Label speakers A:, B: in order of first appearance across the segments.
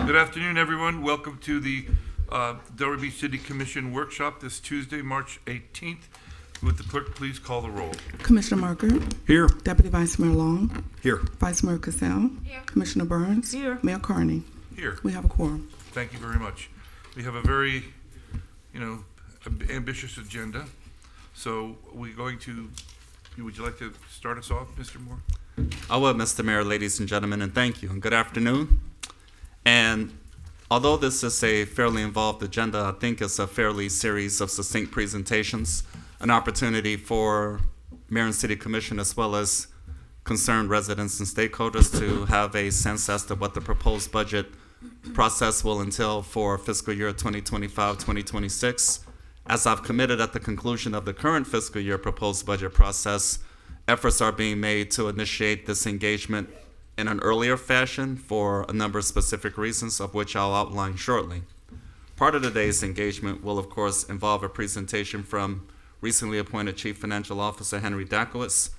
A: Good afternoon, everyone. Welcome to the Delray Beach City Commission workshop this Tuesday, March 18th. Would the clerk please call the roll?
B: Commissioner Marker.
C: Here.
B: Deputy Vice Mayor Long.
C: Here.
B: Vice Mayor Cassell.
D: Here.
B: Commissioner Burns.
D: Here.
B: Mayor Carney.
A: Here.
B: We have a quorum.
A: Thank you very much. We have a very, ambitious agenda. So we're going to, would you like to start us off, Mr. Moore?
C: I will, Mr. Mayor, ladies and gentlemen, and thank you, and good afternoon. And although this is a fairly involved agenda, I think it's a fairly series of succinct presentations, an opportunity for Mayor and City Commission as well as concerned residents and stakeholders to have a sense as to what the proposed budget process will entail for fiscal year 2025-2026. As I've committed at the conclusion of the current fiscal year proposed budget process, efforts are being made to initiate this engagement in an earlier fashion for a number of specific reasons, of which I'll outline shortly. Part of today's engagement will, of course, involve a presentation from recently appointed Chief Financial Officer Henry Dakowitz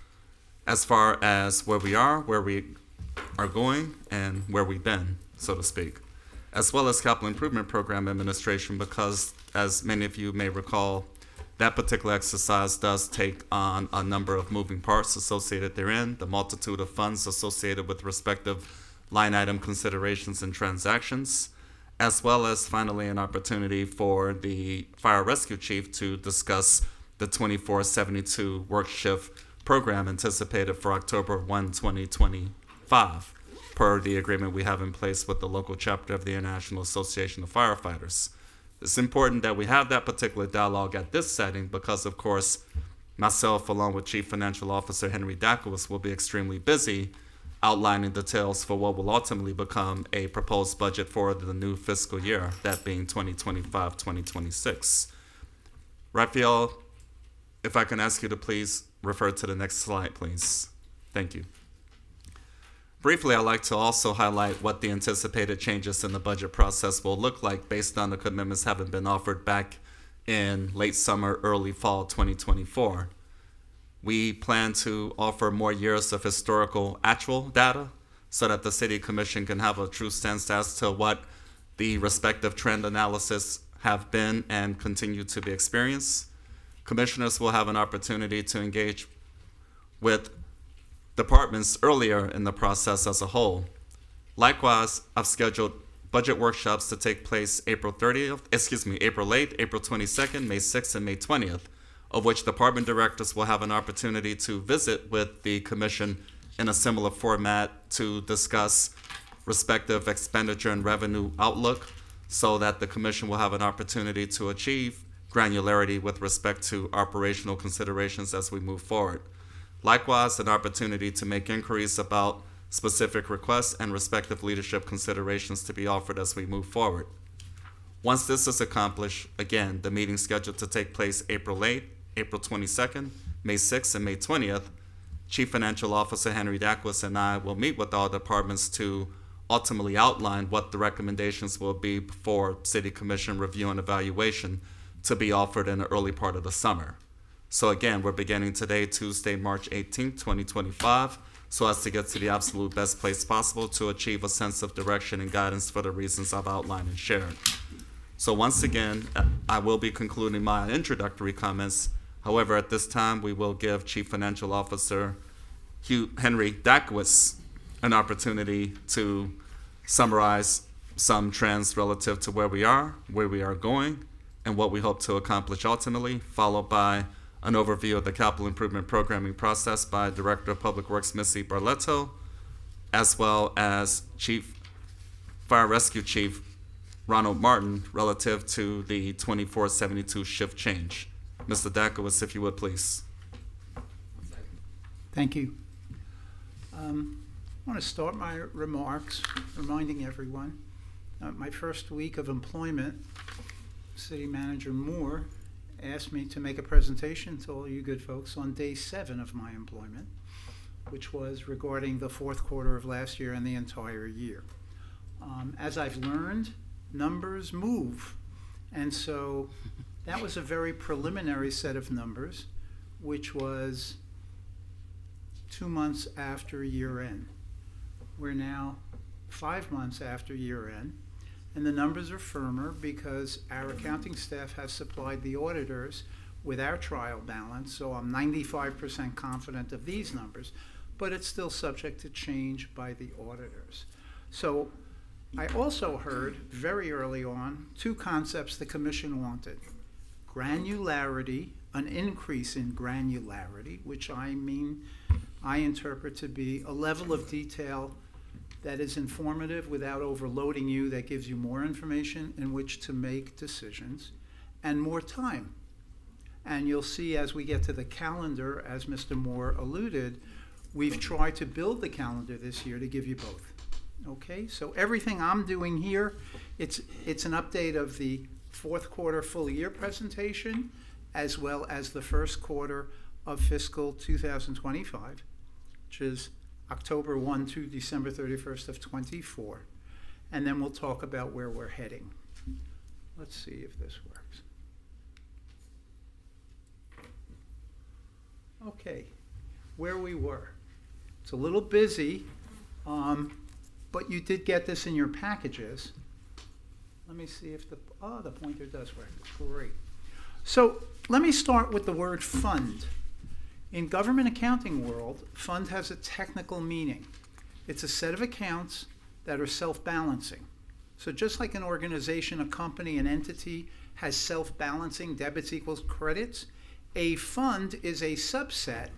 C: as far as where we are going, and where we've been, so to speak, as well as Capital Improvement Program Administration, because, as many of you may recall, that particular exercise does take on a number of moving parts associated therein, the multitude of funds associated with respective line item considerations and transactions, as well as finally an opportunity for the Fire Rescue Chief to discuss the 2472 work shift program anticipated for October 1, 2025, per the agreement we have in place with the local chapter of the International Association of Firefighters. It's important that we have that particular dialogue at this setting because, of course, myself, along with Chief Financial Officer Henry Dakowitz, will be extremely busy outlining details for what will ultimately become a proposed budget for the new fiscal year, that being 2025-2026. Raphael, if I can ask you to please refer to the next slide, please. Thank you. Briefly, I'd like to also highlight what the anticipated changes in the budget process will look like based on the commitments having been offered back in late summer, early fall 2024. We plan to offer more years of historical actual data so that the City Commission can have a true sense as to what the respective trend analysis have been and continue to be experienced. Commissioners will have an opportunity to engage with departments earlier in the process as a whole. Likewise, I've scheduled budget workshops to take place April 8th, April 22nd, May 6th, and May 20th, of which department directors will have an opportunity to visit with the Commission in a similar format to discuss respective expenditure and revenue outlook so that the Commission will have an opportunity to achieve granularity with respect to operational considerations as we move forward. Likewise, an opportunity to make inquiries about specific requests and respective leadership considerations to be offered as we move forward. Once this is accomplished, again, the meeting scheduled to take place April 8th, April 22nd, May 6th, and May 20th, Chief Financial Officer Henry Dakowitz and I will meet with all departments to ultimately outline what the recommendations will be for City Commission review and evaluation to be offered in the early part of the summer. So again, we're beginning today, Tuesday, March 18th, 2025, so as to get to the absolute best place possible to achieve a sense of direction and guidance for the reasons I've outlined and shared. So once again, I will be concluding my introductory comments. However, at this time, we will give Chief Financial Officer Henry Dakowitz an opportunity to summarize some trends relative to where we are going, and what we hope to accomplish ultimately, followed by an overview of the capital improvement programming process by Director of Public Works Missy Barletto, as well as Fire Rescue Chief Ronald Martin relative to the 2472 shift change. Mr. Dakowitz, if you would, please.
E: Thank you. I want to start my remarks reminding everyone my first week of employment, City Manager Moore asked me to make a presentation to all you good folks on day 7 of my employment, which was regarding the fourth quarter of last year and the entire year. As I've learned, numbers move. And so that was a very preliminary set of numbers, which was 2 months after year end. We're now 5 months after year end, And the numbers are firmer because our accounting staff has supplied the auditors with our trial balance, so I'm 95% confident of these numbers, but it's still subject to change by the auditors. So I also heard very early on two concepts the commission wanted. Granularity, an increase in granularity, which I interpret to be a level of detail that is informative without overloading you, that gives you more information in which to make decisions, and more time. And you'll see as we get to the calendar, as Mr. Moore alluded, we've tried to build the calendar this year to give you both. Okay, so everything I'm doing here, it's an update of the fourth quarter full year presentation, as well as the first quarter of fiscal 2025, which is October 1 to December 31st of 24. And then we'll talk about where we're heading. Let's see if this works. Okay, where we were. It's a little busy, but you did get this in your packages. Let me see if the pointer does work. Great. So let me start with the word fund. In government accounting world, fund has a technical meaning. It's a set of accounts that are self-balancing. So just like an organization, a company, an entity has self-balancing, debits equals credits, a fund is a subset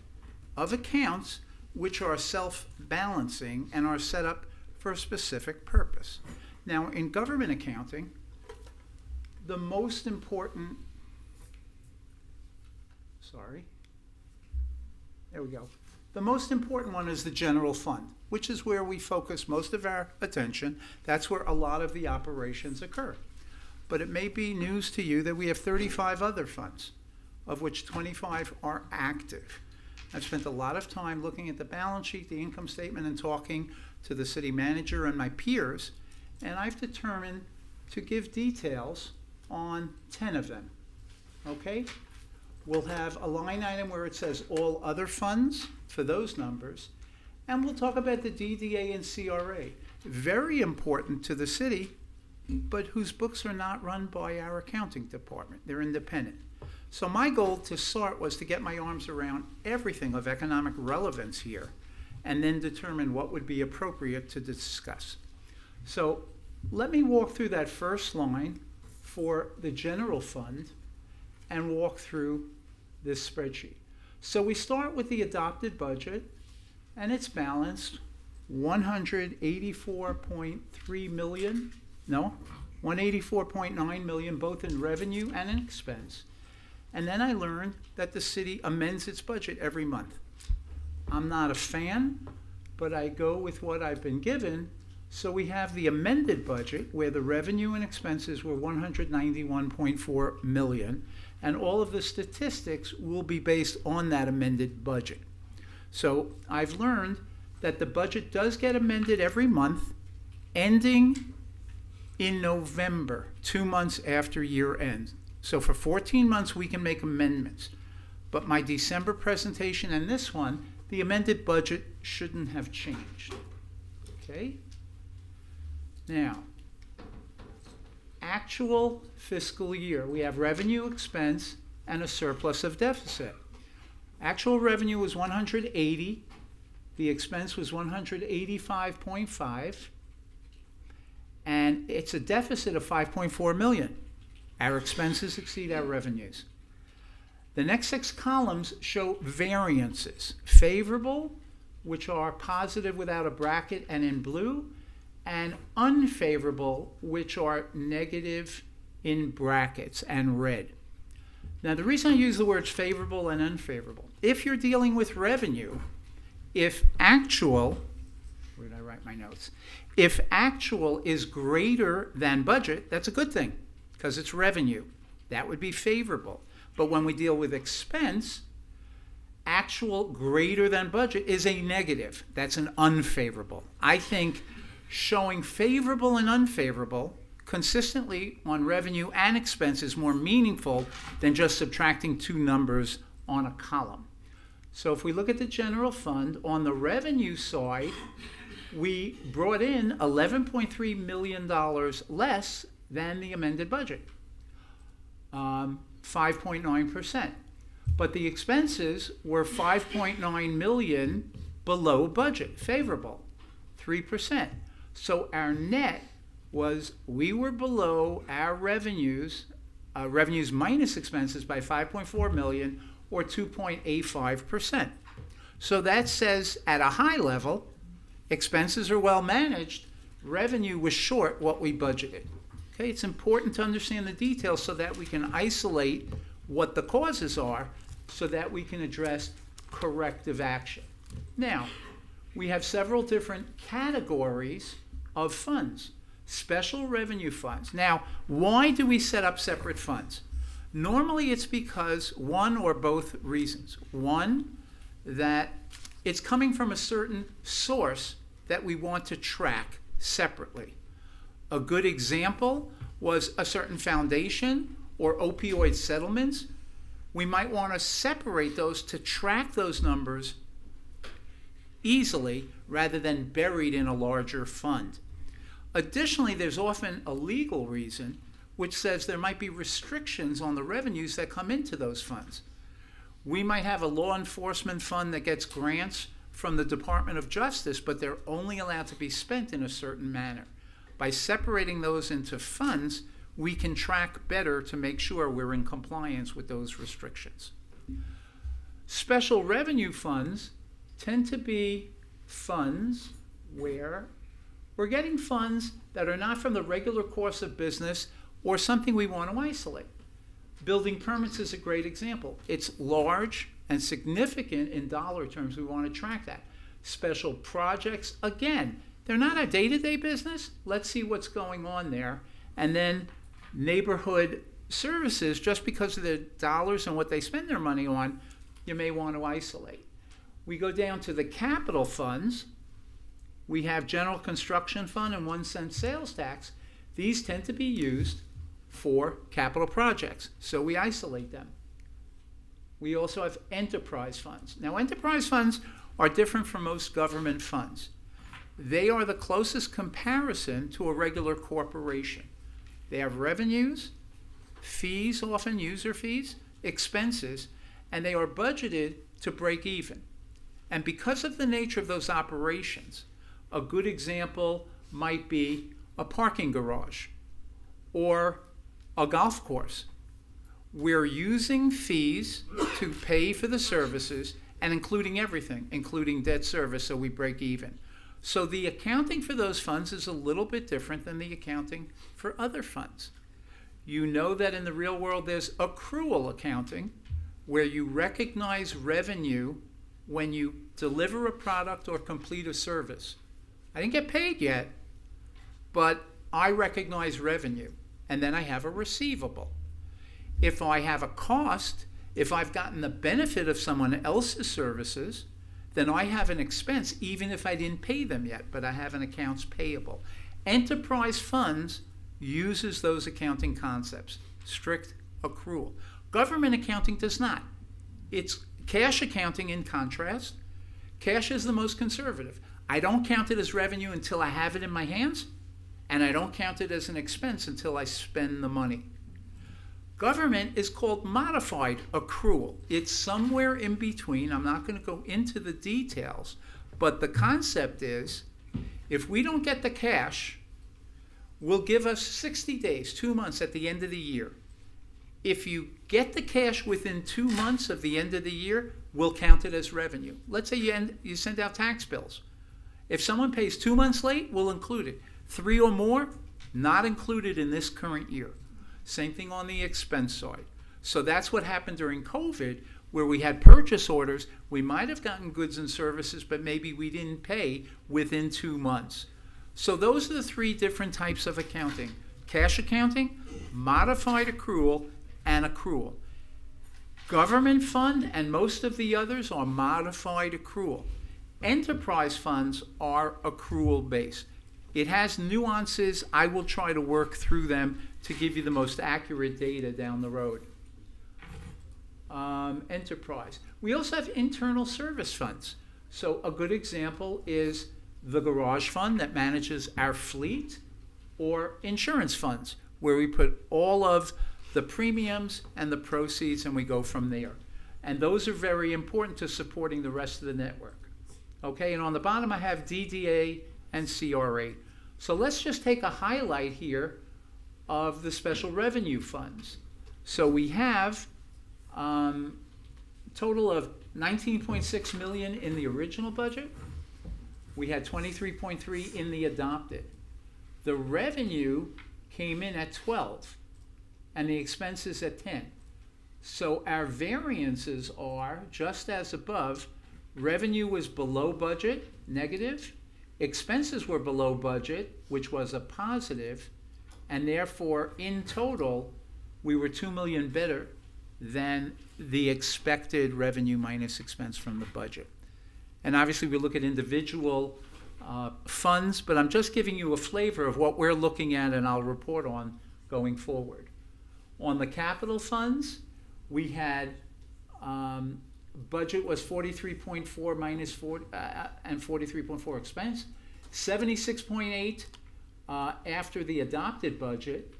E: of accounts which are self-balancing and are set up for a specific purpose. Now, in government accounting, the most important, there we go. The most important one is the general fund, which is where we focus most of our attention. That's where a lot of the operations occur. But it may be news to you that we have 35 other funds, of which 25 are active. I've spent a lot of time looking at the balance sheet, the income statement, and talking to the city manager and my peers, and I've determined to give details on 10 of them, okay? We'll have a line item where it says all other funds for those numbers, and we'll talk about the DDA and CRA. Very important to the city, but whose books are not run by our accounting department. They're independent. So my goal to start was to get my arms around everything of economic relevance here, and then determine what would be appropriate to discuss. So let me walk through that first line for the general fund and walk through this spreadsheet. So we start with the adopted budget, and it's balanced 184.9 million, both in revenue and in expense. And then I learned that the city amends its budget every month. I'm not a fan, but I go with what I've been given. So we have the amended budget where the revenue and expenses were 191.4 million, and all of the statistics will be based on that amended budget. So I've learned that the budget does get amended every month, ending in November, 2 months after year end. So for 14 months, we can make amendments. But my December presentation and this one, the amended budget shouldn't have changed. Okay? Now, actual fiscal year, we have revenue, expense, and a surplus of deficit. Actual revenue was 180. The expense was 185.5. And it's a deficit of 5.4 million. Our expenses exceed our revenues. The next 6 columns show variances. Favorable, which are positive without a bracket and in blue, and unfavorable, which are negative in brackets and red. Now, the reason I use the words favorable and unfavorable, if you're dealing with revenue, if actual, where did I write my notes? If actual is greater than budget, that's a good thing, because it's revenue. That would be favorable. But when we deal with expense, actual greater than budget is a negative. That's an unfavorable. I think showing favorable and unfavorable consistently on revenue and expense is more meaningful than just subtracting 2 numbers on a column. So if we look at the general fund, on the revenue side, we brought in $11.3 million less than the amended budget, 5.9%. But the expenses were 5.9 million below budget, favorable, 3%. So our net was, we were below our revenues, revenues minus expenses by 5.4 million, or 2.85%. So that says at a high level, expenses are well managed, revenue was short what we budgeted. Okay, it's important to understand the details so that we can isolate what the causes are so that we can address corrective action. Now, we have several different categories of funds. Special revenue funds. Now, why do we set up separate funds? Normally it's because one or both reasons. One, that it's coming from a certain source that we want to track separately. A good example was a certain foundation or opioid settlements. We might want to separate those to track those numbers easily rather than buried in a larger fund. Additionally, there's often a legal reason which says there might be restrictions on the revenues that come into those funds. We might have a law enforcement fund that gets grants from the Department of Justice, but they're only allowed to be spent in a certain manner. By separating those into funds, we can track better to make sure we're in compliance with those restrictions. Special revenue funds tend to be funds where we're getting funds that are not from the regular course of business or something we want to isolate. Building permits is a great example. It's large and significant in dollar terms. We want to track that. Special projects, again, they're not a day-to-day business. Let's see what's going on there. And then neighborhood services, just because of the dollars and what they spend their money on, you may want to isolate. We go down to the capital funds. We have general construction fund and 1 cent sales tax. These tend to be used for capital projects, so we isolate them. We also have enterprise funds. Now, enterprise funds are different from most government funds. They are the closest comparison to a regular corporation. They have revenues, fees, often user fees, expenses, and they are budgeted to break even. And because of the nature of those operations, a good example might be a parking garage or a golf course. We're using fees to pay for the services and including everything, including debt service, so we break even. So the accounting for those funds is a little bit different than the accounting for other funds. You know that in the real world there's accrual accounting, where you recognize revenue when you deliver a product or complete a service. I didn't get paid yet, but I recognize revenue, and then I have a receivable. If I have a cost, if I've gotten the benefit of someone else's services, then I have an expense even if I didn't pay them yet, but I have an accounts payable. Enterprise funds uses those accounting concepts, strict accrual. Government accounting does not. It's cash accounting in contrast. Cash is the most conservative. I don't count it as revenue until I have it in my hands, and I don't count it as an expense until I spend the money. Government is called modified accrual. It's somewhere in between. I'm not going to go into the details, but the concept is if we don't get the cash, will give us 60 days, 2 months at the end of the year. If you get the cash within 2 months of the end of the year, we'll count it as revenue. Let's say you send out tax bills. If someone pays 2 months late, we'll include it. 3 or more, not included in this current year. Same thing on the expense side. So that's what happened during COVID, where we had purchase orders. We might have gotten goods and services, but maybe we didn't pay within 2 months. So those are the 3 different types of accounting: cash accounting, modified accrual, and accrual. Government fund and most of the others are modified accrual. Enterprise funds are accrual based. It has nuances. I will try to work through them to give you the most accurate data down the road. Enterprise. We also have internal service funds. So a good example is the garage fund that manages our fleet, or insurance funds, where we put all of the premiums and the proceeds and we go from there. And those are very important to supporting the rest of the network. Okay, and on the bottom I have DDA and CRA. So let's just take a highlight here of the special revenue funds. So we have total of 19.6 million in the original budget. We had 23.3 in the adopted. The revenue came in at 12 and the expenses at 10. So our variances are just as above. Revenue was below budget, negative. Expenses were below budget, which was a positive. And therefore, in total, we were 2 million better than the expected revenue minus expense from the budget. And obviously, we look at individual funds, but I'm just giving you a flavor of what we're looking at and I'll report on going forward. On the capital funds, we had budget was 43.4 minus 4 and 43.4 expense, 76.8 after the adopted budget,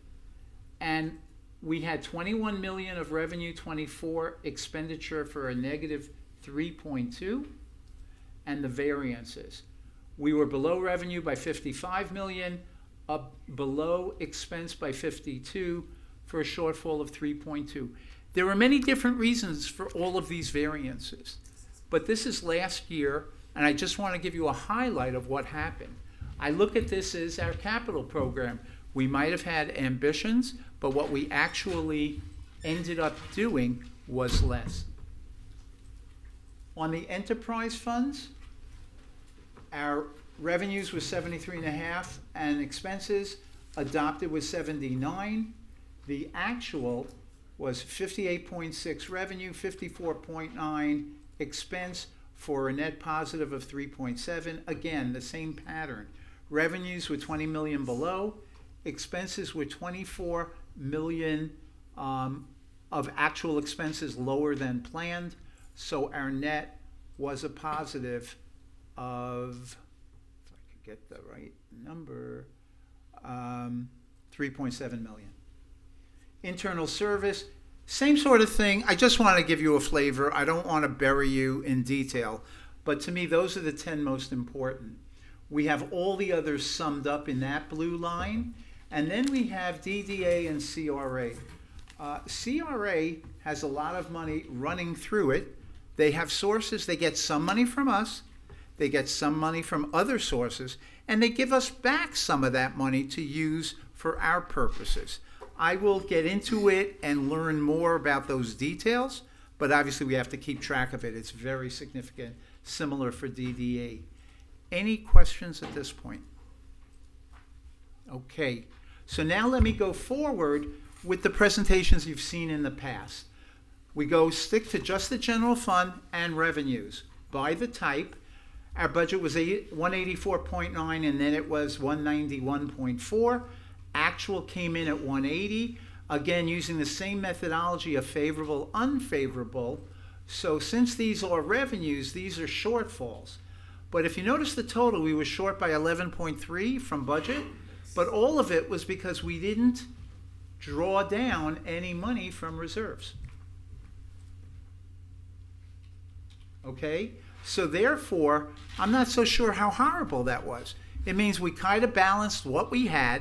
E: and we had 21 million of revenue, 24 expenditure for a negative 3.2, and the variances. We were below revenue by 55 million, up below expense by 52 for a shortfall of 3.2. There were many different reasons for all of these variances, but this is last year, and I just want to give you a highlight of what happened. I look at this as our capital program. We might have had ambitions, but what we actually ended up doing was less. On the enterprise funds, our revenues was 73.5 and expenses adopted was 79. The actual was 58.6 revenue, 54.9 expense for a net positive of 3.7. Again, the same pattern. Revenues were 20 million below, expenses were 24 million of actual expenses lower than planned. So our net was a positive of, if I could get the right number, 3.7 million. Internal service, same sort of thing. I just want to give you a flavor. I don't want to bury you in detail, but to me, those are the 10 most important. We have all the others summed up in that blue line, and then we have DDA and CRA. CRA has a lot of money running through it. They have sources. They get some money from us. They get some money from other sources, and they give us back some of that money to use for our purposes. I will get into it and learn more about those details, but obviously we have to keep track of it. It's very significant, similar for DDA. Any questions at this point? Okay, so now let me go forward with the presentations you've seen in the past. We stick to just the general fund and revenues. By the type, our budget was 184.9 and then it was 191.4. Actual came in at 180. Again, using the same methodology of favorable, unfavorable. So since these are revenues, these are shortfalls. But if you notice the total, we were short by 11.3 from budget, but all of it was because we didn't draw down any money from reserves. Okay? So therefore, I'm not so sure how horrible that was. It means we kind of balanced what we had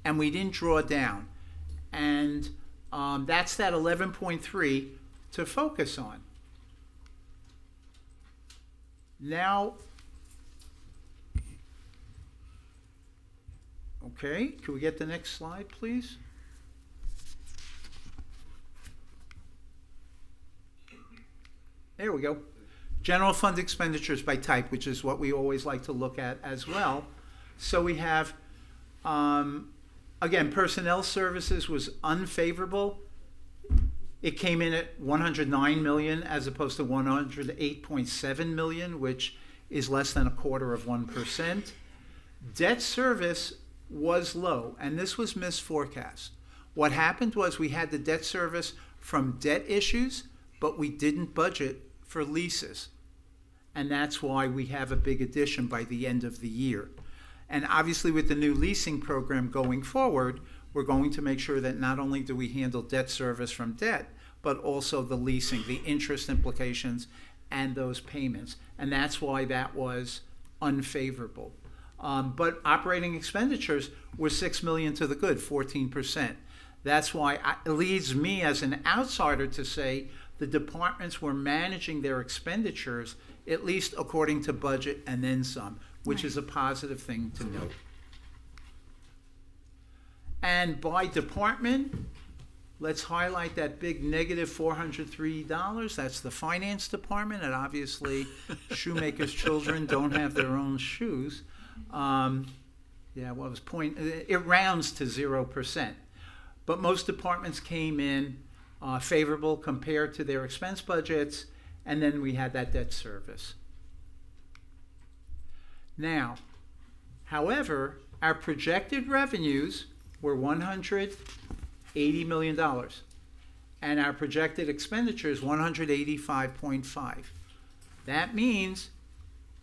E: and we didn't draw down. And that's that 11.3 to focus on. Now, okay, can we get the next slide, please? There we go. General fund expenditures by type, which is what we always like to look at as well. So we have, again, personnel services was unfavorable. It came in at 109 million as opposed to 108.7 million, which is less than 0.25%. Debt service was low, and this was misforecast. What happened was we had the debt service from debt issues, but we didn't budget for leases. and that's why we have a big addition by the end of the year. And obviously with the new leasing program going forward, we're going to make sure that not only do we handle debt service from debt, but also the leasing, the interest implications, and those payments. And that's why that was unfavorable. But operating expenditures were $6 million to the good, 14%. That's why it leads me as an outsider to say the departments were managing their expenditures at least according to budget and then some, which is a positive thing to note. And by department, let's highlight that big negative $403. That's the finance department, and obviously shoemakers' children don't have their own shoes. It rounds to 0%. But most departments came in favorable compared to their expense budgets, and then we had that debt service. Now, however, our projected revenues were $180 million, and our projected expenditures $185.5. That means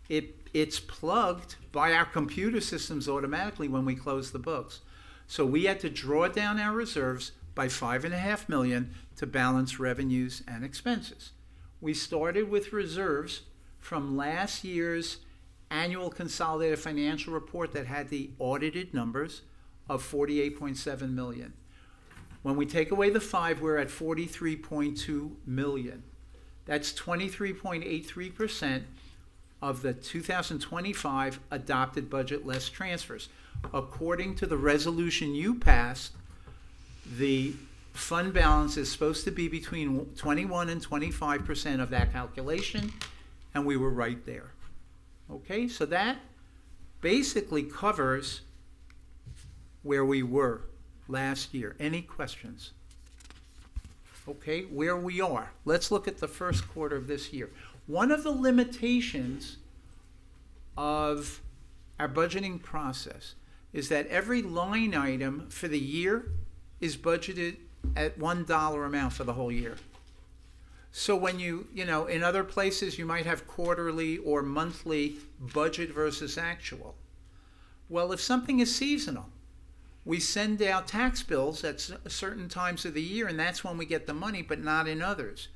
E: it's plugged by our computer systems automatically when we close the books. So we had to draw down our reserves by $5.5 million to balance revenues and expenses. We started with reserves from last year's annual consolidated financial report that had the audited numbers of $48.7 million. When we take away the 5, we're at $43.2 million. That's 23.83% of the 2025 adopted budget less transfers. According to the resolution you passed, the fund balance is supposed to be between 21 and 25% of that calculation, and we were right there. Okay, so that basically covers where we were last year. Any questions? Okay, where we are. Let's look at the first quarter of this year. One of the limitations of our budgeting process is that every line item for the year is budgeted at $1 amount for the whole year. So when in other places you might have quarterly or monthly budget versus actual. Well, if something is seasonal, we send out tax bills at certain times of the year, and that's when we get the money, but not in others.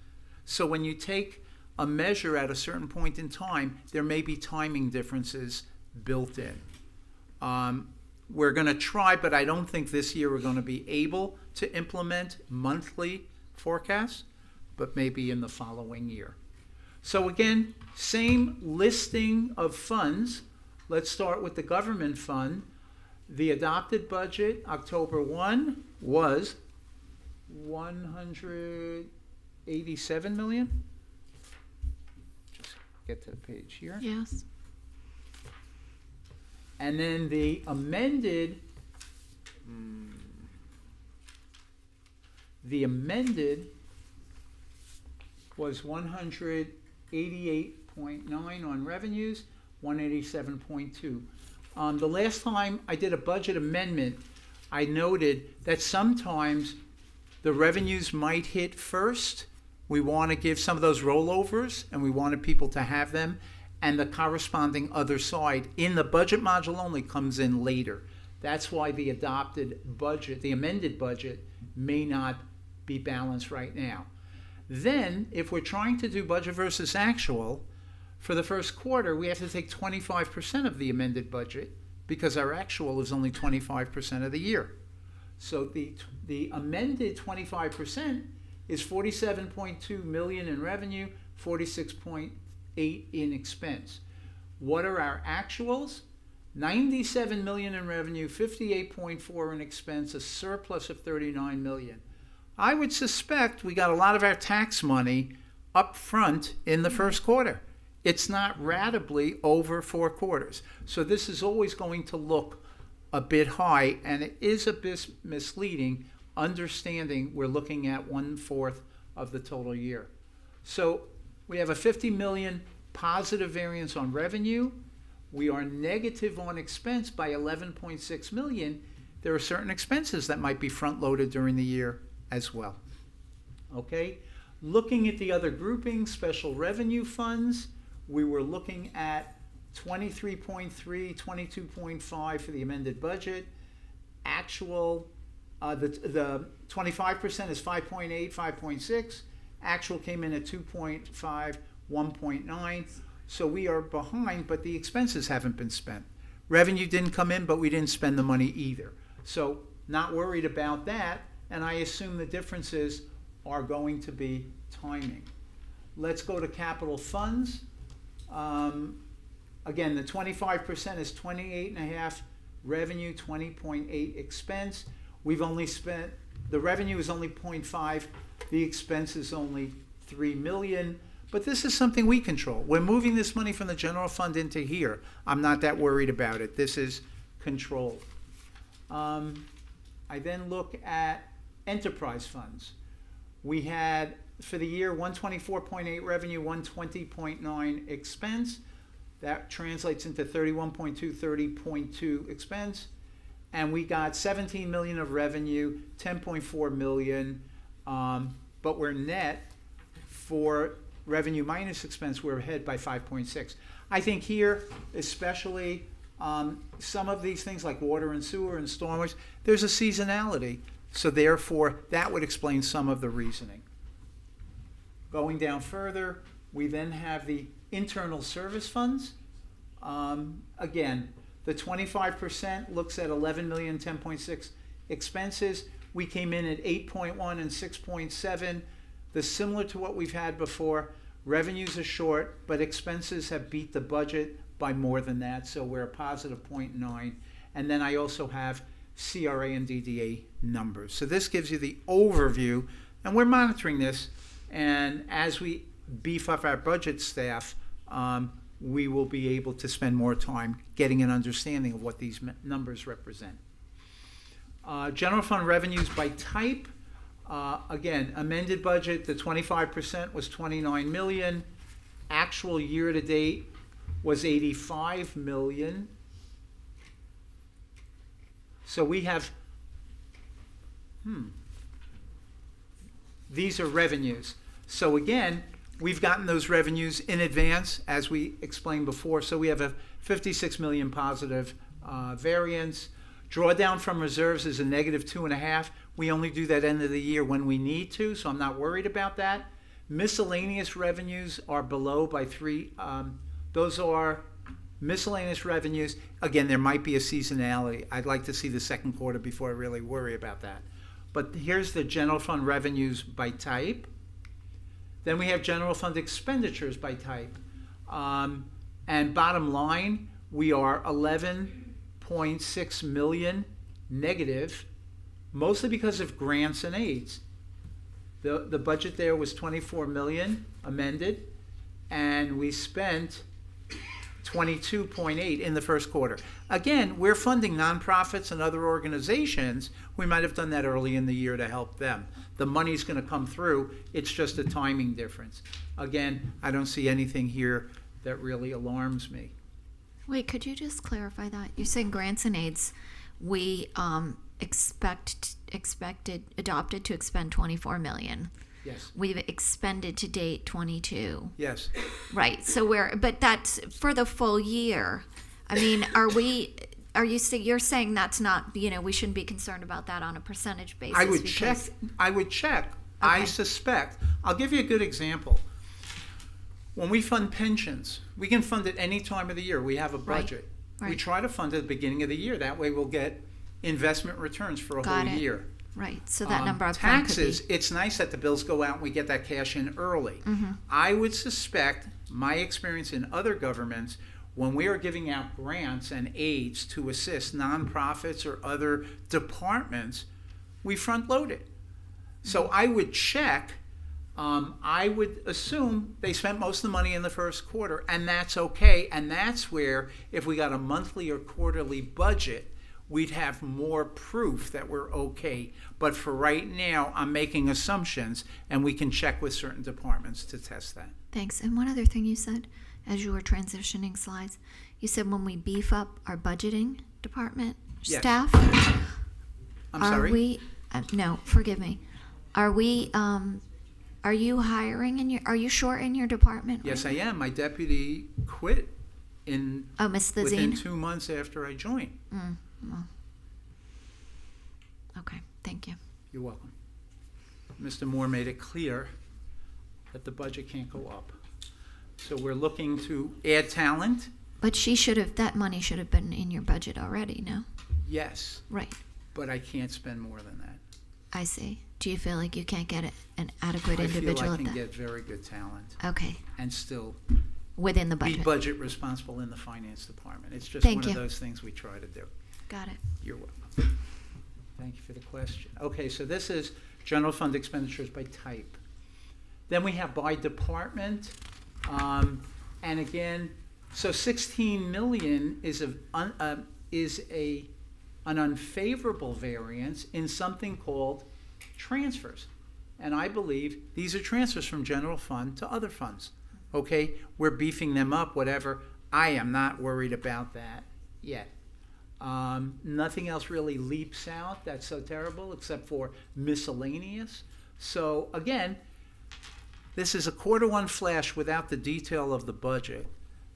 E: So when you take a measure at a certain point in time, there may be timing differences built in. We're going to try, but I don't think this year we're going to be able to implement monthly forecasts, but maybe in the following year. So again, same listing of funds. Let's start with the government fund. The adopted budget, October 1, was $187 million. Just get to the page here.
B: Yes.
E: And then the amended was 188.9 on revenues, 187.2. The last time I did a budget amendment, I noted that sometimes the revenues might hit first. We want to give some of those rollovers, and we wanted people to have them, and the corresponding other side in the budget module only comes in later. That's why the adopted budget, the amended budget, may not be balanced right now. Then, if we're trying to do budget versus actual, for the first quarter, we have to take 25% of the amended budget because our actual is only 25% of the year. So the amended 25% is $47.2 million in revenue, 46.8 in expense. What are our actuals? $97 million in revenue, 58.4 in expense, a surplus of $39 million. I would suspect we got a lot of our tax money up front in the first quarter. It's not ratably over 4 quarters. So this is always going to look a bit high, and it is a bit misleading, understanding we're looking at 1/4 of the total year. So we have a $50 million positive variance on revenue. We are negative on expense by $11.6 million. There are certain expenses that might be front-loaded during the year as well. Okay? Looking at the other groupings, special revenue funds, we were looking at 23.3, 22.5 for the amended budget. Actual, the 25% is 5.8, 5.6. Actual came in at 2.5, 1.9. So we are behind, but the expenses haven't been spent. Revenue didn't come in, but we didn't spend the money either. So not worried about that, and I assume the differences are going to be timing. Let's go to capital funds. Again, the 25% is 28.5 revenue, 20.8 expense. We've only spent, the revenue is only 0.5, the expense is only 3 million. But this is something we control. We're moving this money from the general fund into here. I'm not that worried about it. This is controlled. I then look at enterprise funds. We had, for the year, 124.8 revenue, 120.9 expense. That translates into 31.2, 30.2 expense. And we got 17 million of revenue, 10.4 million, but we're net for revenue minus expense, we're ahead by 5.6. I think here, especially some of these things like water and sewer and stormwater, there's a seasonality. So therefore, that would explain some of the reasoning. Going down further, we then have the internal service funds. Again, the 25% looks at 11 million, 10.6 expenses. We came in at 8.1 and 6.7. The similar to what we've had before. Revenues are short, but expenses have beat the budget by more than that, so we're a positive 0.9. And then I also have CRA and DDA numbers. So this gives you the overview, and we're monitoring this. And as we beef up our budget staff, we will be able to spend more time getting an understanding of what these numbers represent. General fund revenues by type. Again, amended budget, the 25% was 29 million. Actual year to date was 85 million. So we have, these are revenues. So again, we've gotten those revenues in advance, as we explained before. So we have a 56 million positive variance. Drawdown from reserves is a negative 2.5. We only do that end of the year when we need to, so I'm not worried about that. Miscellaneous revenues are below by 3. Those are miscellaneous revenues. Again, there might be a seasonality. I'd like to see the second quarter before I really worry about that. But here's the general fund revenues by type. Then we have general fund expenditures by type. And bottom line, we are 11.6 million negative, mostly because of grants and aids. The budget there was 24 million amended, and we spent 22.8 in the first quarter. Again, we're funding nonprofits and other organizations. We might have done that early in the year to help them. The money's going to come through. It's just a timing difference. Again, I don't see anything here that really alarms me.
D: Wait, could you just clarify that? You're saying grants and aids, we adopted to expend 24 million.
E: Yes.
D: We've expended to date 22.
E: Yes.
D: Right. So but that's for the full year. I mean, you're saying that's not, we shouldn't be concerned about that on a percentage basis?
E: I would check. I
D: Okay.
E: suspect. I'll give you a good example. When we fund pensions, we can fund it any time of the year. We have a budget.
D: Right.
E: We try to fund it at the beginning of the year. That way we'll get investment returns for a
D: Got
E: whole
D: it.
E: year.
D: Right. So that number up front could be-
E: Taxes, it's nice that the bills go out and we get that cash in early.
D: Mm-hmm.
E: I would suspect, my experience in other governments, when we are giving out grants and aids to assist nonprofits or other departments, we front load it. So I would check. I would assume they spent most of the money in the first quarter, and that's okay. And that's where, if we got a monthly or quarterly budget, we'd have more proof that we're okay. But for right now, I'm making assumptions, and we can check with certain departments to test that.
D: Thanks. And one other thing you said as you were transitioning slides, you said when we beef up our budgeting department
E: Yes.
D: staff,
E: I'm
D: are
E: sorry?
D: we, no, forgive me. Are we Are you hiring are you short in your department?
E: Yes,
D: right
E: I am. My deputy quit
D: now? Oh, Miss
E: within
D: Lizine?
E: 2 months after I joined.
D: Okay, thank you.
E: You're welcome. Mr. Moore made it clear that the budget can't go up. So we're looking to add talent,
D: But that money should have been in your budget already, no?
E: yes,
D: Right,
E: but I can't spend more than that.
D: I see. Do you feel like you can't get an adequate
E: I feel
D: individual
E: I
D: at
E: can
D: that?
E: get very good talent
D: Okay,
E: and still
D: within the
E: be
D: budget.
E: budget responsible in the finance department. It's just
D: Thank
E: one of
D: you.
E: those things we try to do.
D: Got it.
E: You're welcome. Thank you for the question. Okay, so this is general fund expenditures by type. Then we have by department, and again, so 16 million is an unfavorable variance in something called transfers. And I believe these are transfers from general fund to other funds. Okay, we're beefing them up, whatever. I am not worried about that yet. Nothing else really leaps out that's so terrible except for miscellaneous. So again, this is a Q1 flash without the detail of the budget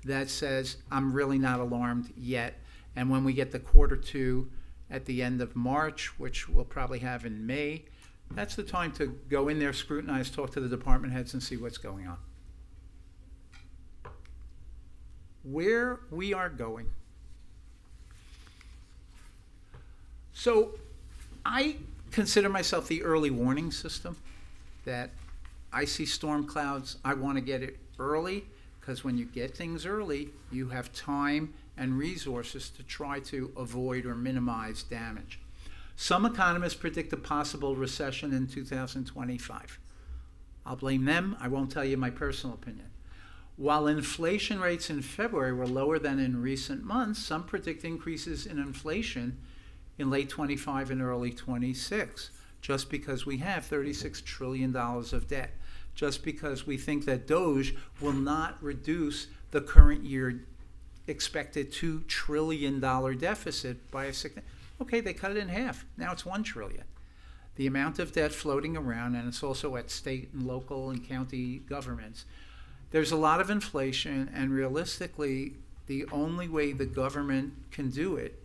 E: that says I'm really not alarmed yet. And when we get the Q2 at the end of March, which we'll probably have in May, that's the time to go in there, scrutinize, talk to the department heads and see what's going on. Where we are going. So I consider myself the early warning system, that I see storm clouds, I want to get it early, because when you get things early, you have time and resources to try to avoid or minimize damage. Some economists predict a possible recession in 2025. I'll blame them. I won't tell you my personal opinion. While inflation rates in February were lower than in recent months, some predict increases in inflation in late 25 and early 26, just because we have $36 trillion of debt, just because we think that DOGE will not reduce the current year expected $2 trillion deficit by a okay, they cut it in half. Now it's $1 trillion. The amount of debt floating around, and it's also at state and local and county governments, there's a lot of inflation, and realistically, the only way the government can do it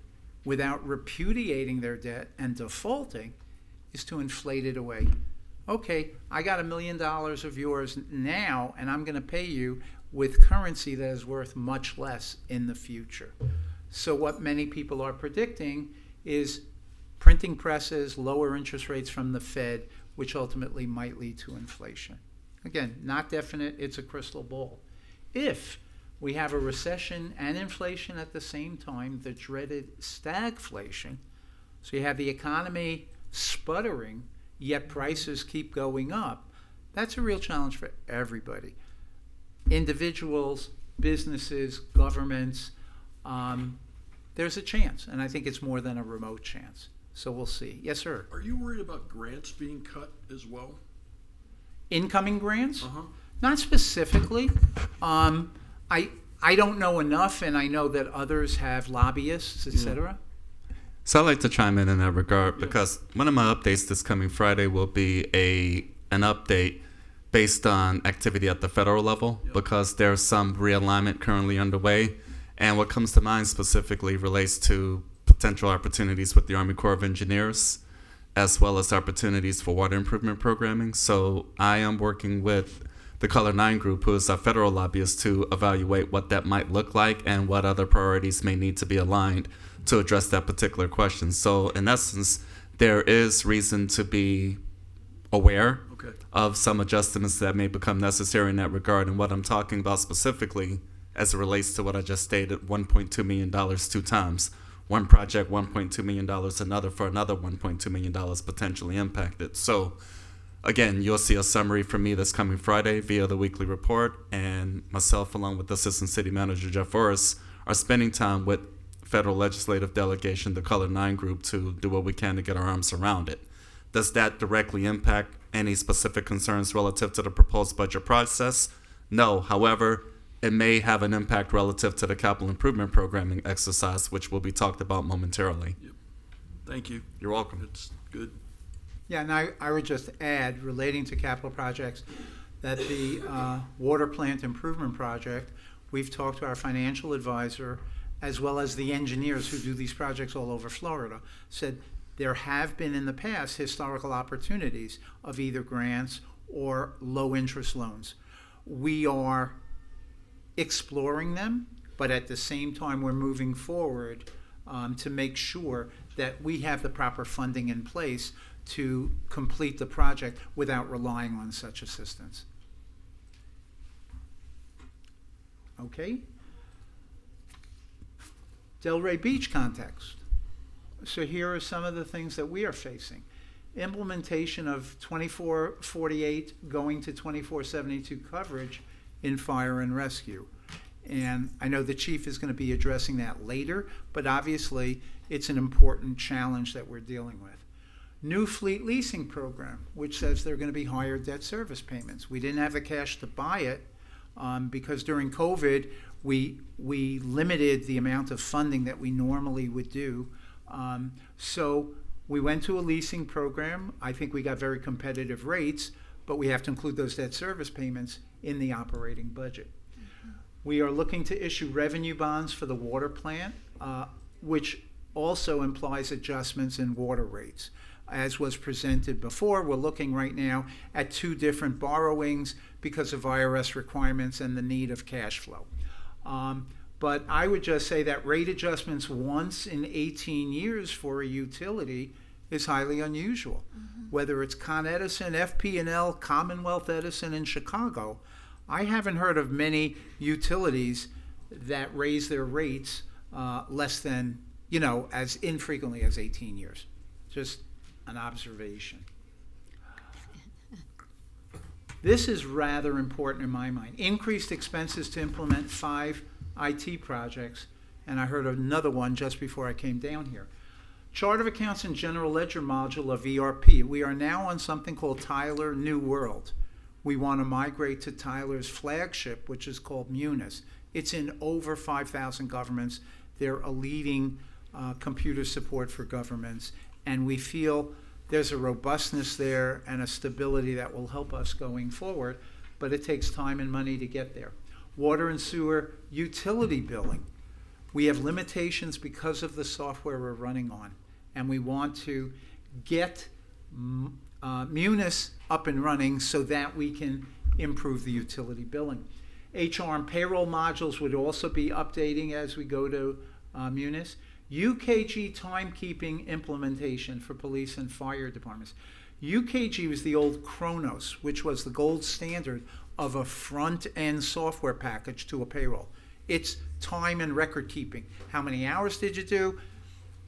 E: without repudiating their debt and defaulting is to inflate it away. Okay, I got $1 million of yours now, and I'm going to pay you with currency that is worth much less in the future. So what many people are predicting is printing presses, lower interest rates from the Fed, which ultimately might lead to inflation. Again, not definite, it's a crystal ball. If we have a recession and inflation at the same time, the dreaded stagflation, so you have the economy sputtering, yet prices keep going up, that's a real challenge for everybody. Individuals, businesses, governments, there's a chance, and I think it's more than a remote chance. So we'll see. Yes, sir.
F: Are you worried about grants being cut as well?
E: Incoming grants?
F: Uh-huh.
E: Not specifically. I don't know enough, and I know that others have lobbyists, etc.
C: So I'd like to chime in that regard, because one of my updates this coming Friday will be an update based on activity at the federal level, because there's some realignment currently underway. And what comes to mind specifically relates to potential opportunities with the Army Corps of Engineers, as well as opportunities for water improvement programming. So I am working with the Color 9 Group, who is our federal lobbyist, to evaluate what that might look like and what other priorities may need to be aligned to address that particular question. So in essence, there is reason to be aware of some adjustments that may become necessary in that regard. And what I'm talking about specifically, as it relates to what I just stated, $1.2 million 2 times. One project, $1.2 million, another for another $1.2 million potentially impacted. So again, you'll see a summary from me this coming Friday via the weekly report, and myself, along with Assistant City Manager Jeff Forrest, are spending time with federal legislative delegation, the Color 9 Group, to do what we can to get our arms around it. Does that directly impact any specific concerns relative to the proposed budget process? No. However, it may have an impact relative to the capital improvement programming exercise, which will be talked about momentarily.
F: Thank you.
C: You're welcome.
F: It's good.
E: Yeah, and I would just add, relating to capital projects, that the water plant improvement project, we've talked to our financial advisor, as well as the engineers who do these projects all over Florida, said there have been in the past historical opportunities of either grants or low-interest loans. We are exploring them, but at the same time, we're moving forward to make sure that we have the proper funding in place to complete the project without relying on such assistance. Okay? Delray Beach context. So here are some of the things that we are facing. Implementation of 2448 going to 2472 coverage in fire and rescue. And I know the chief is going to be addressing that later, but obviously it's an important challenge that we're dealing with. New fleet leasing program, which says there are going to be higher debt service payments. We didn't have the cash to buy it because during COVID, we limited the amount of funding that we normally would do. So we went to a leasing program. I think we got very competitive rates, but we have to include those debt service payments in the operating budget. We are looking to issue revenue bonds for the water plant, which also implies adjustments in water rates. As was presented before, we're looking right now at 2 different borrowings because of IRS requirements and the need of cash flow. But I would just say that rate adjustments once in 18 years for a utility is highly unusual. Whether it's Con Edison, FP&L, Commonwealth Edison in Chicago, I haven't heard of many utilities that raise their rates less than, as infrequently as 18 years. Just an observation. This is rather important in my mind. Increased expenses to implement 5 IT projects, and I heard another one just before I came down here. Chart of Accounts and General Ledger module of ERP. We are now on something called Tyler New World. We want to migrate to Tyler's flagship, which is called Munis. It's in over 5,000 governments. They're a leading computer support for governments, and we feel there's a robustness there and a stability that will help us going forward, but it takes time and money to get there. Water and sewer utility billing. We have limitations because of the software we're running on, and we want to get Munis up and running so that we can improve the utility billing. HR and payroll modules would also be updating as we go to Munis. UKG timekeeping implementation for police and fire departments. UKG was the old Kronos, which was the gold standard of a front-end software package to a payroll. It's time and record keeping. How many hours did you do?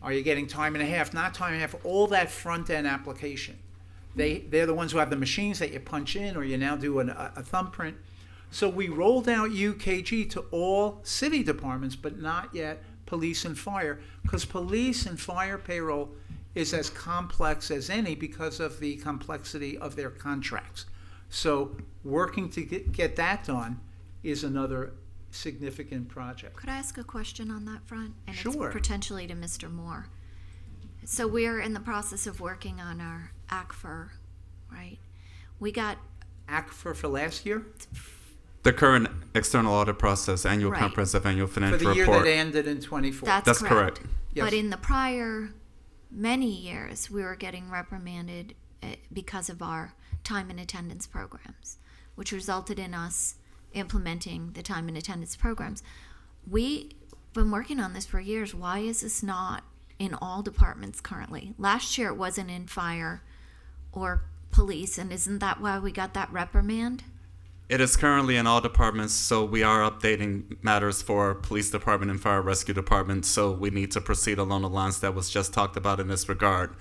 E: Are you getting time and a half? Not time and a half. All that front-end application. They're the ones who have the machines that you punch in, or you now do a thumbprint. So we rolled out UKG to all city departments, but not yet police and fire, because police and fire payroll is as complex as any because of the complexity of their contracts. So working to get that done is another significant project.
D: Could I ask a question on that front? And
E: Sure.
D: It's potentially to Mr. Moore. So we're in the process of working on our ACFR, right? We got
E: ACFR for last year?
C: The current external audit process, annual
D: Right.
C: comprehensive annual
E: For
C: financial
E: the year
C: report.
E: that ended in 24.
C: That's correct.
E: Yes.
D: But in the prior many years, we were getting reprimanded because of our time and attendance programs, which resulted in us implementing the time and attendance programs. We've been working on this for years. Why is this not in all departments currently? Last year it wasn't in fire or police, and isn't that why we got that reprimand?
C: It is currently in all departments, so we are updating matters for police department and fire rescue department, so we need to proceed along the lines that was just talked about in this regard.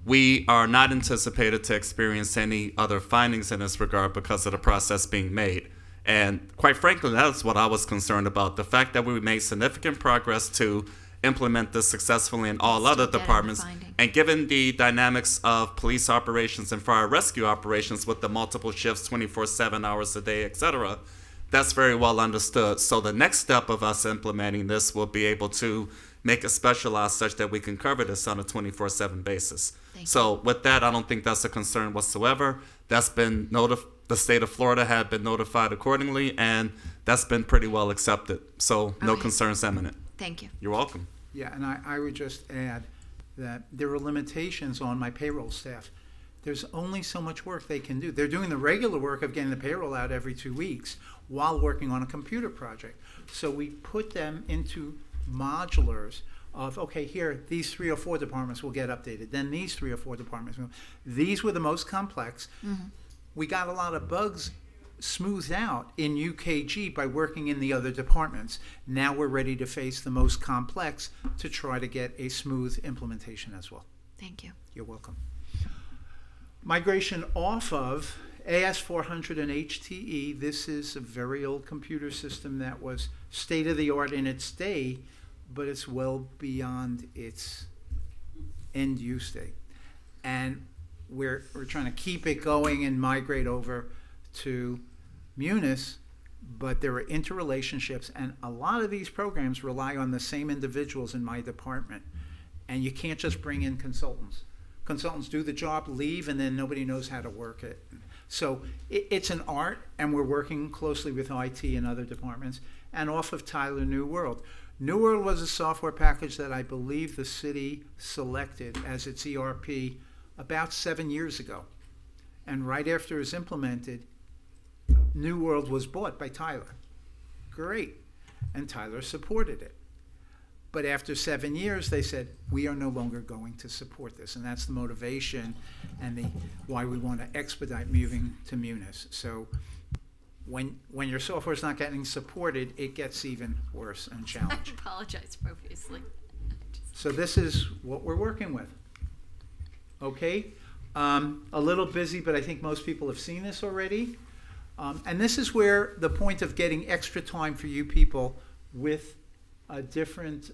C: We are not anticipated to experience any other findings in this regard because of the process being made. And quite frankly, that's what I was concerned about. The fact that we made significant progress to implement this successfully in all
D: Still
C: other
D: getting
C: departments.
D: finding.
C: And given the dynamics of police operations and fire rescue operations with the multiple shifts, 24/7 hours a day, etc., that's very well understood. So the next step of us implementing this will be able to make it specialized such that we can cover this on a 24/7 basis.
D: Thank
C: So with that, I don't think that's a concern whatsoever. That's been the state of Florida had been notified accordingly, and that's been pretty well accepted. So no
D: Okay.
C: concerns imminent.
D: Thank you.
C: You're welcome.
E: Yeah, and I would just add that there are limitations on my payroll staff. There's only so much work they can do. They're doing the regular work of getting the payroll out every 2 weeks while working on a computer project. So we put them into modulars of, okay, here, these 3 or 4 departments will get updated, then these 3 or 4 departments will. These were the most complex. We got a lot of bugs smoothed out in UKG by working in the other departments. Now we're ready to face the most complex to try to get a smooth implementation as well.
D: Thank you.
E: You're welcome. Migration off of AS400 and HTE. This is a very old computer system that was state-of-the-art in its day, but it's well beyond its end-use date. And we're trying to keep it going and migrate over to Munis, but there are interrelationships, and a lot of these programs rely on the same individuals in my department, and you can't just bring in consultants. Consultants do the job, leave, and then nobody knows how to work it. So it's an art, and we're working closely with IT and other departments, and off of Tyler New World. New World was a software package that I believe the city selected as its ERP about 7 years ago. And right after it was implemented, New World was bought by Tyler. Great. And Tyler supported it. But after 7 years, they said, we are no longer going to support this. And that's the motivation and why we want to expedite moving to Munis. So when your software is not getting supported, it gets even worse and
D: I
E: challenging.
D: apologize profusely.
E: So this is what we're working with. Okay? A little busy, but I think most people have seen this already. And this is where the point of getting extra time for you people with a different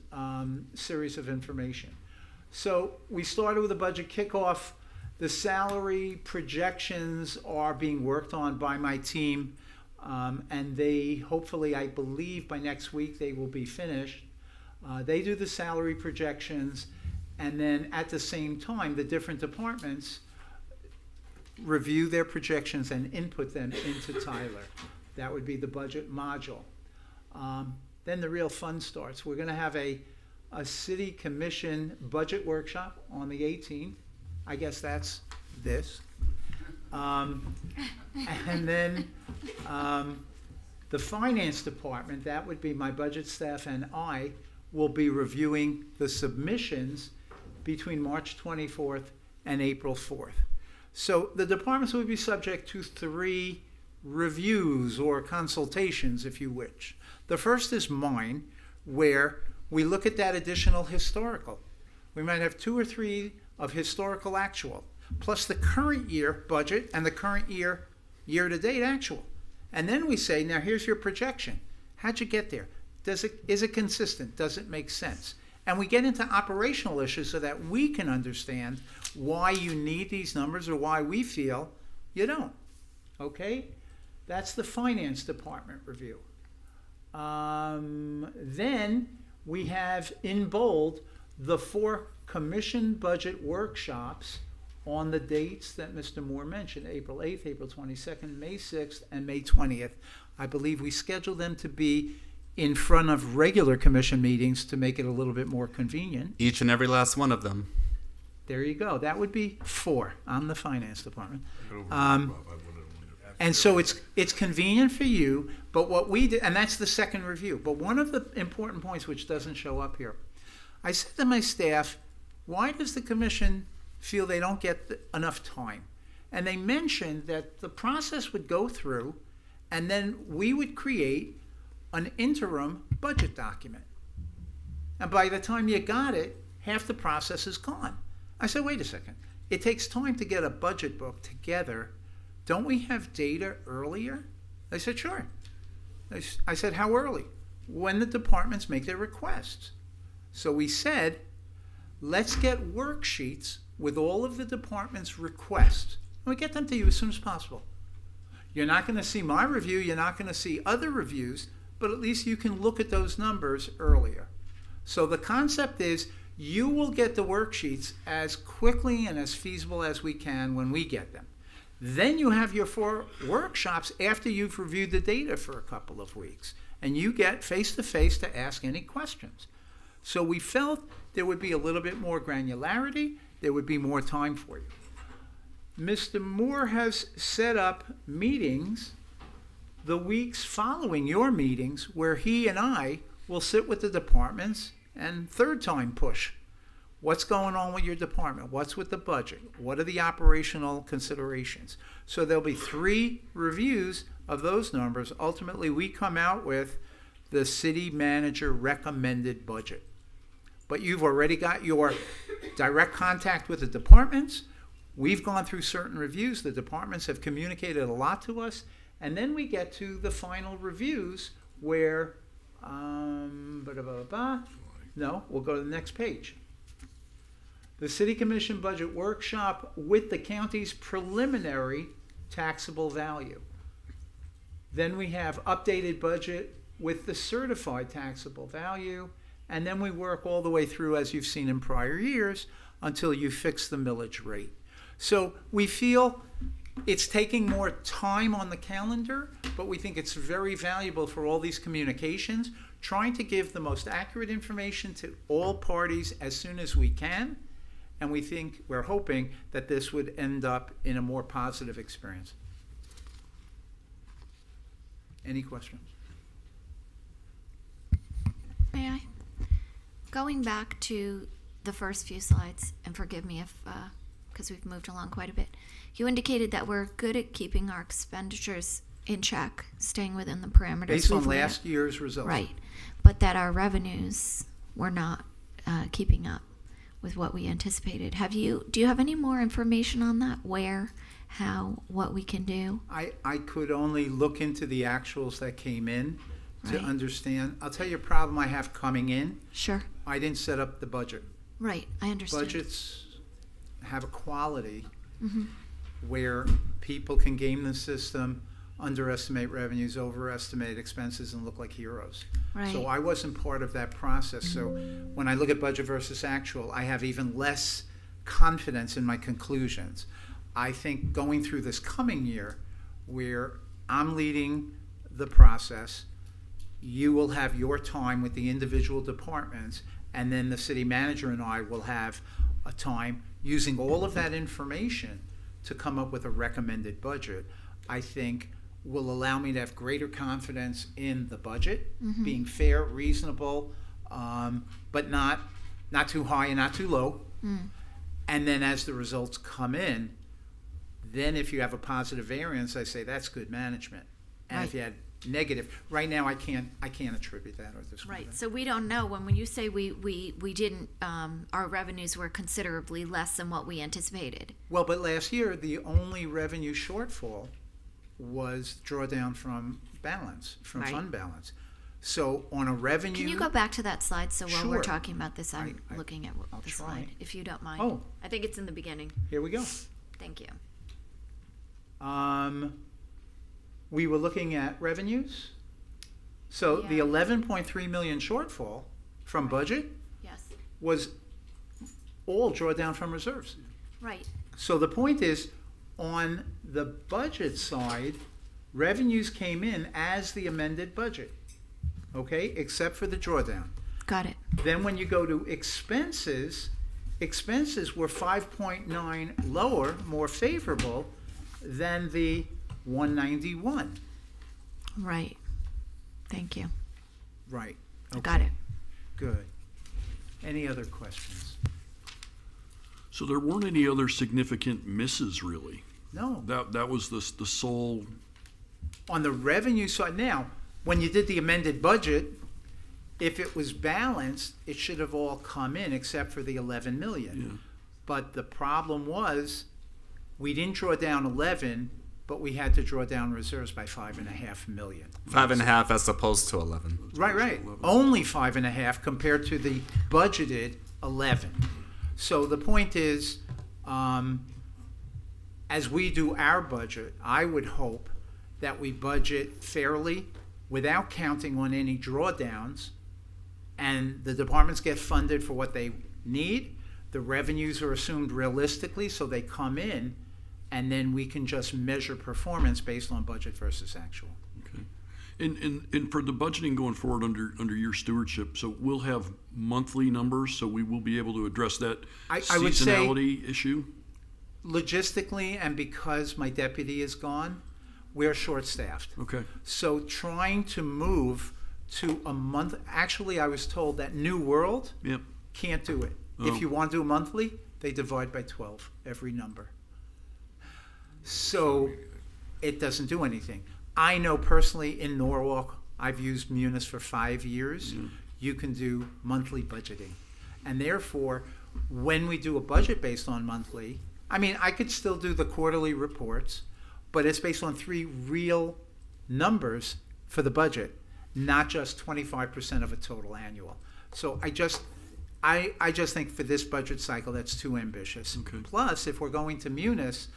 E: series of information. So we started with a budget kickoff. The salary projections are being worked on by my team, and they hopefully, I believe by next week, they will be finished. They do the salary projections, and then at the same time, the different departments review their projections and input them into Tyler. That would be the budget module. Then the real fun starts. We're going to have a city commission budget workshop on the 18th. I guess that's this. And then the finance department, that would be my budget staff and I, will be reviewing the submissions between March 24th and April 4th. So the departments will be subject to 3 reviews or consultations, if you wish. The first is mine, where we look at that additional historical. We might have 2 or 3 of historical actual, plus the current year budget and the current year-to-date actual. And then we say, now here's your projection. How'd you get there? Is it consistent? Does it make sense? And we get into operational issues so that we can understand why you need these numbers or why we feel you don't. Okay? That's the finance department review. Then we have in bold the 4 commission budget workshops on the dates that Mr. Moore mentioned, April 8th, April 22nd, May 6th, and May 20th. I believe we scheduled them to be in front of regular commission meetings to make it a little bit more convenient.
C: Each and every last one of them.
E: There you go. That would be 4. I'm the finance department. And so it's convenient for you, but what we did, and that's the second review, but one of the important points which doesn't show up here, I said to my staff, why does the commission feel they don't get enough time? And they mentioned that the process would go through, and then we would create an interim budget document. And by the time you got it, half the process is gone. I said, wait a second. It takes time to get a budget book together. Don't we have data earlier? They said, sure. I said, how early? When the departments make their requests. So we said, let's get worksheets with all of the departments' requests. And we get them to you as soon as possible. You're not going to see my review. You're not going to see other reviews, but at least you can look at those numbers earlier. So the concept is You will get the worksheets as quickly and as feasible as we can when we get them. Then you have your 4 workshops after you've reviewed the data for a couple of weeks, and you get face-to-face to ask any questions. So we felt there would be a little bit more granularity, there would be more time for you. Mr. Moore has set up meetings the weeks following your meetings where he and I will sit with the departments and third time push. What's going on with your department? What's with the budget? What are the operational considerations? So there'll be 3 reviews of those numbers. Ultimately, we come out with the city manager recommended budget. But you've already got your direct contact with the departments. We've gone through certain reviews. The departments have communicated a lot to us. And then we get to the final reviews where, no, we'll go to the next page. The City Commission Budget Workshop with the county's preliminary taxable value. Then we have updated budget with the certified taxable value. And then we work all the way through, as you've seen in prior years, until you fix the millage rate. So we feel it's taking more time on the calendar, but we think it's very valuable for all these communications, trying to give the most accurate information to all parties as soon as we can. And we're hoping that this would end up in a more positive experience. Any questions?
D: May I? Going back to the first few slides, and forgive me if, because we've moved along quite a bit, you indicated that we're good at keeping our expenditures in check, staying within the parameters.
E: Based on
D: we've laid out.
E: last year's results.
D: Right, but that our revenues were not keeping up with what we anticipated. Do you have any more information on that? Where, how, what we can do?
E: I could only look into the actuals that came in to
D: Right.
E: understand. I'll tell you a problem I have coming in.
D: Sure.
E: I didn't set up the budget.
D: Right, I understand.
E: Budgets have a quality
D: Mm-hmm.
E: where people can game the system, underestimate revenues, overestimate expenses, and look like heroes.
D: Right.
E: So I wasn't part of that process. So when I look at budget versus actual, I have even less confidence in my conclusions. I think going through this coming year, where I'm leading the process, you will have your time with the individual departments, and then the city manager and I will have a time using all of that information to come up with a recommended budget. I think will allow me to have greater confidence in the budget, being fair, reasonable, but not too high and not too low. And then as the results come in, then if you have a positive variance, I say that's good management. And if you had negative, right now I can't attribute that or this.
D: Right, so we don't know, when you say we didn't, our revenues were considerably less than what we anticipated.
E: Well, but last year, the only revenue shortfall was drawdown from balance, from
D: Right.
E: fund balance. So on a revenue.
D: Can you go back to that slide, so while we're
E: Sure.
D: talking about this, I'm
E: I-
D: looking at
E: I'll
D: the
E: try.
D: slide, if you don't mind.
E: Oh.
D: I think it's in the beginning,
E: Here we go.
D: thank you.
E: We were looking at revenues. So the
D: Yeah.
E: 11.3 million shortfall from budget
D: Yes,
E: was all drawdown from reserves.
D: right,
E: So the point is, on the budget side, revenues came in as the amended budget, okay, except for the drawdown.
D: got it,
E: Then when you go to expenses, expenses were 5.9 lower, more favorable than the 191.
D: right, thank you,
E: Right.
D: I got it.
E: Good. Any other questions?
F: So there weren't any other significant misses, really.
E: No.
F: That was the sole.
E: On the revenue side, now, when you did the amended budget, if it was balanced, it should have all come in except for the 11 million.
F: Yeah.
E: But the problem was, we didn't draw down 11, but we had to draw down reserves by 5.5 million.
C: 5.5 as opposed to 11.
E: Right. Only 5.5 compared to the budgeted 11. So the point is, as we do our budget, I would hope that we budget fairly without counting on any drawdowns, and the departments get funded for what they need. The revenues are assumed realistically, so they come in, and then we can just measure performance based on budget versus actual.
F: Okay. And for the budgeting going forward under your stewardship, so we'll have monthly numbers, so we will be able to address that
E: I would say-
F: seasonality issue?
E: Logistically, and because my deputy is gone, we're short-staffed.
F: Okay.
E: So trying to move to a month, actually, I was told that New World
F: Yep.
E: can't do it.
F: Oh.
E: If you want to do monthly, they divide by 12 every number. So it doesn't do anything. I know personally in Norwalk, I've used Munis for 5 years. You can do monthly budgeting. And therefore, when we do a budget based on monthly, I mean, I could still do the quarterly reports, but it's based on 3 real numbers for the budget, not just 25% of a total annual. So I just think for this budget cycle, that's too ambitious.
F: Okay.
E: Plus, if we're going to Munis,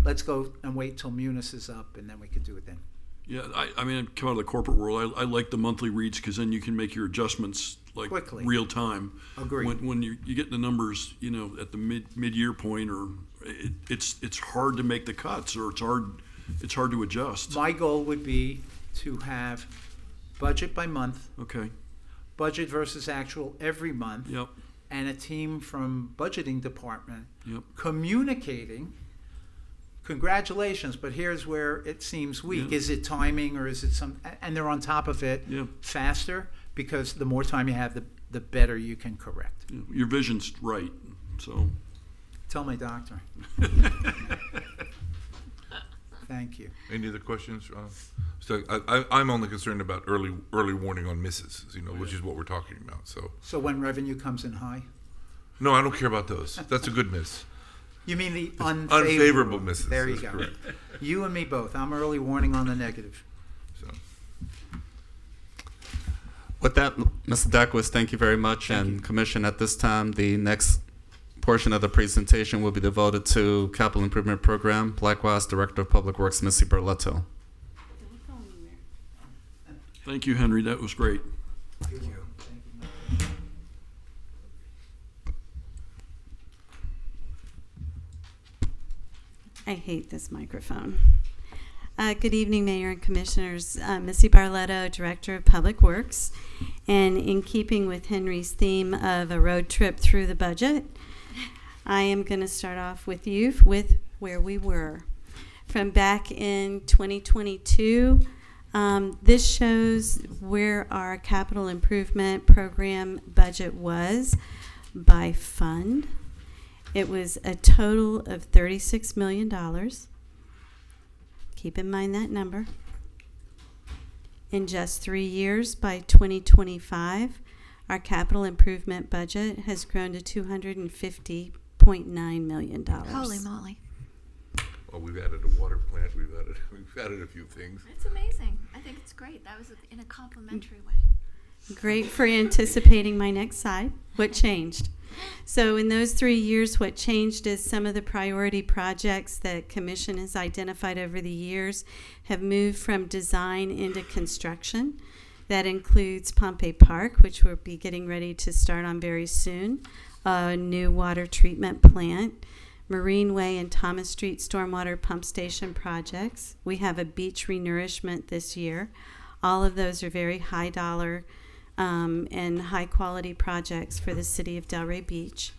E: let's go and wait till Munis is up, and then we could do it then.
F: Yeah, I mean, I come out of the corporate world. I like the monthly reads because then you can make your adjustments like
E: Quickly.
F: real time.
E: Agreed.
F: When you get the numbers, at the mid-year point, or it's hard to make the cuts, or it's hard to adjust.
E: My goal would be to have budget by month,
F: Okay.
E: budget versus actual every month,
F: Yep.
E: and a team from budgeting department
F: Yep.
E: communicating. Congratulations, but here's where it seems weak.
F: Yeah.
E: Is it timing, or is it some? And they're on top of it
F: Yeah.
E: faster, because the more time you have, the better you can correct.
F: Yeah. Your vision's right. So.
E: Tell my doctor. Thank you.
A: Any other questions? So I'm only concerned about early warning on misses, which is what we're talking about. So
E: when revenue comes in high?
A: no, I don't care about those. That's a good miss.
E: You mean the unfavorable?
A: Unfavorable misses.
E: There you
A: That's
E: go.
A: correct.
E: You and me both. I'm early warning on the negative.
A: So
C: With that, Mr. Deckwitz, thank you very much. And Commission, at this time, the next portion of the presentation will be devoted to Capital Improvement Program. Likewise, Director of Public Works, Missy Berletto.
F: Thank you, Henry. That was great.
E: Thank you.
G: I hate this microphone. Good evening, Mayor and Commissioners. Missy Barletto, Director of Public Works. And in keeping with Henry's theme of a road trip through the budget, I am going to start off with you with where we were. From back in 2022, this shows where our capital improvement program budget was by fund. It was a total of $36 million. Keep in mind that number. In just 3 years, by 2025, our capital improvement budget has grown to $250.9 million.
D: Holy moly.
A: well, we've added a water plant. We've added a few things.
D: It's amazing. I think it's great. That was in a complimentary way.
G: Great for anticipating my next slide. What changed? So in those 3 years, what changed is some of the priority projects that Commission has identified over the years have moved from design into construction. That includes Pompey Park, which we'll be getting ready to start on very soon, a new water treatment plant, Marine Way and Thomas Street stormwater pump station projects. We have a beach renourishment this year. All of those are very high dollar and high quality projects for the city of Delray Beach.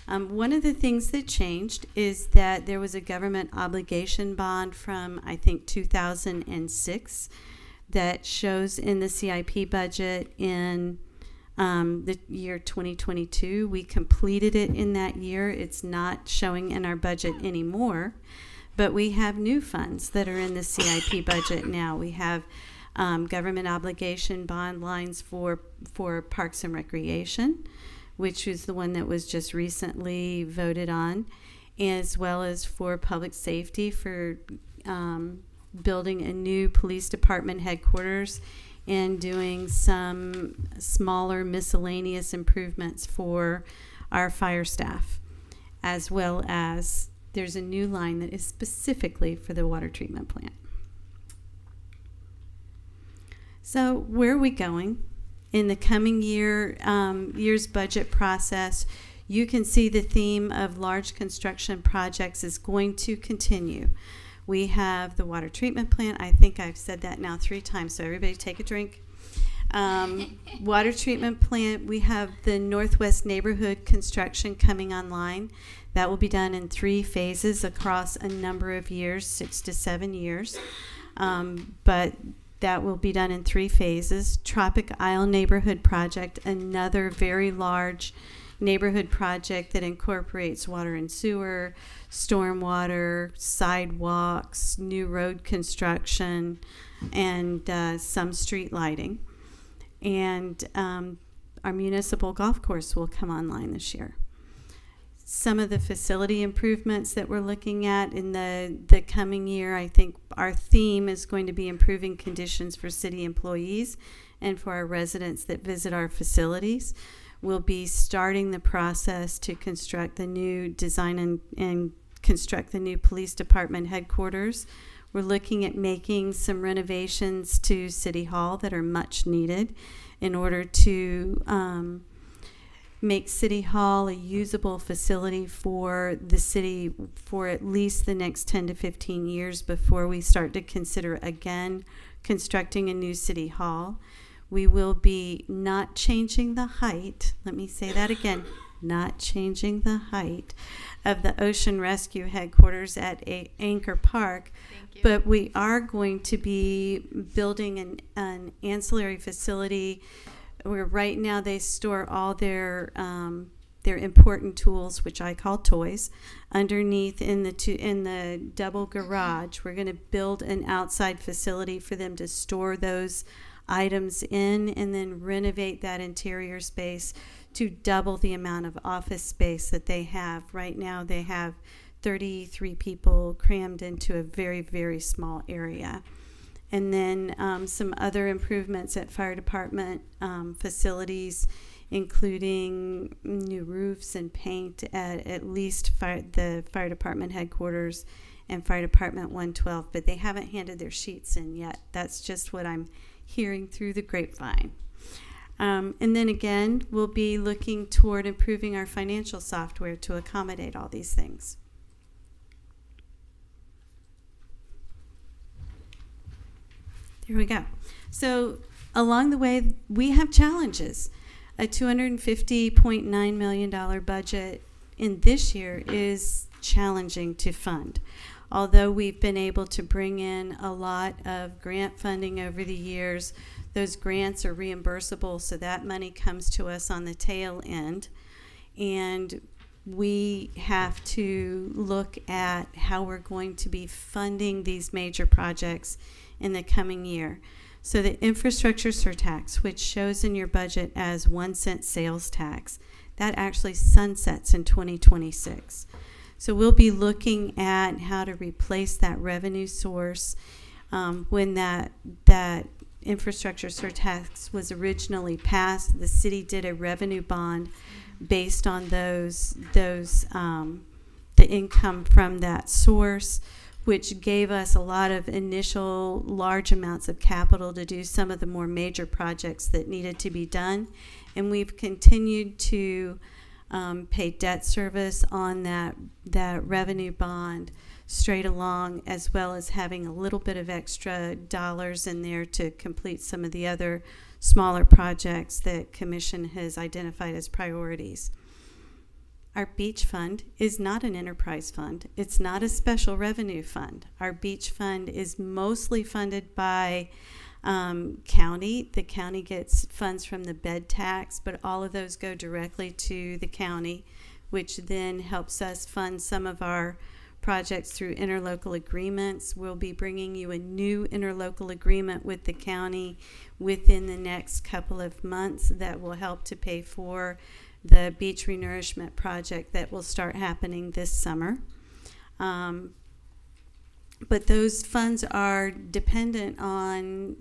G: One of the things that changed is that there was a government obligation bond from, I think, 2006 that shows in the CIP budget in the year 2022. We completed it in that year. It's not showing in our budget anymore, but we have new funds that are in the CIP budget now. We have government obligation bond lines for Parks and Recreation, which is the one that was just recently voted on, as well as for public safety for building a new police department headquarters and doing some smaller miscellaneous improvements for our fire staff, as well as there's a new line that is specifically for the water treatment plant. So where are we going? In the coming year's budget process, you can see the theme of large construction projects is going to continue. We have the water treatment plant. I think I've said that now 3 times, so everybody take a drink. Water treatment plant, we have the Northwest neighborhood construction coming online. That will be done in 3 phases across a number of years, 6 to 7 years. But that will be done in 3 phases. Tropic Isle neighborhood project, another very large neighborhood project that incorporates water and sewer, stormwater, sidewalks, new road construction, and some street lighting. And our municipal golf course will come online this year. Some of the facility improvements that we're looking at in the coming year, I think our theme is going to be improving conditions for city employees and for our residents that visit our facilities. We'll be starting the process to construct the new design and construct the new police department headquarters. We're looking at making some renovations to City Hall that are much needed in order to make City Hall a usable facility for the city for at least the next 10 to 15 years before we start to consider again constructing a new City Hall. We will be not changing the height, let me say that again, not changing the height of the Ocean Rescue headquarters at Anchor Park, but we are going to be building an ancillary facility where right now they store all their important tools, which I call toys, underneath in the double garage. We're going to build an outside facility for them to store those items in, and then renovate that interior space to double the amount of office space that they have. Right now they have 33 people crammed into a very, very small area. And then some other improvements at fire department facilities, including new roofs and paint at least the fire department headquarters and fire department 112, but they haven't handed their sheets in yet. That's just what I'm hearing through the grapevine. And then again, we'll be looking toward improving our financial software to accommodate all these things. Here we go. So along the way, we have challenges. A $250.9 million budget in this year is challenging to fund. Although we've been able to bring in a lot of grant funding over the years, those grants are reimbursable, so that money comes to us on the tail end. And we have to look at how we're going to be funding these major projects in the coming year. So the infrastructure surtax, which shows in your budget as 1 cent sales tax, that actually sunsets in 2026. So we'll be looking at how to replace that revenue source. When that infrastructure surtax was originally passed, the city did a revenue bond based on the income from that source, which gave us a lot of initial large amounts of capital to do some of the more major projects that needed to be done. And we've continued to pay debt service on that revenue bond straight along, as well as having a little bit of extra dollars in there to complete some of the other smaller projects that Commission has identified as priorities. Our beach fund is not an enterprise fund. It's not a special revenue fund. Our beach fund is mostly funded by county. The county gets funds from the bed tax, but all of those go directly to the county, which then helps us fund some of our projects through interlocal agreements. We'll be bringing you a new interlocal agreement with the county within the next couple of months that will help to pay for the beach renourishment project that will start happening this summer. But those funds are dependent on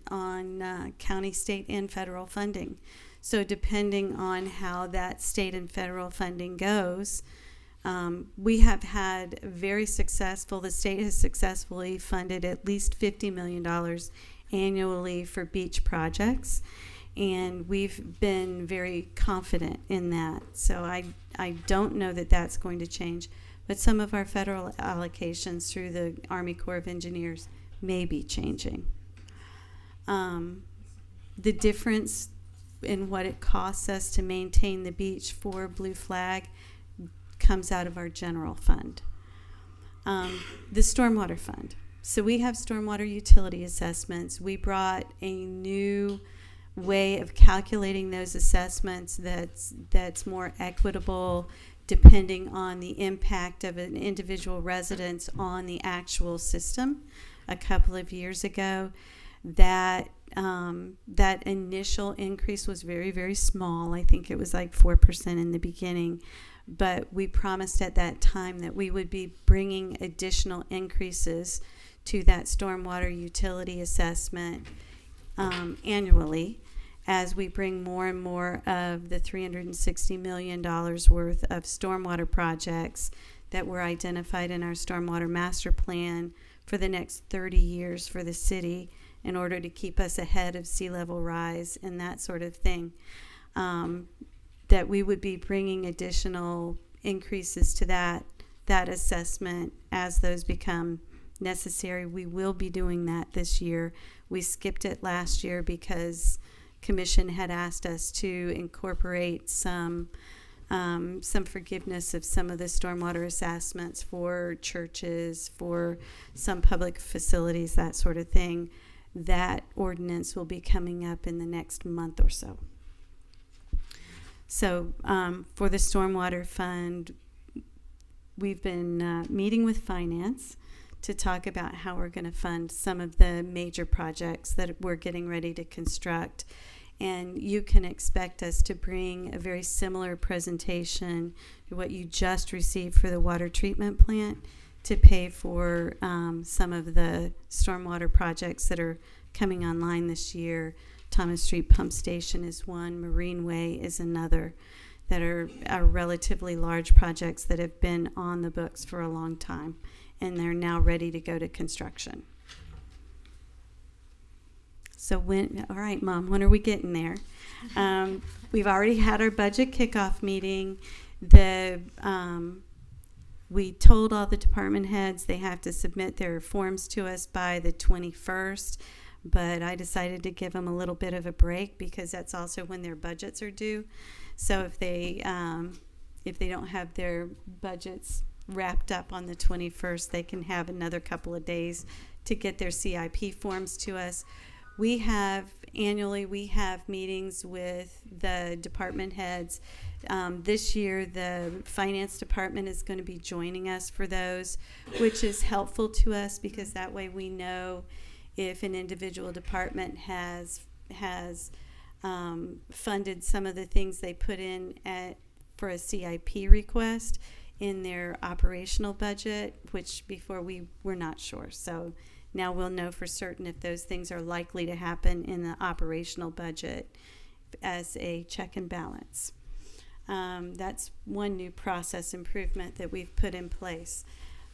G: county, state, and federal funding. So depending on how that state and federal funding goes, we have had very successful, the state has successfully funded at least $50 million annually for beach projects. And we've been very confident in that. So I don't know that that's going to change, but some of our federal allocations through the Army Corps of Engineers may be changing. The difference in what it costs us to maintain the beach for Blue Flag comes out of our general fund. The stormwater fund. So we have stormwater utility assessments. We brought a new way of calculating those assessments that's more equitable depending on the impact of an individual residence on the actual system a couple of years ago. That initial increase was very, very small. I think it was like 4% in the beginning. But we promised at that time that we would be bringing additional increases to that stormwater utility assessment annually as we bring more and more of the $360 million worth of stormwater projects that were identified in our stormwater master plan for the next 30 years for the city in order to keep us ahead of sea level rise and that sort of thing. That we would be bringing additional increases to that assessment as those become necessary. We will be doing that this year. We skipped it last year because Commission had asked us to incorporate some forgiveness of some of the stormwater assessments for churches, for some public facilities, that sort of thing. That ordinance will be coming up in the next month or so. So for the stormwater fund, we've been meeting with finance to talk about how we're going to fund some of the major projects that we're getting ready to construct. And you can expect us to bring a very similar presentation to what you just received for the water treatment plant to pay for some of the stormwater projects that are coming online this year. Thomas Street Pump Station is one, Marine Way is another, that are relatively large projects that have been on the books for a long time, and they're now ready to go to construction. So all right, Mom, when are we getting there? We've already had our budget kickoff meeting. We told all the department heads they have to submit their forms to us by the 21st. But I decided to give them a little bit of a break because that's also when their budgets are due. So if they don't have their budgets wrapped up on the 21st, they can have another couple of days to get their CIP forms to us. Annually we have meetings with the department heads. This year the finance department is going to be joining us for those, which is helpful to us because that way we know if an individual department has funded some of the things they put in for a CIP request in their operational budget, which before we were not sure. So now we'll know for certain if those things are likely to happen in the operational budget as a check and balance. That's one new process improvement that we've put in place.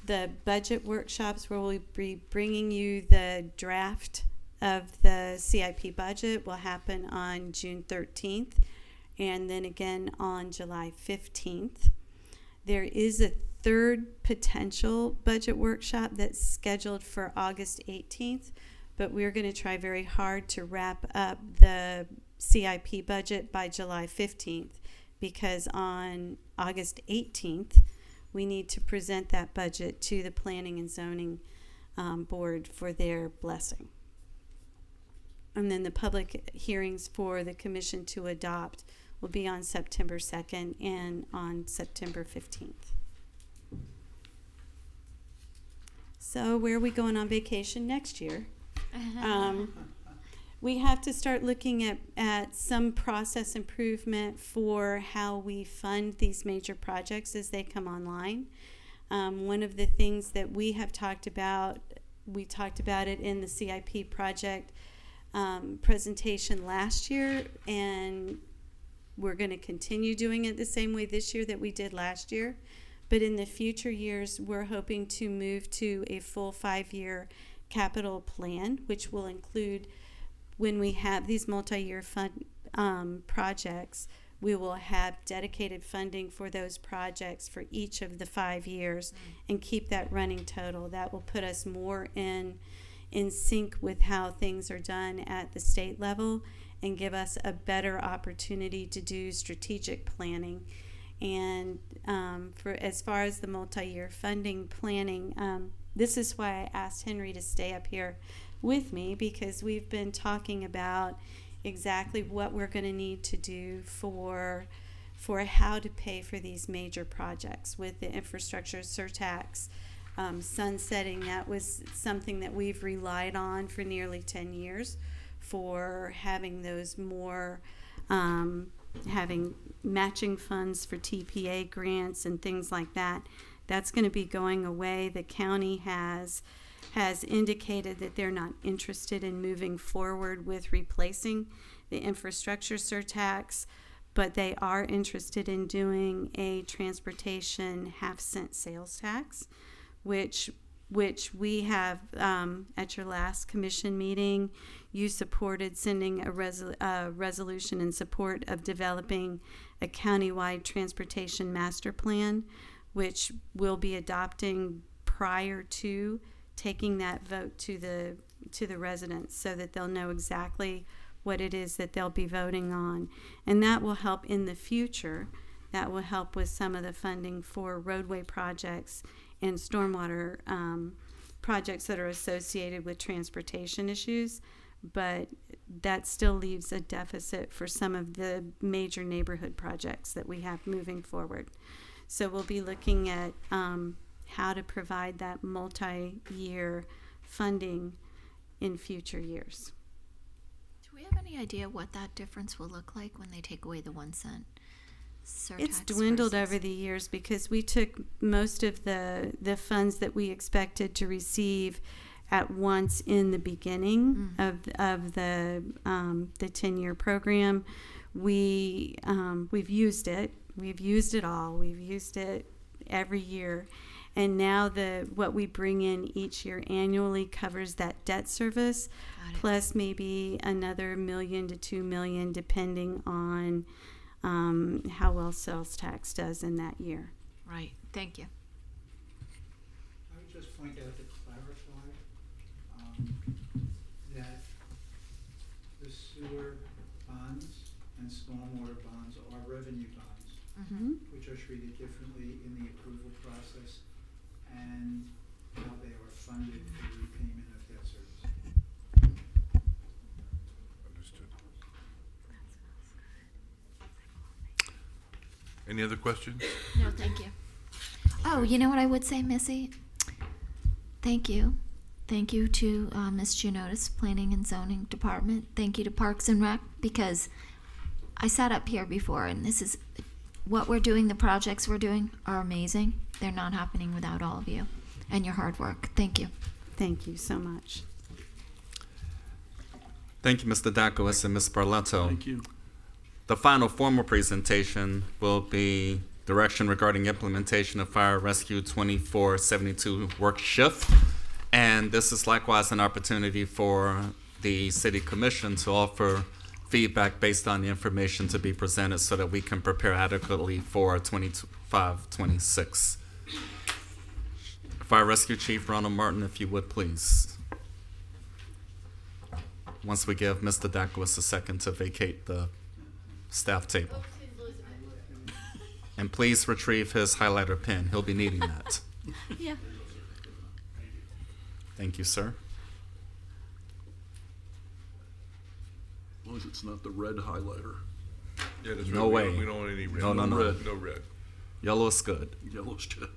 G: The budget workshops where we'll be bringing you the draft of the CIP budget will happen on June 13th and then again on July 15th. There is a third potential budget workshop that's scheduled for August 18th, but we're going to try very hard to wrap up the CIP budget by July 15th because on August 18th, we need to present that budget to the Planning and Zoning Board for their blessing. And then the public hearings for the Commission to adopt will be on September 2nd and on September 15th. So where are we going on vacation next year? We have to start looking at some process improvement for how we fund these major projects as they come online. One of the things that we have talked about, we talked about it in the CIP project presentation last year, and we're going to continue doing it the same way this year that we did last year. But in the future years, we're hoping to move to a full 5-year capital plan, which will include, when we have these multi-year fund projects, we will have dedicated funding for those projects for each of the 5 years and keep that running total. That will put us more in sync with how things are done at the state level and give us a better opportunity to do strategic planning. And for as far as the multi-year funding planning, this is why I asked Henry to stay up here with me, because we've been talking about exactly what we're going to need to do for how to pay for these major projects with the infrastructure surtax sunsetting. That was something that we've relied on for nearly 10 years for having those more having matching funds for TPA grants and things like that. That's going to be going away. The county has indicated that they're not interested in moving forward with replacing the infrastructure surtax, but they are interested in doing a transportation half-cent sales tax, which we have, at your last commission meeting, you supported sending a resolution in support of developing a countywide transportation master plan, which we'll be adopting prior to taking that vote to the residents, so that they'll know exactly what it is that they'll be voting on. And that will help in the future. That will help with some of the funding for roadway projects and stormwater projects that are associated with transportation issues. But that still leaves a deficit for some of the major neighborhood projects that we have moving forward. So we'll be looking at how to provide that multi-year funding in future years.
D: Do we have any idea what that difference will look like when they take away the 1 cent surtax?
G: It's dwindled
D: versus-
G: over the years because we took most of the funds that we expected to receive at once in the beginning of the 10-year program. We've used it. We've used it all. We've used it every year. And now what we bring in each year annually covers that debt service,
D: Got it.
G: plus maybe another $1 million to $2 million, depending on how well sales tax does in that year.
D: Right. Thank you.
E: I would just point out to clarify that the sewer bonds and stormwater bonds are revenue bonds,
G: Mm-hmm.
E: which are treated differently in the approval process and how they are funded for repayment of debt service.
A: Understood. Any other questions?
D: No, thank you. Oh, you know what I would say, Missy? Thank you. Thank you to Ms. Gianotis, Planning and Zoning Department. Thank you to Parks and Rec, because I sat up here before, and this is what we're doing. The projects we're doing are amazing. They're not happening without all of you and your hard work. Thank you.
G: Thank you so much.
C: Thank you, Mr. Dakowitz and Ms. Barletto.
F: Thank you.
C: The final formal presentation will be direction regarding implementation of Fire Rescue 2472 work shift. And this is likewise an opportunity for the City Commission to offer feedback based on the information to be presented so that we can prepare adequately for 25-26. Fire Rescue Chief Ronald Martin, if you would please. Once we give Mr. Dakowitz a second to vacate the staff table. And please retrieve his highlighter pen. He'll be needing that.
D: Yeah.
C: Thank you, sir.
F: As long as it's not the red highlighter.
A: Yeah, that's
C: No
A: right.
C: way.
A: We don't want any red.
C: No, no, no.
F: Red.
A: No red.
C: Yellow is good.
F: Yellow's good.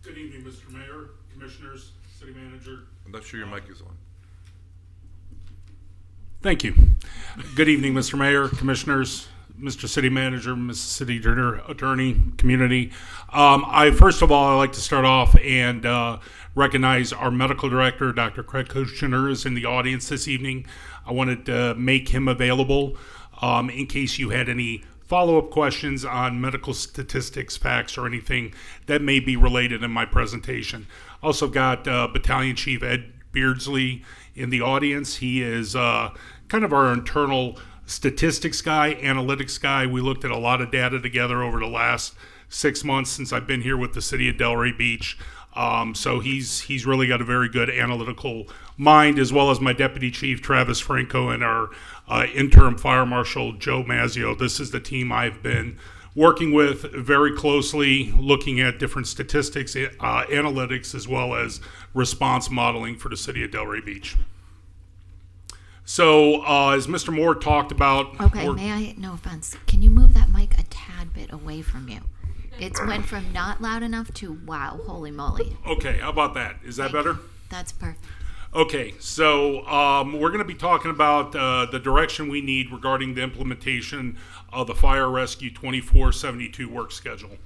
H: Good evening, Mr. Mayor, Commissioners, City Manager.
A: I'm not sure your mic is on.
H: Thank you. Good evening, Mr. Mayor, Commissioners, Mr. City Manager, Mrs. City Attorney, community. First of all, I'd like to start off and recognize our medical director, Dr. Craig Kushner, is in the audience this evening. I wanted to make him available in case you had any follow-up questions on medical statistics, facts, or anything that may be related in my presentation. Also got Battalion Chief Ed Beardsley in the audience. He is kind of our internal statistics guy, analytics guy. We looked at a lot of data together over the last 6 months since I've been here with the city of Delray Beach. So he's really got a very good analytical mind, as well as my deputy chief, Travis Franco, and our interim fire marshal, Joe Mazzio. This is the team I've been working with very closely, looking at different statistics, analytics, as well as response modeling for the city of Delray Beach. So as Mr. Moore talked about...
D: Okay, may I, no offense, can you move that mic a tad bit away from you? It went from not loud enough to wow, holy moly.
H: Okay, how about that? Is that better?
D: That's perfect.
H: Okay, so we're going to be talking about the direction we need regarding the implementation of the Fire Rescue 2472 work schedule.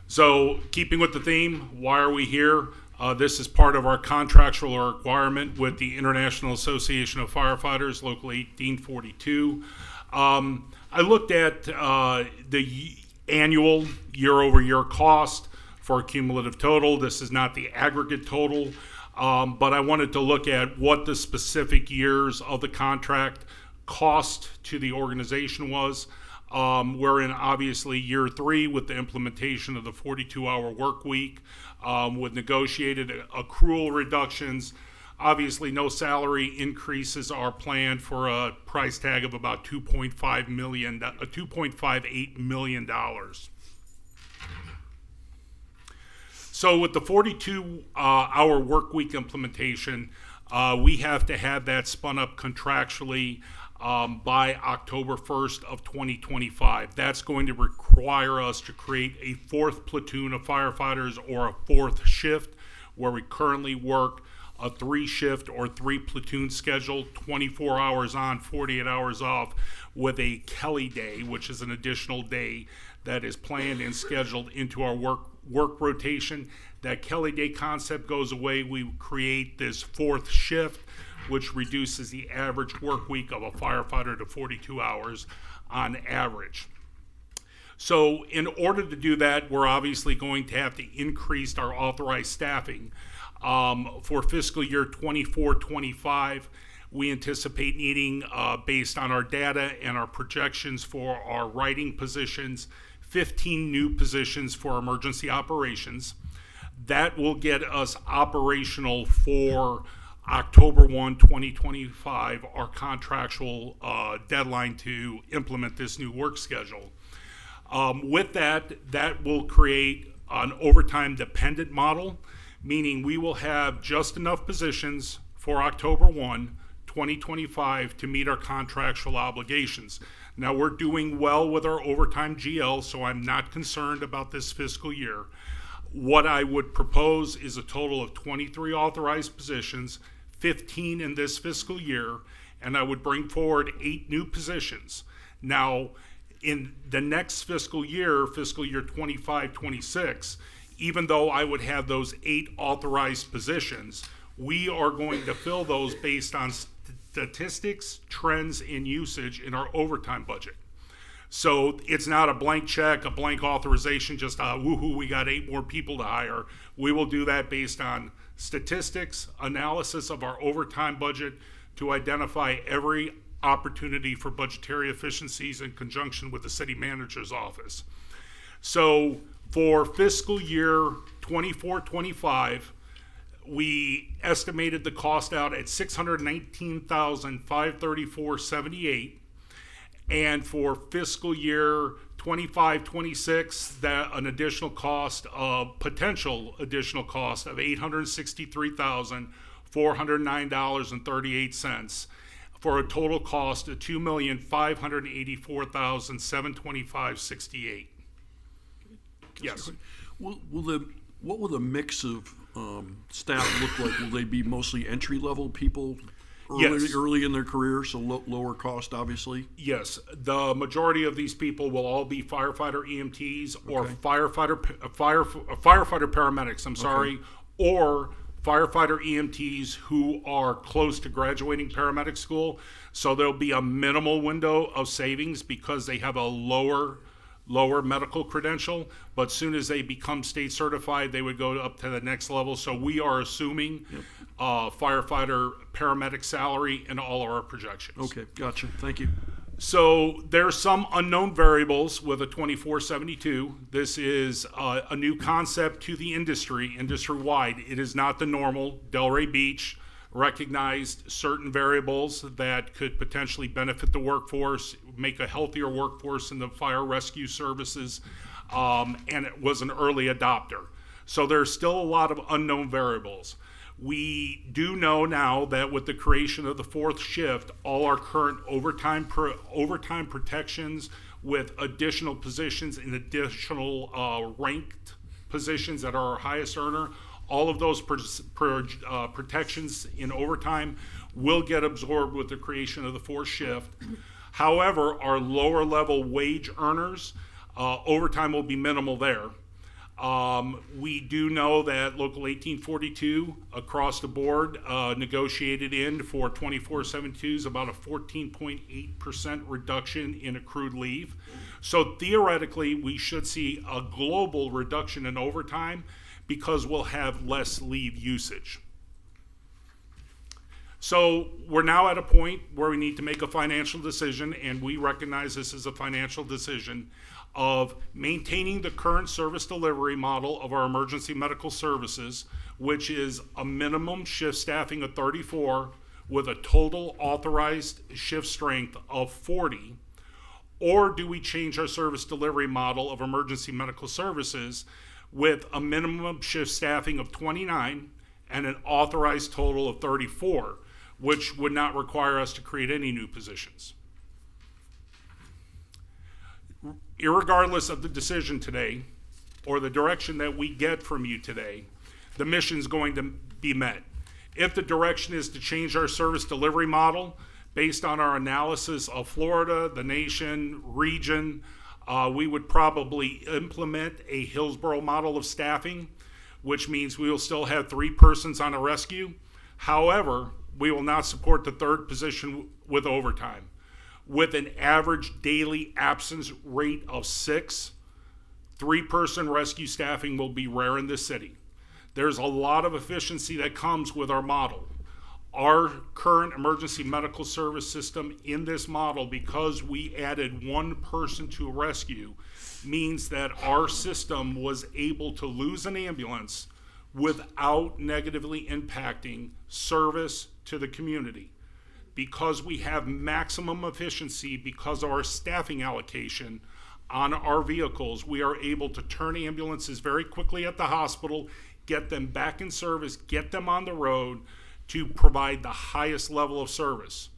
H: So, keeping with the theme, why are we here? This is part of our contractual requirement with the International Association of Firefighters, Local 1842. I looked at the annual year-over-year cost for a cumulative total. This is not the aggregate total. But I wanted to look at what the specific years of the contract cost to the organization was. We're in obviously year 3 with the implementation of the 42-hour work week, with negotiated accrual reductions. Obviously, no salary increases are planned for a price tag of about $2.58 million. So with the 42-hour work week implementation, we have to have that spun up contractually by October 1st of 2025. That's going to require us to create a 4th platoon of firefighters or a 4th shift, where we currently work a 3-shift or 3-platoon schedule, 24 hours on, 48 hours off, with a Kelly Day, which is an additional day that is planned and scheduled into our work rotation. That Kelly Day concept goes away. We create this 4th shift, which reduces the average work week of a firefighter to 42 hours on average. So in order to do that, we're obviously going to have to increase our authorized staffing. For fiscal year 24-25, we anticipate needing, based on our data and our projections for our writing positions, 15 new positions for emergency operations. That will get us operational for October 1, 2025, our contractual deadline to implement this new work schedule. With that will create an overtime dependent model, meaning we will have just enough positions for October 1, 2025 to meet our contractual obligations. Now, we're doing well with our overtime GL, so I'm not concerned about this fiscal year. What I would propose is a total of 23 authorized positions, 15 in this fiscal year, and I would bring forward 8 new positions. Now, in the next fiscal year 25-26, even though I would have those 8 authorized positions, we are going to fill those based on statistics, trends, and usage in our overtime budget. So it's not a blank check, a blank authorization, just woohoo, we got 8 more people to hire. We will do that based on statistics, analysis of our overtime budget to identify every opportunity for budgetary efficiencies in conjunction with the city manager's office. So for fiscal year 24-25, we estimated the cost out at $619,534.78, and for fiscal year 25-26, that an additional cost of potential additional cost of $863,409.38, for a total cost of $2,584,725.68. Yes.
F: What will the mix of staff look like? Will they be mostly entry-level people
H: Yes.
F: early in their career, so lower cost, obviously?
H: Yes, the majority of these people will all be firefighter EMTs or
F: Okay.
H: firefighter paramedics, or firefighter EMTs who are close to graduating paramedic school. So there'll be a minimal window of savings because they have a lower lower medical credential, but soon as they become state certified, they would go up to the next level. So we are assuming firefighter, paramedic salary in all of our projections.
F: Okay, gotcha. Thank you.
H: So there's some unknown variables with a 2472. This is a new concept to the industry-wide. It is not the normal. Delray Beach recognized certain variables that could potentially benefit the workforce, make a healthier workforce in the fire rescue services, and it was an early adopter. So there's still a lot of unknown variables. We do know now that with the creation of the fourth shift, all our current overtime protections with additional positions and additional ranked positions that are our highest earner, all of those protections in overtime will get absorbed with the creation of the fourth shift. However, our lower level wage earners, overtime will be minimal there. We do know that Local 1842 across the board negotiated in for 2472s about a 14.8% reduction in accrued leave. So theoretically, we should see a global reduction in overtime because we'll have less leave usage. So we're now at a point where we need to make a financial decision, and we recognize this as a financial decision of maintaining the current service delivery model of our emergency medical services, which is a minimum shift staffing of 34 with a total authorized shift strength of 40, or do we change our service delivery model of emergency medical services with a minimum shift staffing of 29 and an authorized total of 34, which would not require us to create any new positions? Irregardless of the decision today or the direction that we get from you today, the mission is going to be met. If the direction is to change our service delivery model based on our analysis of Florida, the nation, region, we would probably implement a Hillsborough model of staffing, which means we will still have 3 persons on a rescue. However, we will not support the third position with overtime. With an average daily absence rate of 6, 3-person rescue staffing will be rare in this city. There's a lot of efficiency that comes with our model. Our current emergency medical service system in this model, because we added 1 person to a rescue, means that our system was able to lose an ambulance without negatively impacting service to the community. Because we have maximum efficiency because of our staffing allocation on our vehicles, we are able to turn ambulances very quickly at the hospital, get them back in service, get them on the road to provide the highest level of service.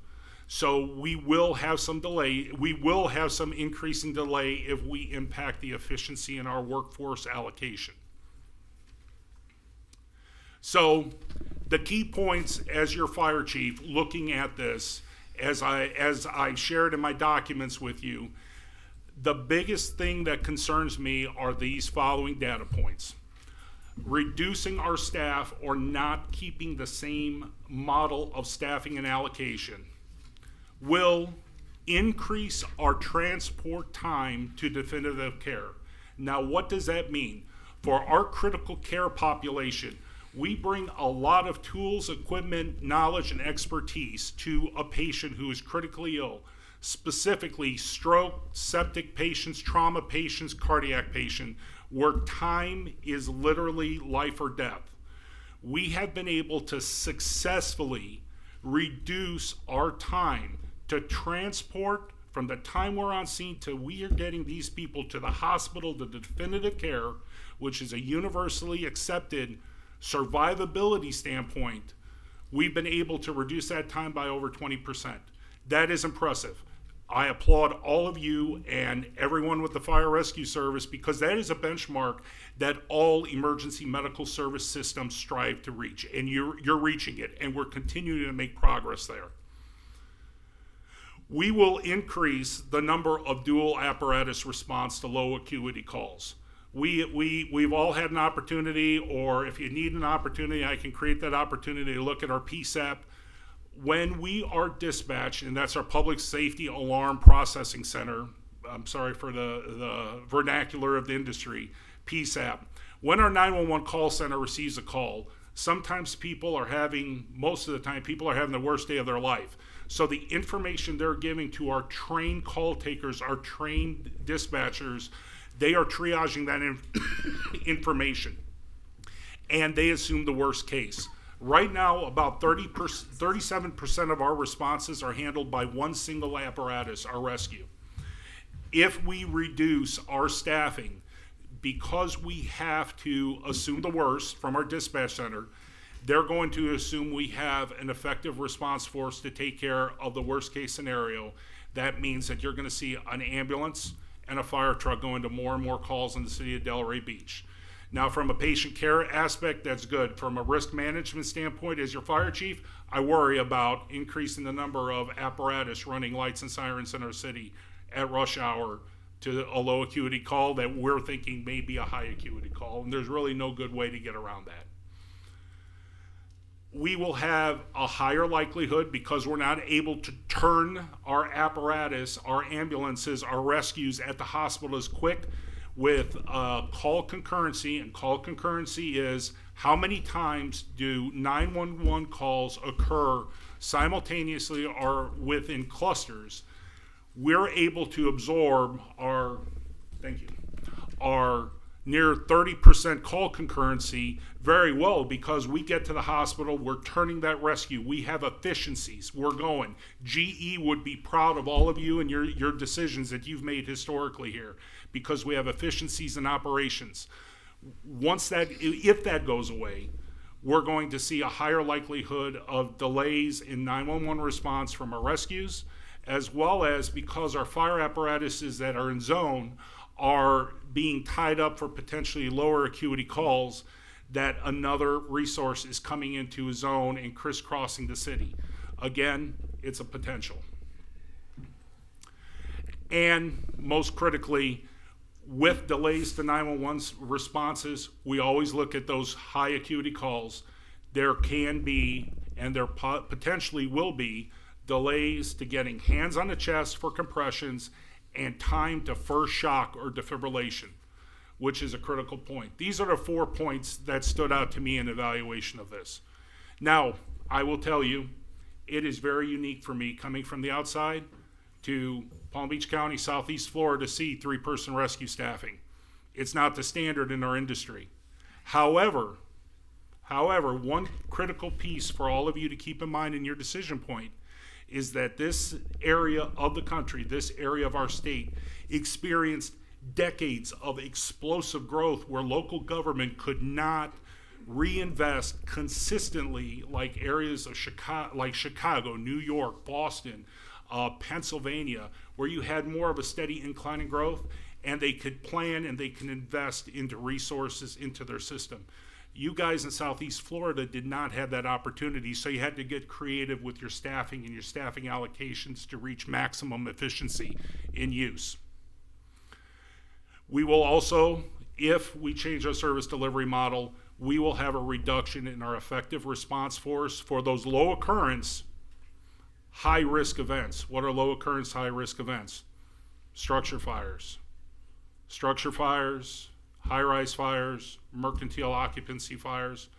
H: So we will have some delay. We will have some increasing delay if we impact the efficiency in our workforce allocation. So the key points as your fire chief looking at this, as I shared in my documents with you, the biggest thing that concerns me are these following data points. Reducing our staff or not keeping the same model of staffing and allocation will increase our transport time to definitive care. Now, what does that mean? For our critical care population, we bring a lot of tools, equipment, knowledge, and expertise to a patient who is critically ill, specifically stroke, septic patients, trauma patients, cardiac patients, where time is literally life or death. We have been able to successfully reduce our time to transport from the time we're on scene to we are getting these people to the hospital, the definitive care, which is a universally accepted survivability standpoint. We've been able to reduce that time by over 20%. That is impressive. I applaud all of you and everyone with the fire rescue service because that is a benchmark that all emergency medical service systems strive to reach, and you're reaching it, and we're continuing to make progress there. We will increase the number of dual apparatus response to low acuity calls. We've all had an opportunity, or if you need an opportunity, I can create that opportunity to look at our PSAP. When we are dispatched, and that's our Public Safety Alarm Processing Center, I'm sorry for the vernacular of the industry, PSAP. When our 911 call center receives a call, sometimes most of the time, people are having the worst day of their life. So the information they're giving to our trained call takers, our trained dispatchers, they are triaging that information. And they assume the worst case. Right now, about 37% of our responses are handled by one single apparatus, our rescue. If we reduce our staffing, because we have to assume the worst from our dispatch center, they're going to assume we have an effective response force to take care of the worst case scenario. That means that you're going to see an ambulance and a fire truck going to more and more calls in the city of Delray Beach. Now, from a patient care aspect, that's good. From a risk management standpoint, as your fire chief, I worry about increasing the number of apparatus running lights and sirens in our city at rush hour to a low acuity call that we're thinking may be a high acuity call, and there's really no good way to get around that. We will have a higher likelihood, because we're not able to turn our apparatus, our ambulances, our rescues at the hospital as quick, with call concurrency. And call concurrency is how many times do 911 calls occur simultaneously or within clusters. We're able to absorb our near 30% call concurrency very well, because we get to the hospital, we're turning that rescue, we have efficiencies, we're going. GE would be proud of all of you and your decisions that you've made historically here, because we have efficiencies in operations. If that goes away, we're going to see a higher likelihood of delays in 911 response from our rescues, as well as because our fire apparatuses that are in zone are being tied up for potentially lower acuity calls, that another resource is coming into a zone and crisscrossing the city. Again, it's a potential. And most critically, with delays to 911 responses, we always look at those high acuity calls. There can be, and there potentially will be, delays to getting hands on the chest for compressions and time to first shock or defibrillation, which is a critical point. These are the 4 points that stood out to me in evaluation of this. Now, I will tell you, it is very unique for me coming from the outside to Palm Beach County, Southeast Florida, to see 3-person rescue staffing. It's not the standard in our industry. However, one critical piece for all of you to keep in mind in your decision point is that this area of the country, this area of our state, experienced decades of explosive growth where local government could not reinvest consistently, like areas of Chicago, New York, Boston, Pennsylvania, where you had more of a steady incline in growth, and they could plan and they can invest into resources into their system. You guys in Southeast Florida did not have that opportunity, so you had to get creative with your staffing and your staffing allocations to reach maximum efficiency in use. We will also, if we change our service delivery model, we will have a reduction in our effective response force for those low occurrence, high risk events. What are low occurrence, high risk events? Structure fires, high-rise fires, mercantile occupancy fires.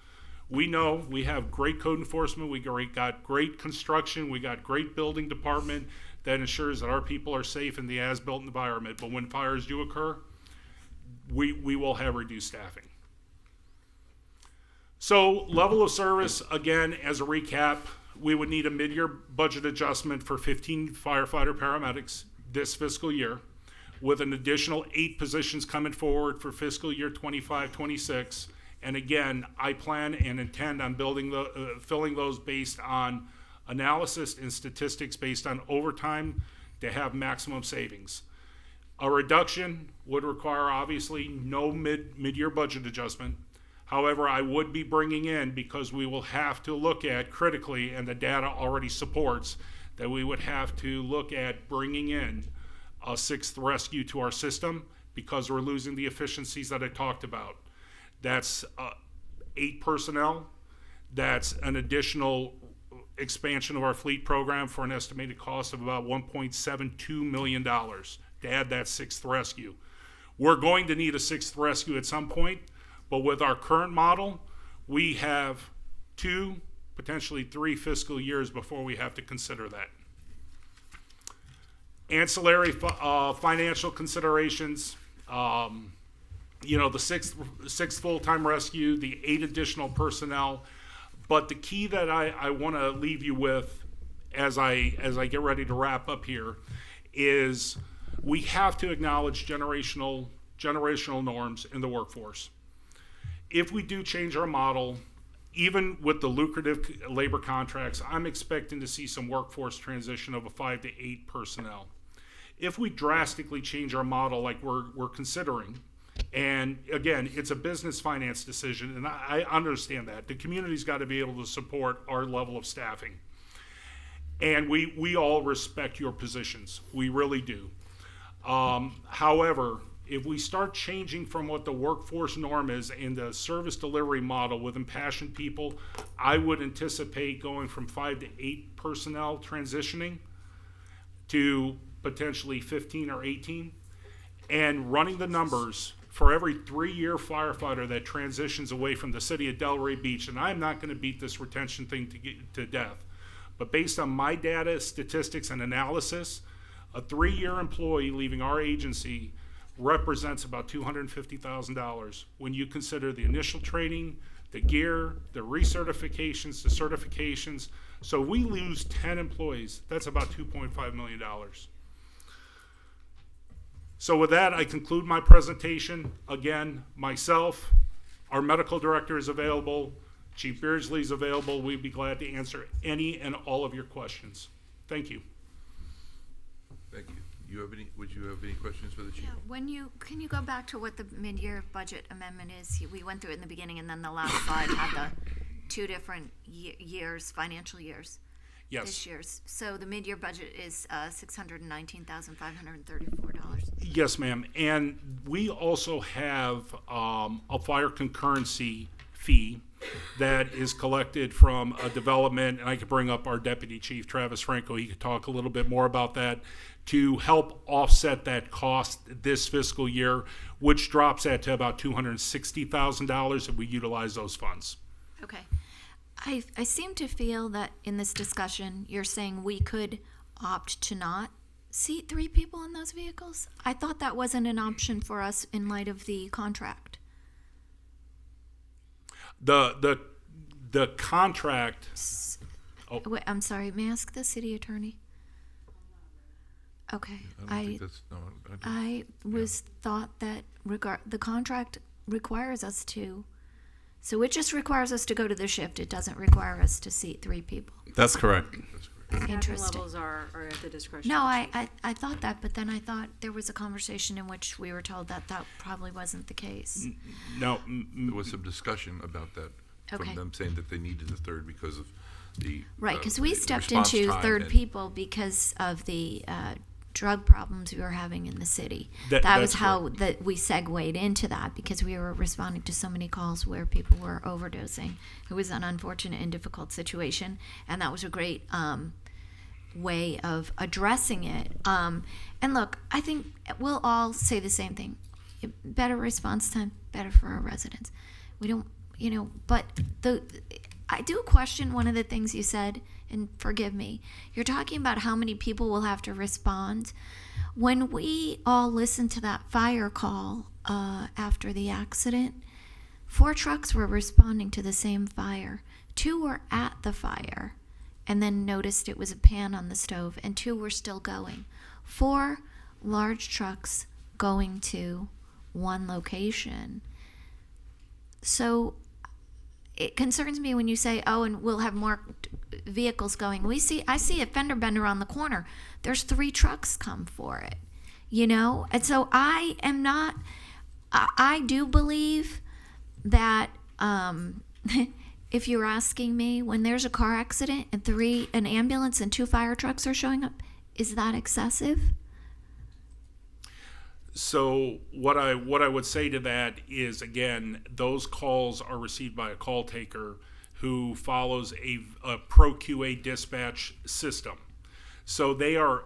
H: We know we have great code enforcement, we got great construction, we got great building department that ensures that our people are safe in the as-built environment. But when fires do occur, we will have reduced staffing. So level of service, again, as a recap, we would need a mid-year budget adjustment for 15 firefighter paramedics this fiscal year, with an additional 8 positions coming forward for fiscal year 25-26. And again, I plan and intend on filling those based on analysis and statistics based on overtime to have maximum savings. A reduction would require, obviously, no mid-year budget adjustment. However, I would be bringing in, because we will have to look at critically, and the data already supports, that we would have to look at bringing in a 6th rescue to our system, because we're losing the efficiencies that I talked about. That's 8 personnel. That's an additional expansion of our fleet program for an estimated cost of about $1.72 million to add that sixth rescue. We're going to need a sixth rescue at some point, but with our current model, we have 2, potentially 3 fiscal years before we have to consider that. Ancillary financial considerations, the sixth full-time rescue, the 8 additional personnel. But the key that I want to leave you with as I get ready to wrap up here is we have to acknowledge generational norms in the workforce. If we do change our model, even with the lucrative labor contracts, I'm expecting to see some workforce transition of a 5 to 8 personnel. If we drastically change our model like we're considering, and again, it's a business finance decision, and I understand that. The community's got to be able to support our level of staffing. And we all respect your positions. We really do. However, if we start changing from what the workforce norm is in the service delivery model with impassioned people, I would anticipate going from 5 to 8 personnel transitioning to potentially 15 or 18, and running the numbers for every 3-year firefighter that transitions away from the city of Delray Beach. And I'm not going to beat this retention thing to death, but based on my data, statistics, and analysis, a 3-year employee leaving our agency represents about $250,000 when you consider the initial training, the gear, the recertifications, the certifications. So we lose 10 employees. That's about $2.5 million. So with that, I conclude my presentation. Again, myself, our medical director is available, Chief Beardsley is available. We'd be glad to answer any and all of your questions. Thank you.
A: Thank you. Would you have any questions for the chief?
D: Yeah, can you go back to what the mid-year budget amendment is? We went through it in the beginning, and then the last slide had the 2 different years, financial years.
H: Yes.
D: This year's. So the mid-year budget is $619,534.
H: Yes, ma'am. And we also have a fire concurrency fee that is collected from a development, and I could bring up our Deputy Chief, Travis Franco. He could talk a little bit more about that to help offset that cost this fiscal year, which drops that to about $260,000 if we utilize those funds.
D: Okay. I seem to feel that in this discussion, you're saying we could opt to not seat 3 people in those vehicles. I thought that wasn't an option for us in light of the contract.
H: The contract. Oh.
D: Wait, I'm sorry. May I ask the city attorney? Okay.
A: I don't think that's, no,
D: I thought that the contract requires us to. So it just requires us to go to the shift. It doesn't require us to seat 3 people.
C: That's correct.
I: Staffing
D: Interesting.
I: levels are at the discretion.
D: No,
I: of the chief.
D: I thought that, but then I thought there was a conversation in which we were told that probably wasn't the case.
H: No.
A: there was some discussion about that
D: Okay.
A: from them saying that they needed a third because of the
D: Right, because we
A: the
D: stepped
A: response
D: into
A: time
D: third
A: and-
D: people because of the drug problems we were having in the city. That was
H: That's
D: how that we segued into that, because we were responding to so many calls where people were overdosing. It was an unfortunate and difficult situation, and that was a great way of addressing it. And look, I think we'll all say the same thing: better response time, better for our residents. We don't, but I do question one of the things you said, and forgive me. You're talking about how many people will have to respond. When we all listened to that fire call after the accident, 4 trucks were responding to the same fire. 2 were at the fire and then noticed it was a pan on the stove, and 2 were still going. 4 large trucks going to 1 location. So it concerns me when you say, oh, and we'll have more vehicles going. I see a fender bender on the corner. There's 3 trucks come for it, And so I do believe that if you're asking me, when there's a car accident and an ambulance and 2 fire trucks are showing up, is that excessive?
H: So what I would say to that is, again, those calls are received by a call taker who follows a pro QA dispatch system. So they are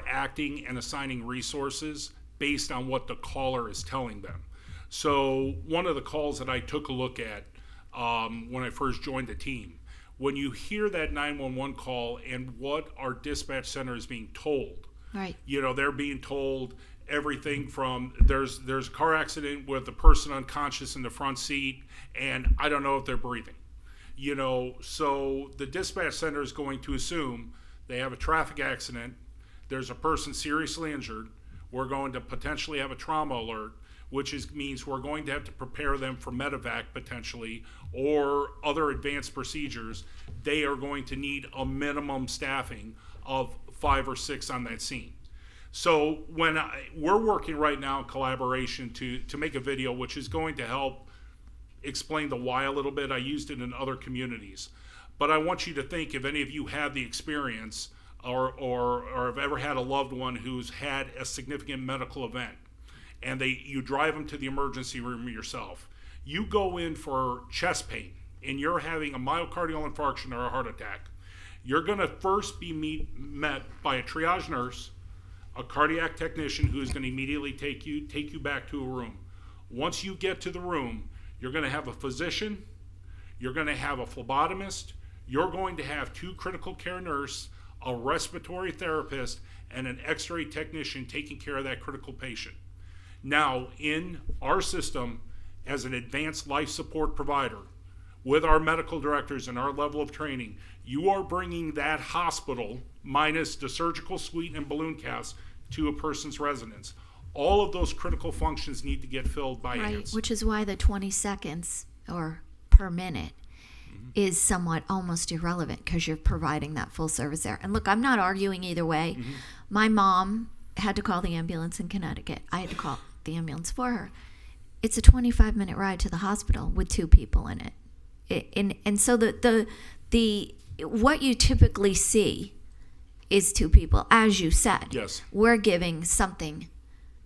H: acting and assigning resources based on what the caller is telling them. So one of the calls that I took a look at when I first joined the team, when you hear that 911 call and what our dispatch center is being told,
D: Right.
H: you know, they're being told everything from there's a car accident with the person unconscious in the front seat and I don't know if they're breathing. You know, so the dispatch center is going to assume they have a traffic accident, there's a person seriously injured, we're going to potentially have a trauma alert, which means we're going to have to prepare them for medevac potentially or other advanced procedures. They are going to need a minimum staffing of 5 or 6 on that scene. So we're working right now in collaboration to make a video which is going to help explain the why a little bit. I used it in other communities. But I want you to think, if any of you have the experience or have ever had a loved one who's had a significant medical event, and you drive them to the emergency room yourself. You go in for chest pain, and you're having a myocardial infarction or a heart attack. You're going to first be met by a triage nurse, a cardiac technician who is going to immediately take you back to a room. Once you get to the room, you're going to have a physician, you're going to have a phlebotomist, you're going to have 2 critical care nurses, a respiratory therapist, and an x-ray technician taking care of that critical patient. Now, in our system, as an advanced life support provider, with our medical directors and our level of training, you are bringing that hospital, minus the surgical suite and balloon casts, to a person's residence. All of those critical functions need to get filled by
D: Right,
H: ants.
D: which is why the 20 seconds or per minute is somewhat almost irrelevant because you're providing that full service there. And look, I'm not arguing either way. My mom had to call the ambulance in Connecticut. I had to call the ambulance for her. It's a 25-minute ride to the hospital with 2 people in it. And so the what you typically see is 2 people, as you said.
H: Yes.
D: We're giving something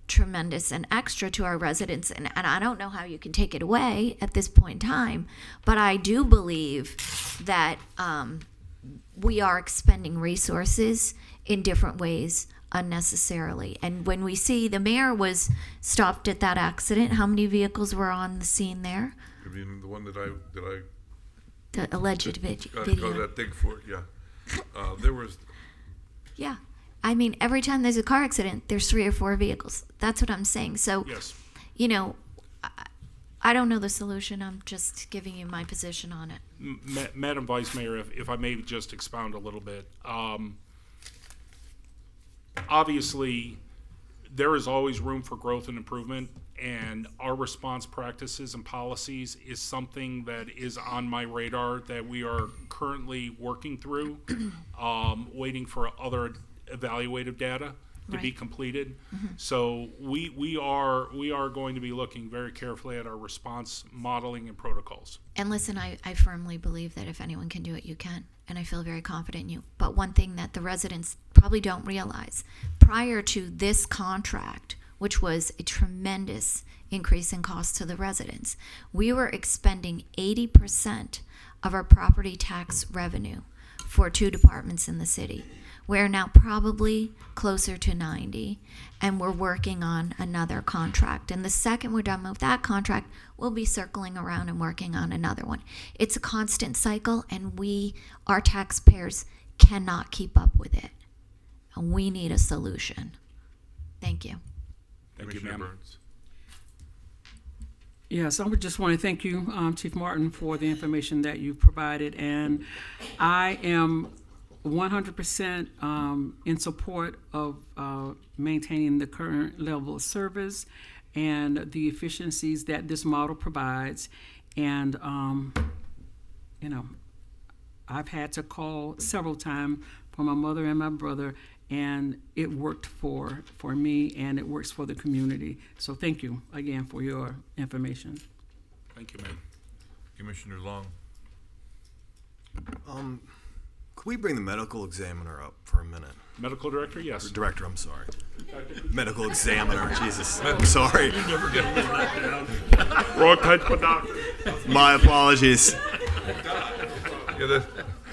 D: tremendous and extra to our residents, and I don't know how you can take it away at this point in time, but I do believe that we are expending resources in different ways unnecessarily. And when we see the mayor was stopped at that accident, how many vehicles were on the scene there?
A: I mean, the one that I
D: The alleged
A: got
D: video.
A: that thing for, yeah. There was,
D: Yeah. I mean, every time there's a car accident, there's 3 or 4 vehicles. That's what I'm saying. So,
H: Yes.
D: you know, I don't know the solution. I'm just giving you my position on it.
H: Madam Vice Mayor, if I may just expound a little bit. Obviously, there is always room for growth and improvement, and our response practices and policies is something that is on my radar that we are currently working through, waiting for other evaluative data to be
D: Right.
H: completed. So we are going to be looking very carefully at our response modeling and protocols.
D: And listen, I firmly believe that if anyone can do it, you can. And I feel very confident in you. But one thing that the residents probably don't realize, prior to this contract, which was a tremendous increase in cost to the residents, we were expending 80% of our property tax revenue for 2 departments in the city. We're now probably closer to 90, and we're working on another contract. And the second we're done with that contract, we'll be circling around and working on another one. It's a constant cycle, and our taxpayers, cannot keep up with it. And we need a solution. Thank you.
H: Thank you,
A: Commissioner
H: ma'am.
A: Burns.
J: Yes, I would just want to thank you, Chief Martin, for the information that you provided. And I am 100% in support of maintaining the current level of service and the efficiencies that this model provides. And, you know, I've had to call several times for my mother and my brother, and it worked for me, and it works for the community. So thank you again for your information.
H: Thank you, ma'am.
A: Commissioner Long.
K: Could we bring the medical examiner up for a minute?
H: Medical director, yes.
K: Director, I'm sorry. Medical examiner, Jesus. I'm sorry.
H: Wrong type of doctor.
K: My apologies.
A: Yeah,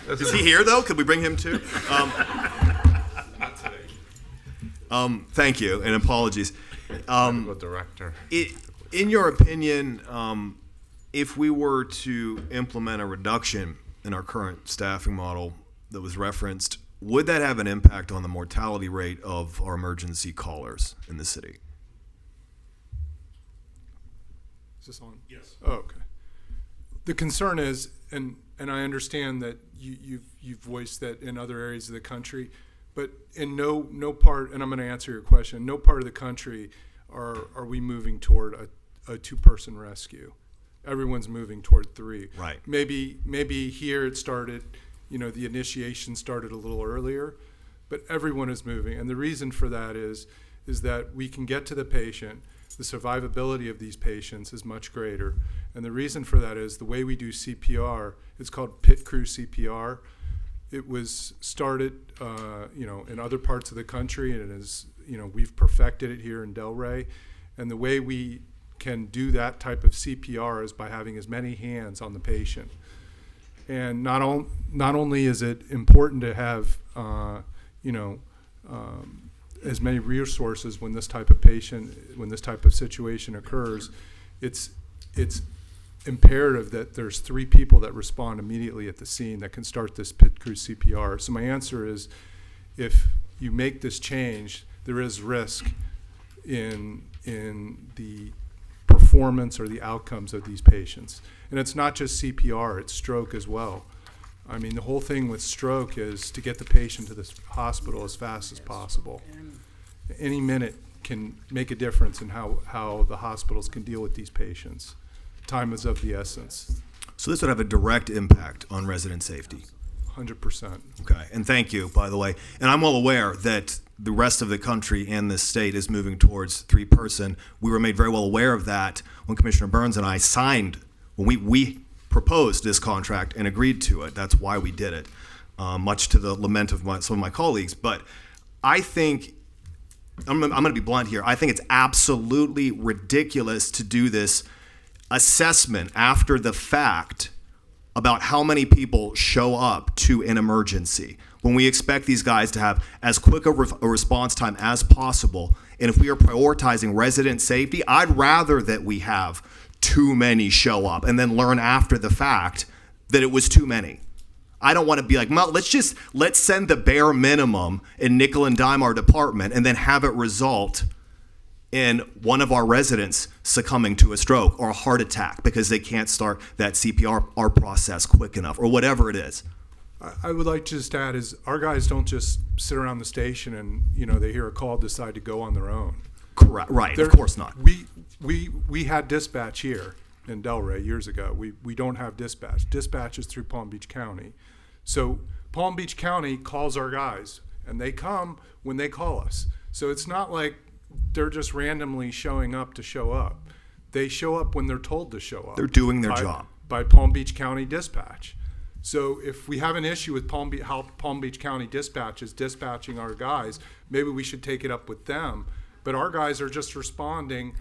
A: that's
K: Is he here, though? Could we bring him too? Thank you, and apologies.
C: Medical director.
K: In your opinion, if we were to implement a reduction in our current staffing model that was referenced, would that have an impact on the mortality rate of our emergency callers in the city?
L: Is this on?
H: Yes.
L: Oh, okay. The concern is, and I understand that you've voiced that in other areas of the country, but in no part, and I'm going to answer your question, no part of the country are we moving toward a two-person rescue. Everyone's moving toward 3.
K: Right.
L: Maybe here it started, the initiation started a little earlier, but everyone is moving. And the reason for that is that we can get to the patient. The survivability of these patients is much greater. And the reason for that is the way we do CPR, it's called pit crew CPR. It was started, in other parts of the country, and it is, we've perfected it here in Delray. And the way we can do that type of CPR is by having as many hands on the patient. And not only is it important to have, as many resources when this type of situation occurs, it's imperative that there's 3 people that respond immediately at the scene that can start this pit crew CPR. So my answer is, if you make this change, there is risk in the performance or the outcomes of these patients. And it's not just CPR, it's stroke as well. I mean, the whole thing with stroke is to get the patient to the hospital as fast as possible. Any minute can make a difference in how the hospitals can deal with these patients. Time is of the essence.
K: So this would have a direct impact on resident safety.
L: 100%.
K: Okay, and thank you, by the way. And I'm well aware that the rest of the country and this state is moving towards 3-person. We were made very well aware of that when Commissioner Burns and I signed, when we proposed this contract and agreed to it. That's why we did it, much to the lament of some of my colleagues. But I think, I'm going to be blunt here, I think it's absolutely ridiculous to do this assessment after the fact about how many people show up to an emergency when we expect these guys to have as quick a response time as possible. And if we are prioritizing resident safety, I'd rather that we have too many show up and then learn after the fact that it was too many. I don't want to be like, well, let's send the bare minimum and nickel and dime our department and then have it result in one of our residents succumbing to a stroke or a heart attack because they can't start that CPR process quick enough or whatever it is.
L: I would like to just add is our guys don't just sit around the station and, they hear a call, decide to go on their own.
K: Correct. Right. Of course not.
L: We had dispatch here in Delray years ago. We don't have dispatch. Dispatch is through Palm Beach County. So Palm Beach County calls our guys, and they come when they call us. So it's not like they're just randomly showing up to show up. They show up when they're told to show up.
K: They're doing their job.
L: By Palm Beach County Dispatch. So if we have an issue with how Palm Beach County Dispatch is dispatching our guys, maybe we should take it up with them. But our guys are just responding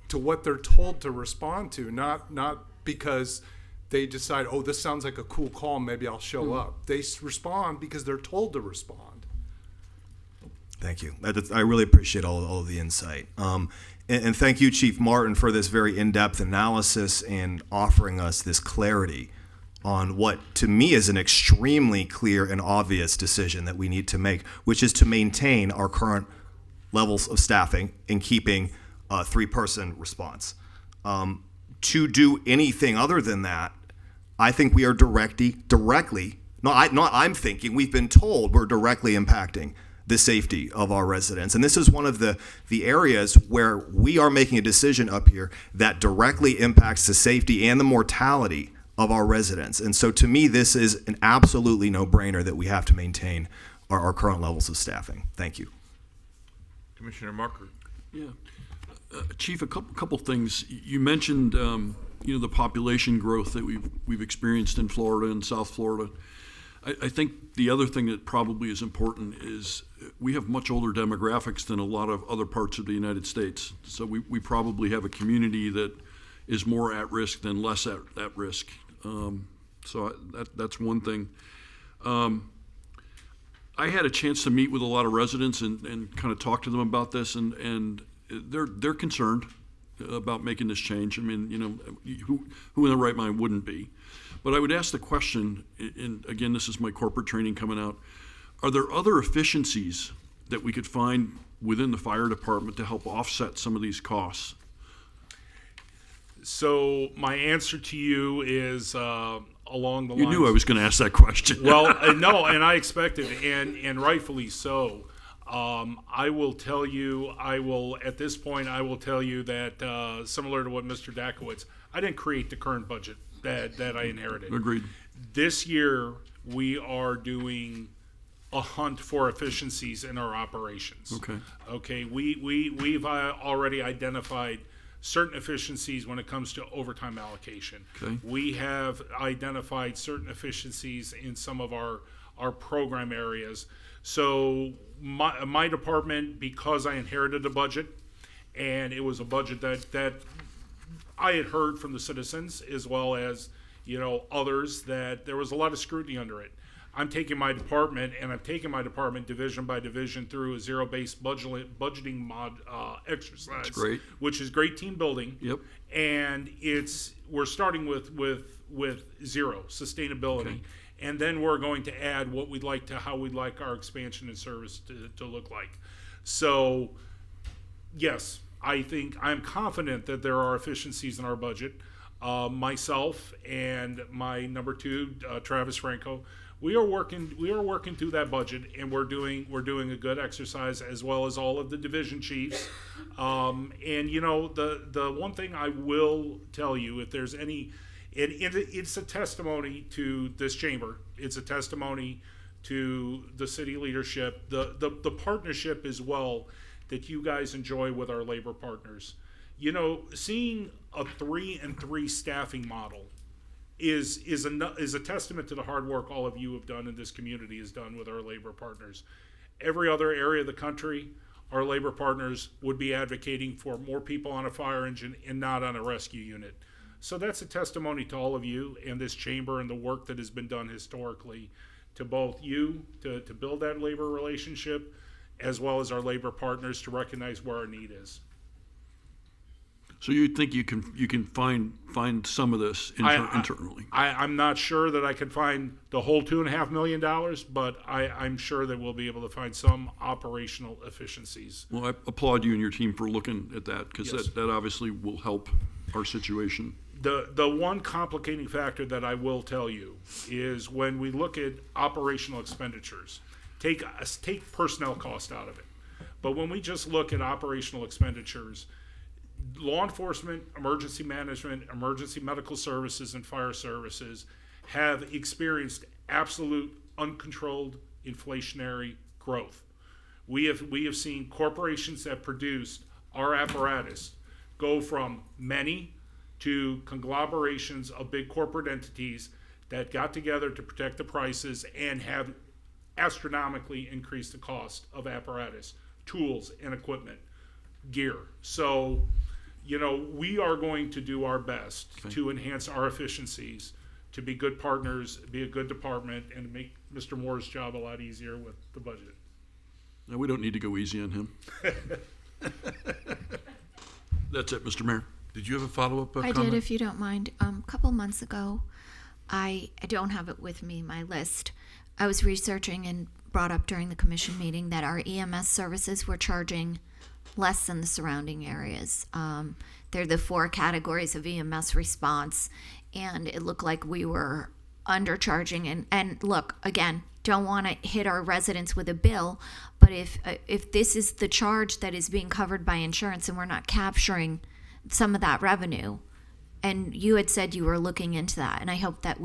L: to what they're told to respond to, not because they decide, oh, this sounds like a cool call, maybe I'll show up. They respond because they're told to respond.
K: Thank you. I really appreciate all of the insight. And thank you, Chief Martin, for this very in-depth analysis and offering us this clarity on what, to me, is an extremely clear and obvious decision that we need to make, which is to maintain our current levels of staffing and keeping a 3-person response. To do anything other than that, I think we are I'm thinking we've been told we're directly impacting the safety of our residents. And this is one of the areas where we are making a decision up here that directly impacts the safety and the mortality of our residents. And so to me, this is an absolutely no-brainer that we have to maintain our current levels of staffing. Thank you.
A: Commissioner Marker.
F: Yeah. Chief, a couple things. You mentioned, the population growth that we've experienced in Florida and South Florida. I think the other thing that probably is important is we have much older demographics than a lot of other parts of the United States. So we probably have a community that is more at risk than less at risk. So that's one thing. I had a chance to meet with a lot of residents and kind of talk to them about this, and they're concerned about making this change. I mean, you know, who in their right mind wouldn't be? But I would ask the question, and again, this is my corporate training coming out, are there other efficiencies that we could find within the fire department to help offset some of these costs?
H: So my answer to you is along the lines.
F: You knew I was going to ask that question.
H: Well, no, and I expected, and rightfully so. I will tell you, at this point, I will tell you that similar to what Mr. Dakowitz, I didn't create the current budget that I inherited.
F: Agreed.
H: This year, we are doing a hunt for efficiencies in our operations.
F: Okay.
H: Okay, we've already identified certain efficiencies when it comes to overtime allocation.
F: Okay.
H: We have identified certain efficiencies in some of our program areas. So my department, because I inherited a budget, and it was a budget that I had heard from the citizens as well as, you know, others, that there was a lot of scrutiny under it. I'm taking my department, and I'm taking my department division by division through a zero-based budgeting exercise.
F: That's great.
H: Which is great team building.
F: Yep.
H: And we're starting with zero sustainability.
F: Okay.
H: And then we're going to add how we'd like our expansion and service to look like. So, yes, I'm confident that there are efficiencies in our budget. Myself and my number two, Travis Franco, we are working through that budget, and we're doing a good exercise, as well as all of the division chiefs. And you know, the one thing I will tell you, if there's any, it's a testimony to this chamber. It's a testimony to the city leadership, the partnership as well that you guys enjoy with our labor partners. You know, seeing a 3-and-3 staffing model is a testament to the hard work all of you have done and this community has done with our labor partners. Every other area of the country, our labor partners would be advocating for more people on a fire engine and not on a rescue unit. So that's a testimony to all of you and this chamber and the work that has been done historically to both you to build that labor relationship, as well as our labor partners to recognize where our need is.
F: So you think you can find some of this internally?
H: I'm not sure that I could find the whole $2.5 million, but I'm sure that we'll be able to find some operational efficiencies.
F: Well, I applaud you and your team for looking at that, because
H: Yes.
F: that obviously will help our situation.
H: The one complicating factor that I will tell you is when we look at operational expenditures, take personnel cost out of it. But when we just look at operational expenditures, law enforcement, emergency management, emergency medical services, and fire services have experienced absolute uncontrolled inflationary growth. We have seen corporations that produced our apparatus go from many to conglomerations of big corporate entities that got together to protect the prices and have astronomically increased the cost of apparatus, tools, and equipment, gear. So, you know, we are going to do our best to enhance our efficiencies, to be good partners, be a good department, and make Mr. Moore's job a lot easier with the budget.
F: Now, we don't need to go easy on him. That's it, Mr. Mayor.
A: Did you have a follow-up
D: I
A: comment?
D: did, if you don't mind. A couple months ago, I don't have it with me, my list. I was researching and brought up during the commission meeting that our EMS services were charging less than the surrounding areas. They're the 4 categories of EMS response, and it looked like we were undercharging. And look, again, don't want to hit our residents with a bill, but if this is the charge that is being covered by insurance and we're not capturing some of that revenue, and you had said you were looking into that, and I hope that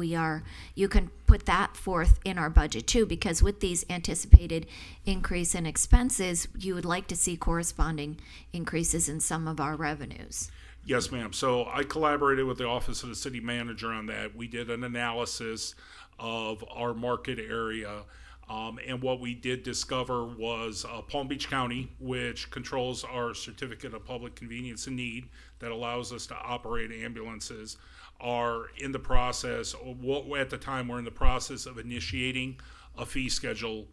D: you can put that forth in our budget too, because with these anticipated increase in expenses, you would like to see corresponding increases in some of our revenues.
H: Yes, ma'am. So I collaborated with the Office of the City Manager on that. We did an analysis of our market area. And what we did discover was Palm Beach County, which controls our certificate of public convenience and need that allows us to operate ambulances, are in the process, or at the time we're in the process of initiating a fee schedule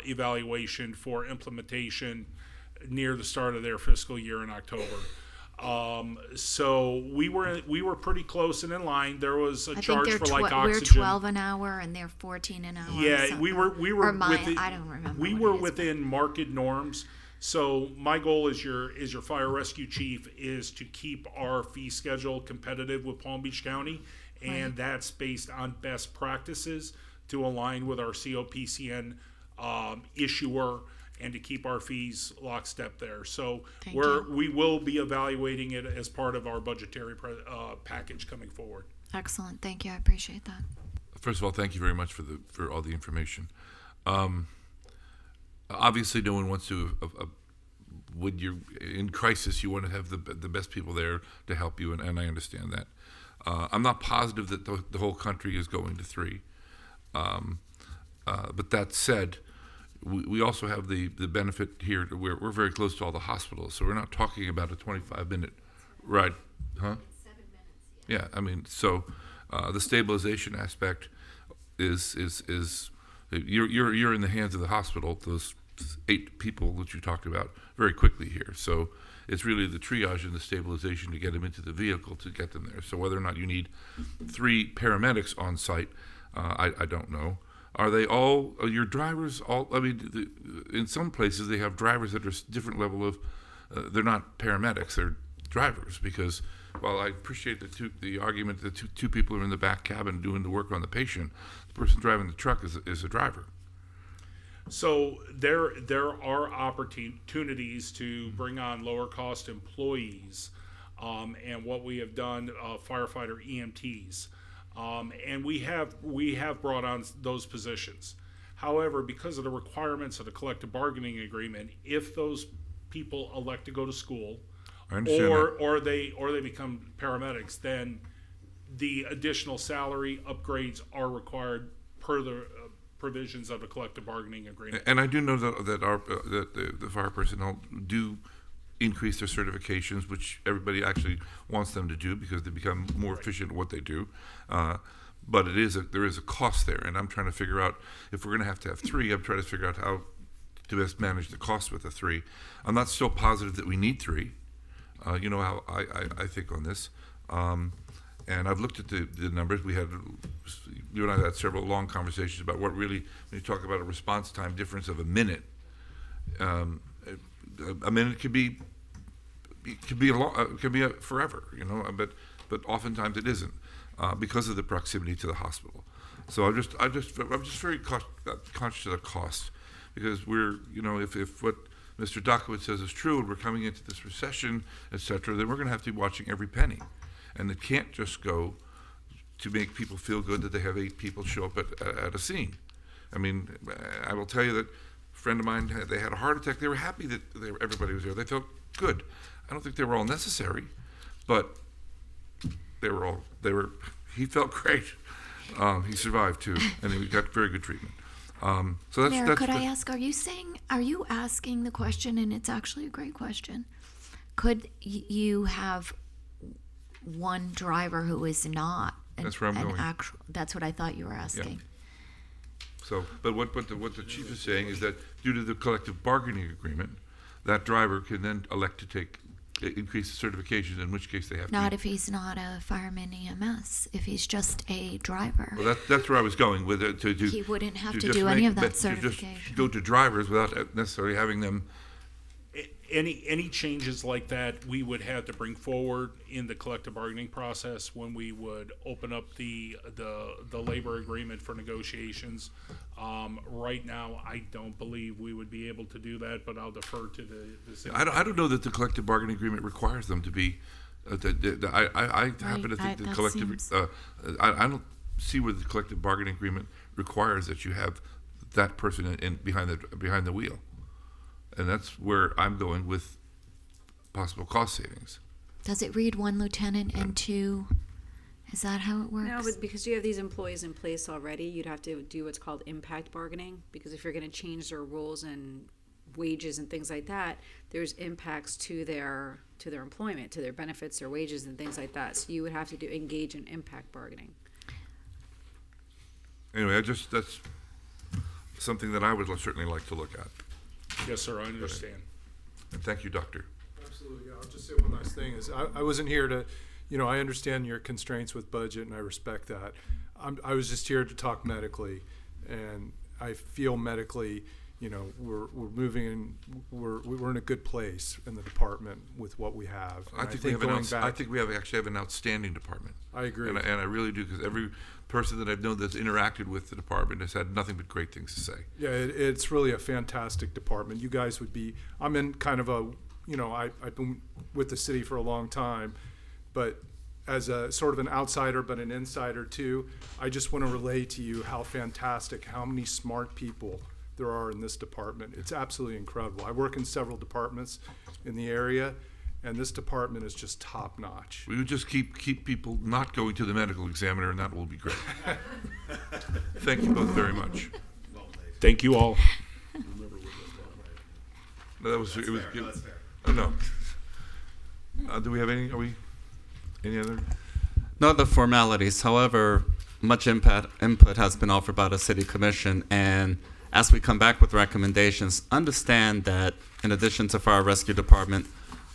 H: evaluation for implementation near the start of their fiscal year in October. So we were pretty close and in line. There was a
D: I think
H: charge
D: they're
H: for like
D: we're
H: oxygen.
D: 12 an hour and they're 14 an hour. or
H: Yeah, we were
D: something. Or
H: within,
D: I don't remember.
H: we
D: what
H: were
D: it is, but-
H: within market norms. So my goal as your fire rescue chief is to keep our fee schedule competitive with Palm Beach County, and
D: Right.
H: that's based on best practices to align with our COPCN issuer and to keep our fees lockstep there. So
D: Thank
H: we will be evaluating it as part of our budgetary package coming forward.
D: Excellent. Thank you. I appreciate that.
A: First of all, thank you very much for all the information. Obviously, no one wants to. When you're in crisis, you want to have the best people there to help you, and I understand that. I'm not positive that the whole country is going to 3. But that said, we also have the benefit here. We're very close to all the hospitals, so we're not talking about a 25-minute ride, huh? 7 minutes. Yeah, I mean, so the stabilization aspect is you're in the hands of the hospital. Those 8 people that you talked about very quickly here. So it's really the triage and the stabilization to get them into the vehicle to get them there. So whether or not you need 3 paramedics on site, I don't know. Are they all your drivers? All I mean, in some places they have drivers that are different level of. They're not paramedics; they're drivers. Because while I appreciate the argument that two people are in the back cabin doing the work on the patient, the person driving the truck is a driver.
H: So there are opportunities to bring on lower cost employees, and what we have done, firefighter EMTs. And we have brought on those positions. However, because of the requirements of the collective bargaining agreement, if those people elect to go to school,
A: I understand
H: or they become paramedics, then the additional salary upgrades are required per the provisions of the collective bargaining agreement.
A: And I do know that the fire personnel do increase their certifications, which everybody actually wants them to do because they become more efficient at what they do. But there is a cost there, and I'm trying to figure out if we're going to have 3. I'm trying to figure out how to best manage the cost with the 3. I'm not so positive that we need 3. You know how I think on this. And I've looked at the numbers. You and I had several long conversations about what really, when you talk about a response time difference of a minute, a minute could be forever, you know. But oftentimes it isn't because of the proximity to the hospital. So I'm just very conscious of the cost, because we're, you know, if what Mr. Dokowitz says is true and we're coming into this recession, et cetera, then we're going to have to be watching every penny. And it can't just go to make people feel good that they have 8 people show up at a scene. I mean, I will tell you that a friend of mine, they had a heart attack. They were happy that everybody was there. They felt good. I don't think they were all necessary, but he felt great. He survived too, and he got very good treatment. So that's,
D: Mayor,
A: that's
D: could I ask, are you asking the question, and it's actually a great question, could you have one driver who is not
A: That's where I'm going.
D: actual, that's what I thought you were asking.
A: So, but what the chief is saying is that due to the collective bargaining agreement, that driver can then elect to increase the certifications, in which case they have
D: Not
A: to.
D: if he's not a fireman EMS, if he's just a driver.
A: Well, that's where I was going with it.
D: He wouldn't have to
A: just
D: do any of
A: but
D: that
A: to just
D: certification.
A: go to drivers without necessarily having them.
H: Any changes like that, we would have to bring forward in the collective bargaining process when we would open up the labor agreement for negotiations. Right now, I don't believe we would be able to do that, but I'll defer to the city.
A: I don't know that the collective bargaining agreement requires them to be. I happen to think the
D: that
A: collective.
D: seems-
A: I don't see where the collective bargaining agreement requires that you have that person in behind the wheel, and that's where I'm going with possible cost savings.
D: Does it read 1 lieutenant and 2? Is that how it works?
I: No, but because you have these employees in place already, you'd have to do what's called impact bargaining, because if you're going to change their rules and wages and things like that, there's impacts to their employment, to their benefits, their wages and things like that. So you would have to engage in impact bargaining.
A: Anyway, something that I would certainly like to look at.
H: Yes, sir, I understand.
A: And thank you, Doctor.
L: Absolutely. I'll just say one last thing is I wasn't here to, I understand your constraints with budget and I respect that. I was just here to talk medically, and I feel medically, we're moving in, we're in a good place in the department with what we have. And
A: I think we actually have an outstanding department.
L: I agree.
A: And I really do, because every person that I've known that's interacted with the department has had nothing but great things to say.
L: Yeah, it's really a fantastic department. You guys would be, I'm in kind of a, I've been with the city for a long time, but as a sort of an outsider, but an insider too, I just want to relay to you how fantastic, how many smart people there are in this department. It's absolutely incredible. I work in several departments in the area, and this department is just top notch.
A: We would just keep people not going to the medical examiner, and that will be great. Thank you both very much.
H: Thank you all.
A: No, it was good. Oh, no. Do we have any other?
C: No other formalities. However, much input has been offered by the City Commission, and as we come back with recommendations, understand that in addition to Fire Rescue Department,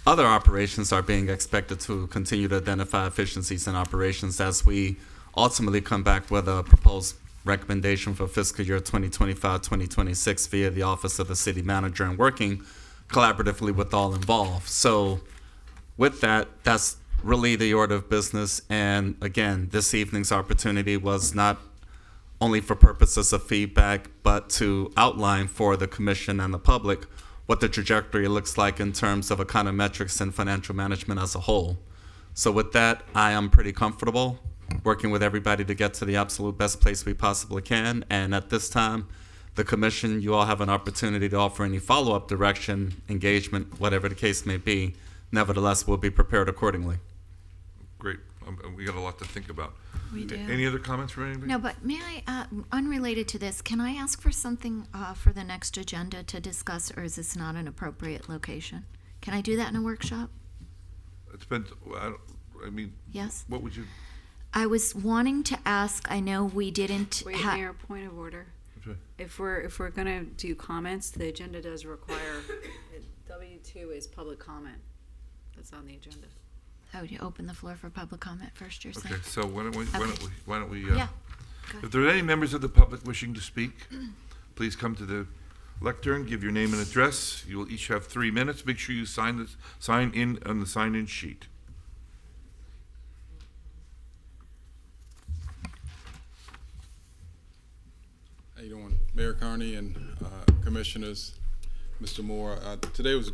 C: other operations are being expected to continue to identify efficiencies in operations as we ultimately come back with a proposed recommendation for fiscal year 2025-2026 via the Office of the City Manager, and working collaboratively with all involved. So with that, that's really the order of business. And again, this evening's opportunity was not only for purposes of feedback, but to outline for the commission and the public what the trajectory looks like in terms of econometrics and financial management as a whole. So with that, I am pretty comfortable working with everybody to get to the absolute best place we possibly can. And at this time, the commission, you all have an opportunity to offer any follow-up direction, engagement, whatever the case may be. Nevertheless, we'll be prepared accordingly.
A: Great. We got a lot to think about.
D: We do.
A: Any other comments from anybody?
D: No, but may I, unrelated to this, can I ask for something for the next agenda to discuss, or is this not an appropriate location? Can I do that in a workshop?
A: It depends.
D: Yes.
A: What would you?
D: I was wanting to ask, I know we didn't
I: Wait, Mayor, point of order.
A: Okay.
I: If we're gonna do comments, the agenda does require, W2 is public comment. That's on the agenda.
D: Oh, you open the floor for public comment first, you're saying?
A: Okay, so why don't we?
D: Yeah.
A: If there are any members of the public wishing to speak, please come to the lectern, give your name and address. You will each have 3 minutes. Make sure you sign in on the sign-in sheet.
M: How you doing? Mayor Carney and commissioners, Mr. Moore. Today was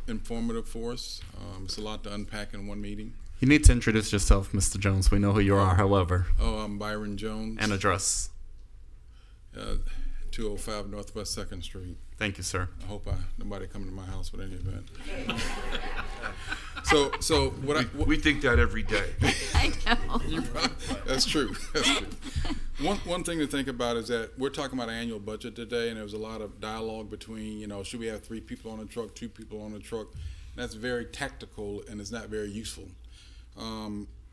M: informative for us. It's a lot to unpack in one meeting.
C: You need to introduce yourself, Mr. Jones. We know who you are, however.
M: Oh, I'm Byron Jones.
C: And address.
M: 205 Northwest 2nd Street.
C: Thank you, sir.
M: I hope nobody coming to my house with any event. So what
A: we think that every day.
D: I know.
M: That's true. That's true. One thing to think about is that we're talking about an annual budget today, and there was a lot of dialogue between, should we have 3 people on a truck, 2 people on a truck? That's very tactical, and it's not very useful.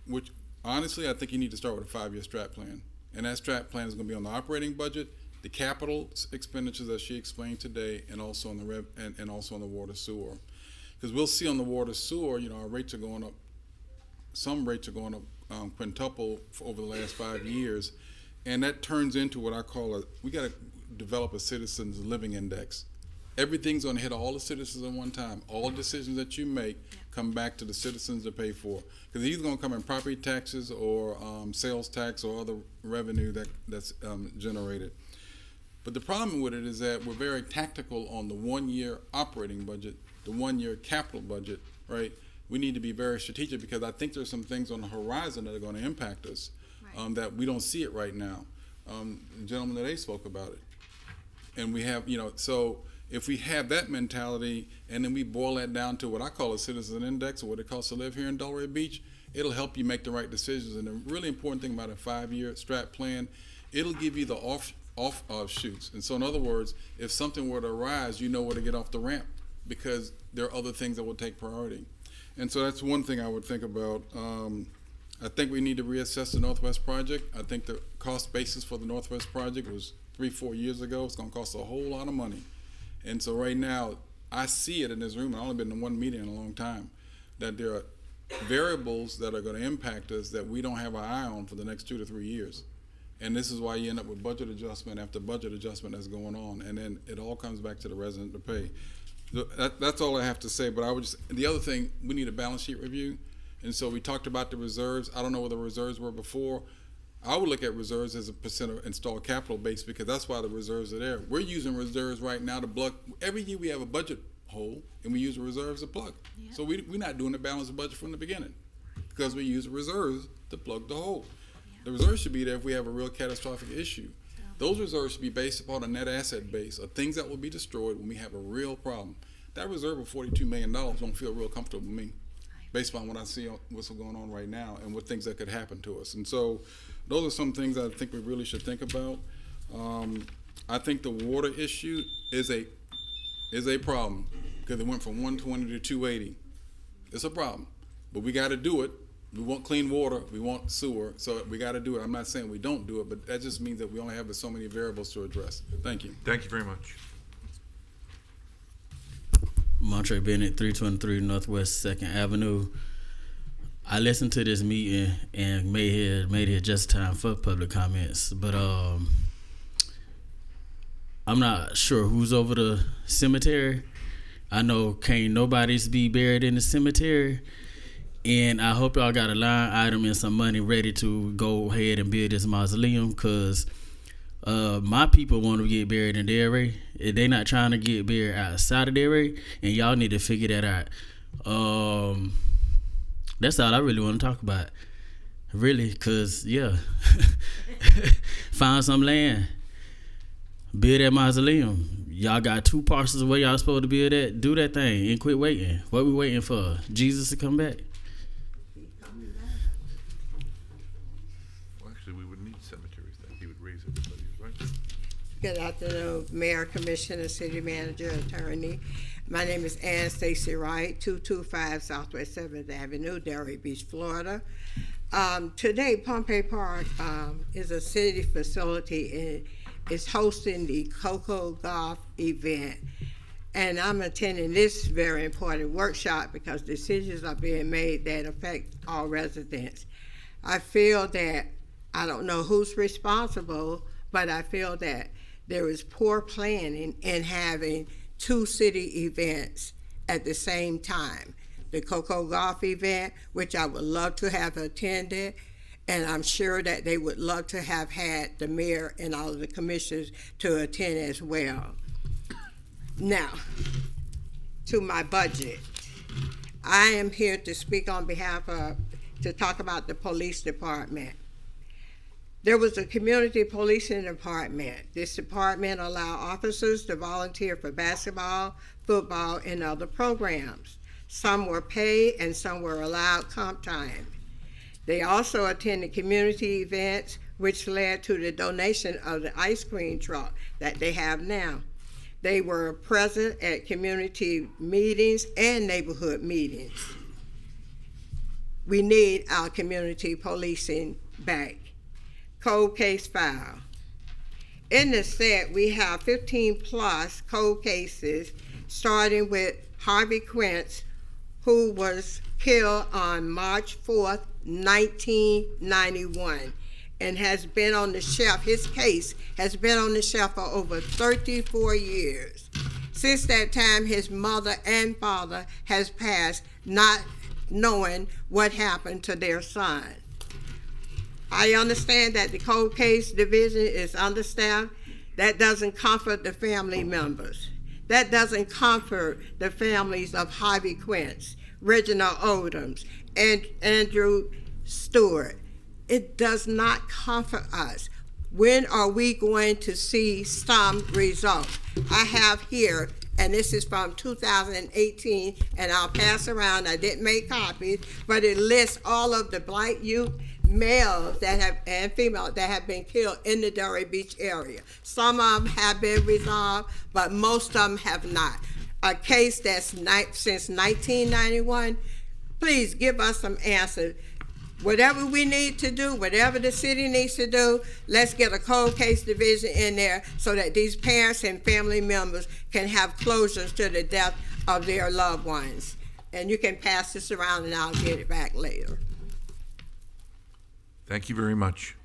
M: Which, honestly, I think you need to start with a 5-year strat plan. And that strat plan is going to be on the operating budget, the capital expenditures that she explained today, and also on the and also on the water sewer. Because we'll see on the water sewer, our rates are going up. Some rates are going up quintuple over the last 5 years, and that turns into what I call we got to develop a citizens living index. Everything's going to hit all the citizens at one time. All decisions that you make come back to the citizens to pay for. Because it's either going to come in property taxes or sales tax or other revenue that's generated. But the problem with it is that we're very tactical on the 1-year operating budget, the 1-year capital budget, right? We need to be very strategic, because I think there's some things on the horizon that are going to impact us, that we don't see it right now. The gentleman today spoke about it. And we have, so if we have that mentality and then we boil that down to what I call a citizen index, or what it costs to live here in Delray Beach, it'll help you make the right decisions. And the really important thing about a 5-year strat plan, it'll give you the offshoots. And so in other words, if something were to arise, you know where to get off the ramp, because there are other things that will take priority. And so that's one thing I would think about. I think we need to reassess the Northwest project. I think the cost basis for the Northwest project was 3-4 years ago, it's gonna cost a whole lot of money. And so right now, I see it in this room, I've only been in one meeting in a long time, that there are variables that are gonna impact us that we don't have our eye on for the next 2 to 3 years. And this is why you end up with budget adjustment after budget adjustment that's going on, and then it all comes back to the resident to pay. That's all I have to say, but I would just, the other thing, we need a balance sheet review. And so we talked about the reserves. I don't know what the reserves were before. I would look at reserves as a percent of installed capital base, because that's why the reserves are there. We're using reserves right now to plug. Every year we have a budget hole, and we use the reserves to plug. Yeah. So we're not doing the balanced budget from the beginning, because we use reserves to plug the hole. Yeah. The reserves should be there if we have a real catastrophic issue. Yeah. Those reserves should be based upon a net asset base of things that will be destroyed when we have a real problem. That reserve of $42 million don't feel real comfortable with me, based on what I see what's going on right now and what things that could happen to us. And so those are some things I think we really should think about. I think the water issue is a problem, because it went from 120 to 280. It's a problem, but we got to do it. We want clean water, we want sewer, so we got to do it. I'm not saying we don't do it, but that just means that we only have so many variables to address. Thank you.
A: Thank you very much.
N: Montre Bennett, 323 Northwest 2nd Avenue. I listened to this meeting and made it just time for public comments, but I'm not sure who's over the cemetery. I know can't nobody's be buried in the cemetery, and I hope y'all got a line item and some money ready to go ahead and build this mausoleum, because my people want to get buried in Delray. They not trying to get buried outside of Delray, and y'all need to figure that out. That's all I really want to talk about, really, because, yeah, find some land, build that mausoleum. Y'all got 2 parcels where y'all supposed to build that. Do that thing and quit waiting. What we waiting for? Jesus to come back?
A: Well, actually, we would need cemeteries then. He would raise everybody, right?
O: Good afternoon, Mayor, Commissioner, City Manager, Attorney. My name is Ann Stacy Wright, 225 Southwest 7th Avenue, Delray Beach, Florida. Today, Pompey Park is a city facility and is hosting the Coco Golf event. And I'm attending this very important workshop because decisions are being made that affect all residents. I feel that, I don't know who's responsible, but I feel that there is poor planning in having 2 city events at the same time. The Coco Golf event, which I would love to have attended, and I'm sure that they would love to have had the mayor and all of the commissioners to attend as well. Now, to my budget. I am here to speak on behalf of, to talk about the police department. There was a community policing department. This department allowed officers to volunteer for basketball, football, and other programs. Some were paid and some were allowed comp time. They also attended community events, which led to the donation of the ice cream truck that they have now. They were present at community meetings and neighborhood meetings. We need our community policing back. Cold case file. In the set, we have 15 plus cold cases, starting with Harvey Quince, who was killed on March 4th, 1991, and has been on the shelf. His case has been on the shelf for over 34 years. Since that time, his mother and father has passed, not knowing what happened to their son. I understand that the cold case division is understaffed. That doesn't comfort the family members. That doesn't comfort the families of Harvey Quince, Reginald Odoms, and Andrew Stewart. It does not comfort us. When are we going to see some results? I have here, and this is from 2018, and I'll pass around. I didn't make copies, but it lists all of the Black youth, males that have and females that have been killed in the Delray Beach area. Some of them have been resolved, but most of them have not. A case that's since 1991. Please give us some answers. whatever we need to do, whatever the city needs to do, let's get a cold case division in there so that these parents and family members can have closures to the death of their loved ones. And you can pass this around and I'll get it back later.
A: Thank you very much.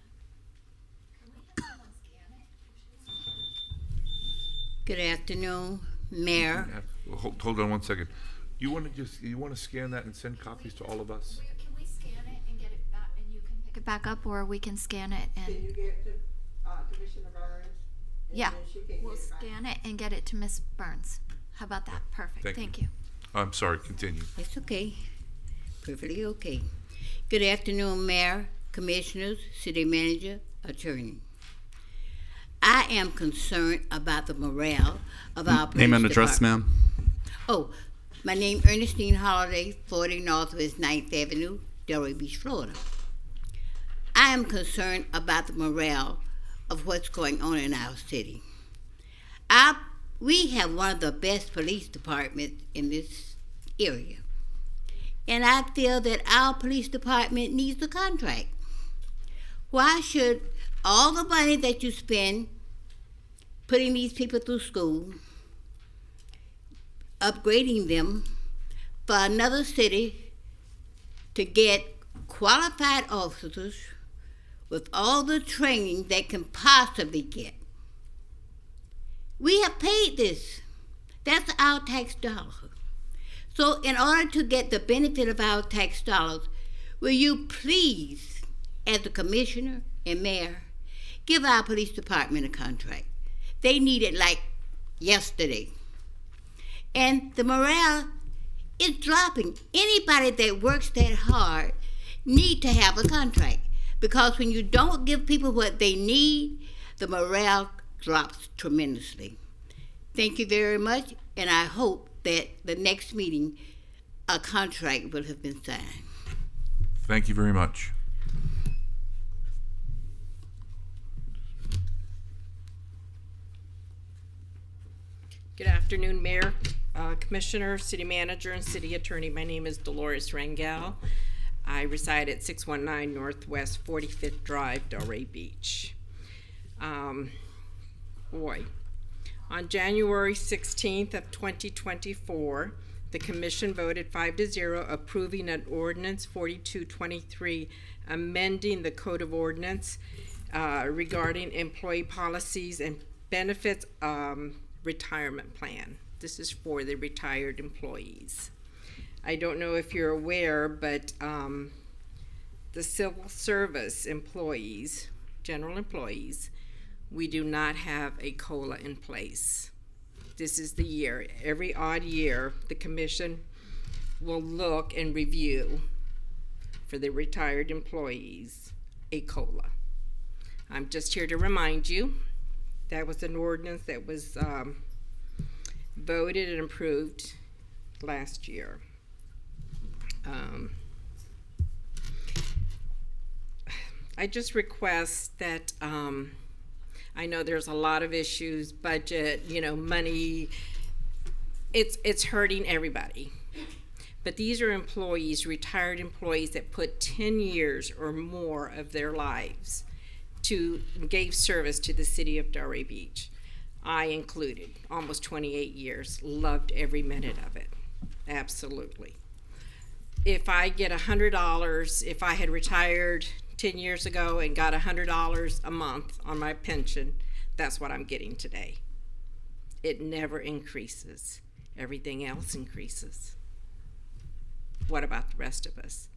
P: Good afternoon, Mayor.
A: Hold on one second. You want to scan that and send copies to all of us?
D: Can we scan it and get it back, and you can pick it back up, or we can scan it and?
O: Can you get to Commissioner Burns?
D: Yeah, we'll scan it and get it to Miss Burns. How about that? Perfect. Thank you.
A: I'm sorry, continue.
P: It's okay. Perfectly okay. Good afternoon, Mayor, Commissioners, City Manager, Attorney. I am concerned about the morale of our police
C: Name and address,
P: department.
C: ma'am.
P: Oh, my name Ernestine Holiday, 40 Northwest 9th Avenue, Delray Beach, Florida. I am concerned about the morale of what's going on in our city. We have one of the best police departments in this area. And I feel that our police department needs a contract. Why should all the money that you spend putting these people through school, upgrading them for another city to get qualified officers with all the training they can possibly get? We have paid this. That's our tax dollars. So in order to get the benefit of our tax dollars, will you please, as the commissioner and mayor, give our police department a contract? They need it like yesterday. And the morale is dropping. Anybody that works that hard need to have a contract, because when you don't give people what they need, the morale drops tremendously. Thank you very much, and I hope that the next meeting a contract will have been signed.
A: Thank you very much.
Q: Good afternoon, Mayor, Commissioner, City Manager, and City Attorney. My name is Dolores Rangel. I reside at 619 Northwest 45th Drive, Delray Beach. On January 16th of 2024, the Commission voted 5-0 approving an Ordinance 4223 amending the Code of Ordinance regarding employee policies and benefits retirement plan. This is for the retired employees. I don't know if you're aware, but the civil service employees, general employees, we do not have a COLA in place. This is the year. Every odd year, the Commission will look and review for the retired employees a COLA. I'm just here to remind you that was an ordinance that was voted and approved last year. I just request that I know there's a lot of issues, budget, money. It's hurting everybody. But these are employees, retired employees that put 10 years or more of their lives gave service to the city of Delray Beach. I included, almost 28 years, loved every minute of it, absolutely. If I get $100, if I had retired 10 years ago and got $100 a month on my pension, that's what I'm getting today. It never increases. Everything else increases. What about the rest of us?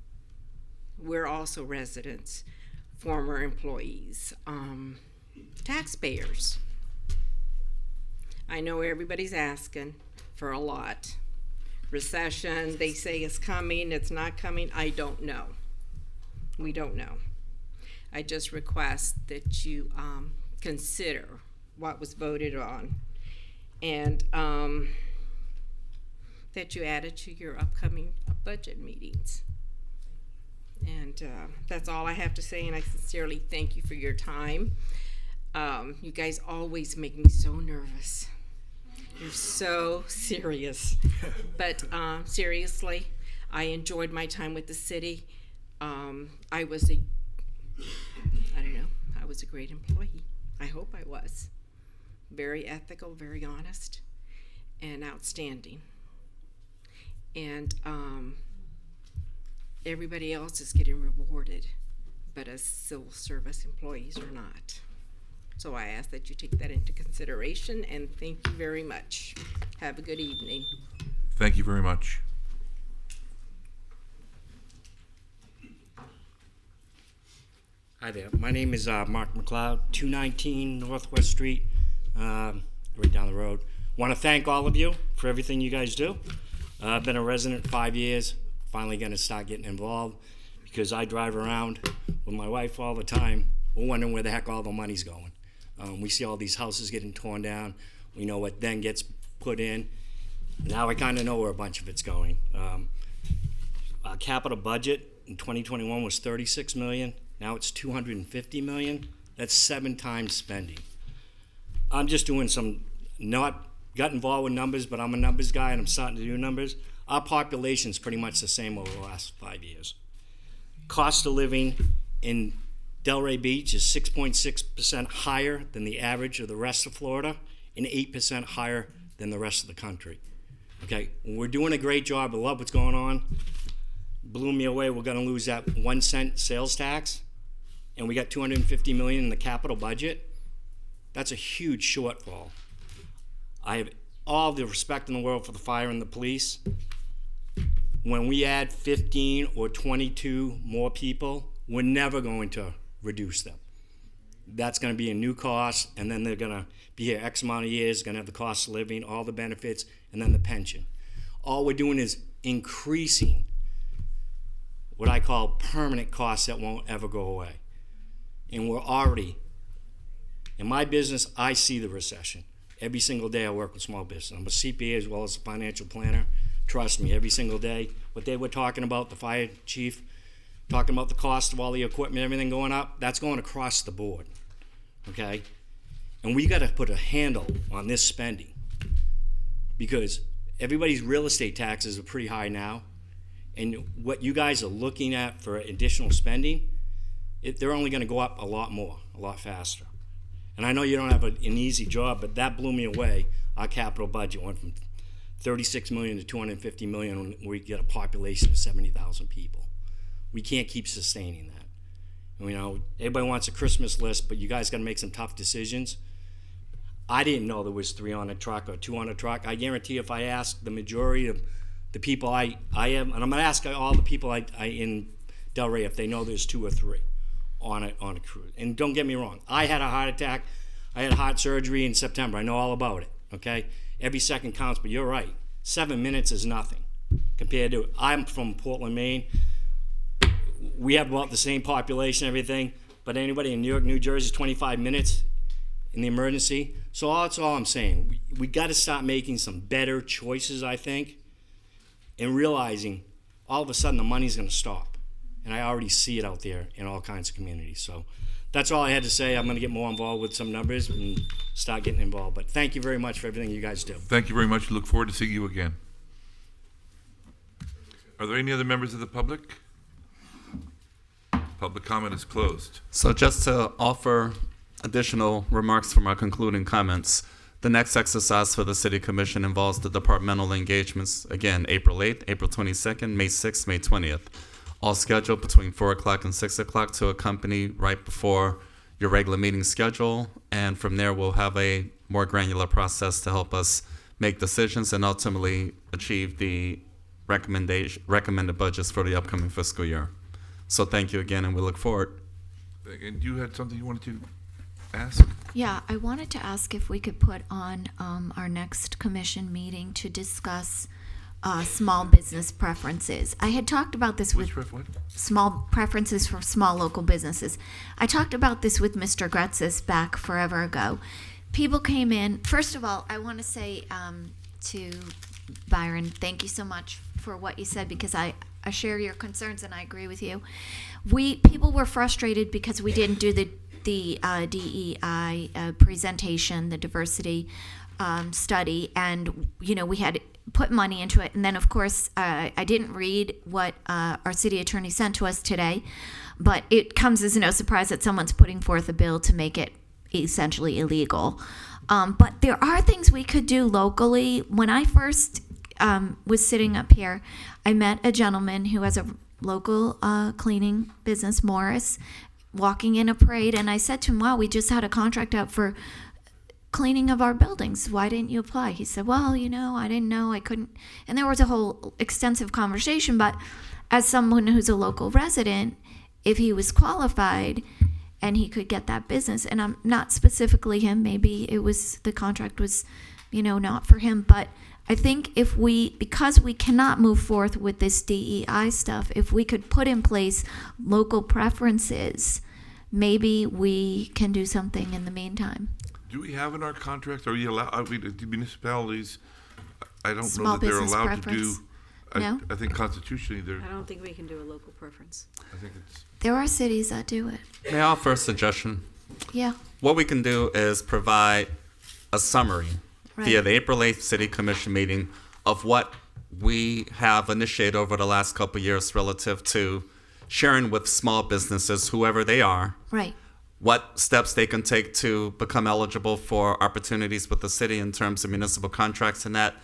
Q: We're also residents, former employees, taxpayers. I know everybody's asking for a lot. Recession, they say it's coming, it's not coming. I don't know. We don't know. I just request that you consider what was voted on and that you add it to your upcoming budget meetings. And that's all I have to say, and I sincerely thank you for your time. You guys always make me so nervous. You're so serious. But seriously, I enjoyed my time with the city. I was a great employee. I hope I was. Very ethical, very honest, and outstanding. And everybody else is getting rewarded, but as civil service employees are not. So I ask that you take that into consideration, and thank you very much. Have a good evening.
A: Thank you very much.
R: Hi there. My name is Mark McLeod, 219 Northwest Street, right down the road. Want to thank all of you for everything you guys do. I've been a resident 5 years. Finally going to start getting involved because I drive around with my wife all the time. We're wondering where the heck all the money's going. We see all these houses getting torn down. We know what then gets put in. Now I kind of know where a bunch of it's going. Our capital budget in 2021 was $36 million. Now it's $250 million. That's 7 times spending. I'm just doing not got involved with numbers, but I'm a numbers guy and I'm starting to do numbers. Our population's pretty much the same over the last 5 years. Cost of living in Delray Beach is 6.6% higher than the average of the rest of Florida and 8% higher than the rest of the country. Okay, we're doing a great job. I love what's going on. Blew me away. We're going to lose that 1 cent sales tax, and we got $250 million in the capital budget. That's a huge shortfall. I have all the respect in the world for the fire and the police. When we add 15 or 22 more people, we're never going to reduce them. That's going to be a new cost, and then they're going to be here X amount of years, going to have the cost of living, all the benefits, and then the pension. All we're doing is increasing what I call permanent costs that won't ever go away. And we're already, in my business, I see the recession. Every single day I work with small business. I'm a CPA as well as a financial planner. Trust me, every single day. What they were talking about, the fire chief, talking about the cost of all the equipment, everything going up, that's going across the board, okay? And we got to put a handle on this spending because everybody's real estate taxes are pretty high now. And what you guys are looking at for additional spending, they're only going to go up a lot more, a lot faster. And I know you don't have an easy job, but that blew me away. Our capital budget went from $36 million to $250 million when we get a population of 70,000 people. We can't keep sustaining that. You know, everybody wants a Christmas list, but you guys got to make some tough decisions. I didn't know there was 3 on a truck or 2 on a truck. I guarantee if I ask the majority of the people I am, and I'm going to ask all the people I in Delray if they know there's 2 or 3 on a cruise. And don't get me wrong, I had a heart attack. I had heart surgery in September. I know all about it, okay? Every second counts, but you're right. 7 minutes is nothing compared to, I'm from Portland, Maine. We have about the same population, everything, but anybody in New York, New Jersey, 25 minutes in the emergency. So that's all I'm saying. We got to start making some better choices, I think, and realizing all of a sudden the money's going to stop. And I already see it out there in all kinds of communities. So that's all I had to say. I'm going to get more involved with some numbers and start getting involved. But thank you very much for everything you guys do.
A: Thank you very much. Look forward to seeing you again. Are there any other members of the public? Public comment is closed.
C: So just to offer additional remarks from our concluding comments, the next exercise for the City Commission involves the departmental engagements, again, April 8th, April 22nd, May 6th, May 20th, all scheduled between 4 o'clock and 6 o'clock to accompany right before your regular meeting schedule. And from there, we'll have a more granular process to help us make decisions and ultimately achieve the recommended budgets for the upcoming fiscal year. So thank you again, and we look forward.
A: And you had something you wanted to ask?
D: Yeah, I wanted to ask if we could put on our next commission meeting to discuss small business preferences. I had talked about this with small preferences for small local businesses. I talked about this with Mr. Gretzis back forever ago. People came in. First of all, I want to say to Byron, thank you so much for what you said, because I share your concerns and I agree with you. People were frustrated because we didn't do the DEI presentation, the diversity study, and we had put money into it. And then, of course, I didn't read what our city attorney sent to us today, but it comes as no surprise that someone's putting forth a bill to make it essentially illegal. But there are things we could do locally. When I first was sitting up here, I met a gentleman who has a local cleaning business, Morris, walking in a parade, and I said to him, wow, we just had a contract out for cleaning of our buildings. Why didn't you apply? He said, well, I didn't know, I couldn't. And there was a whole extensive conversation, but as someone who's a local resident, if he was qualified and he could get that business, and I'm not specifically him, maybe the contract was, not for him, but I think because we cannot move forth with this DEI stuff, if we could put in place local preferences, maybe we can do something in the meantime.
A: Do we have in our contract, are you allowed, the municipalities, I don't
D: Small
A: know that they're
D: business
A: allowed
D: preference?
A: to do,
D: No?
A: I think constitutionally they're,
I: I don't think we can do a local preference.
A: I think it's.
D: There are cities that do it.
C: May I offer a suggestion?
D: Yeah.
C: What we can do is provide a summary via the April 8th City Commission meeting of what we have initiated over the last couple of years relative to sharing with small businesses, whoever they are,
D: Right.
C: what steps they can take to become eligible for opportunities with the city in terms of municipal contracts and that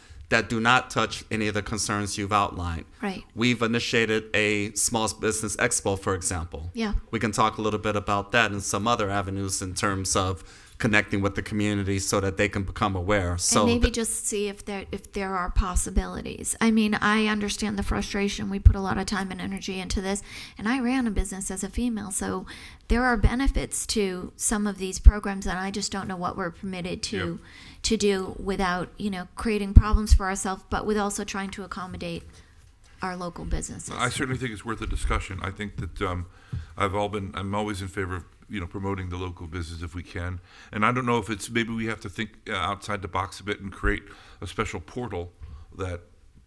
C: do not touch any of the concerns you've outlined.
D: Right.
C: We've initiated a small business expo, for example.
D: Yeah.
C: We can talk a little bit about that and some other avenues in terms of connecting with the community so that they can become aware. So
D: and maybe just see if there are possibilities. I mean, I understand the frustration. We put a lot of time and energy into this, and I ran a business as a female, so there are benefits to some of these programs, and I just don't know what we're permitted to do without creating problems for ourselves, but with also trying to accommodate our local businesses.
A: I certainly think it's worth a discussion. I think that I'm always in favor of promoting the local business if we can. And I don't know if it's, maybe we have to think outside the box a bit and create a special portal that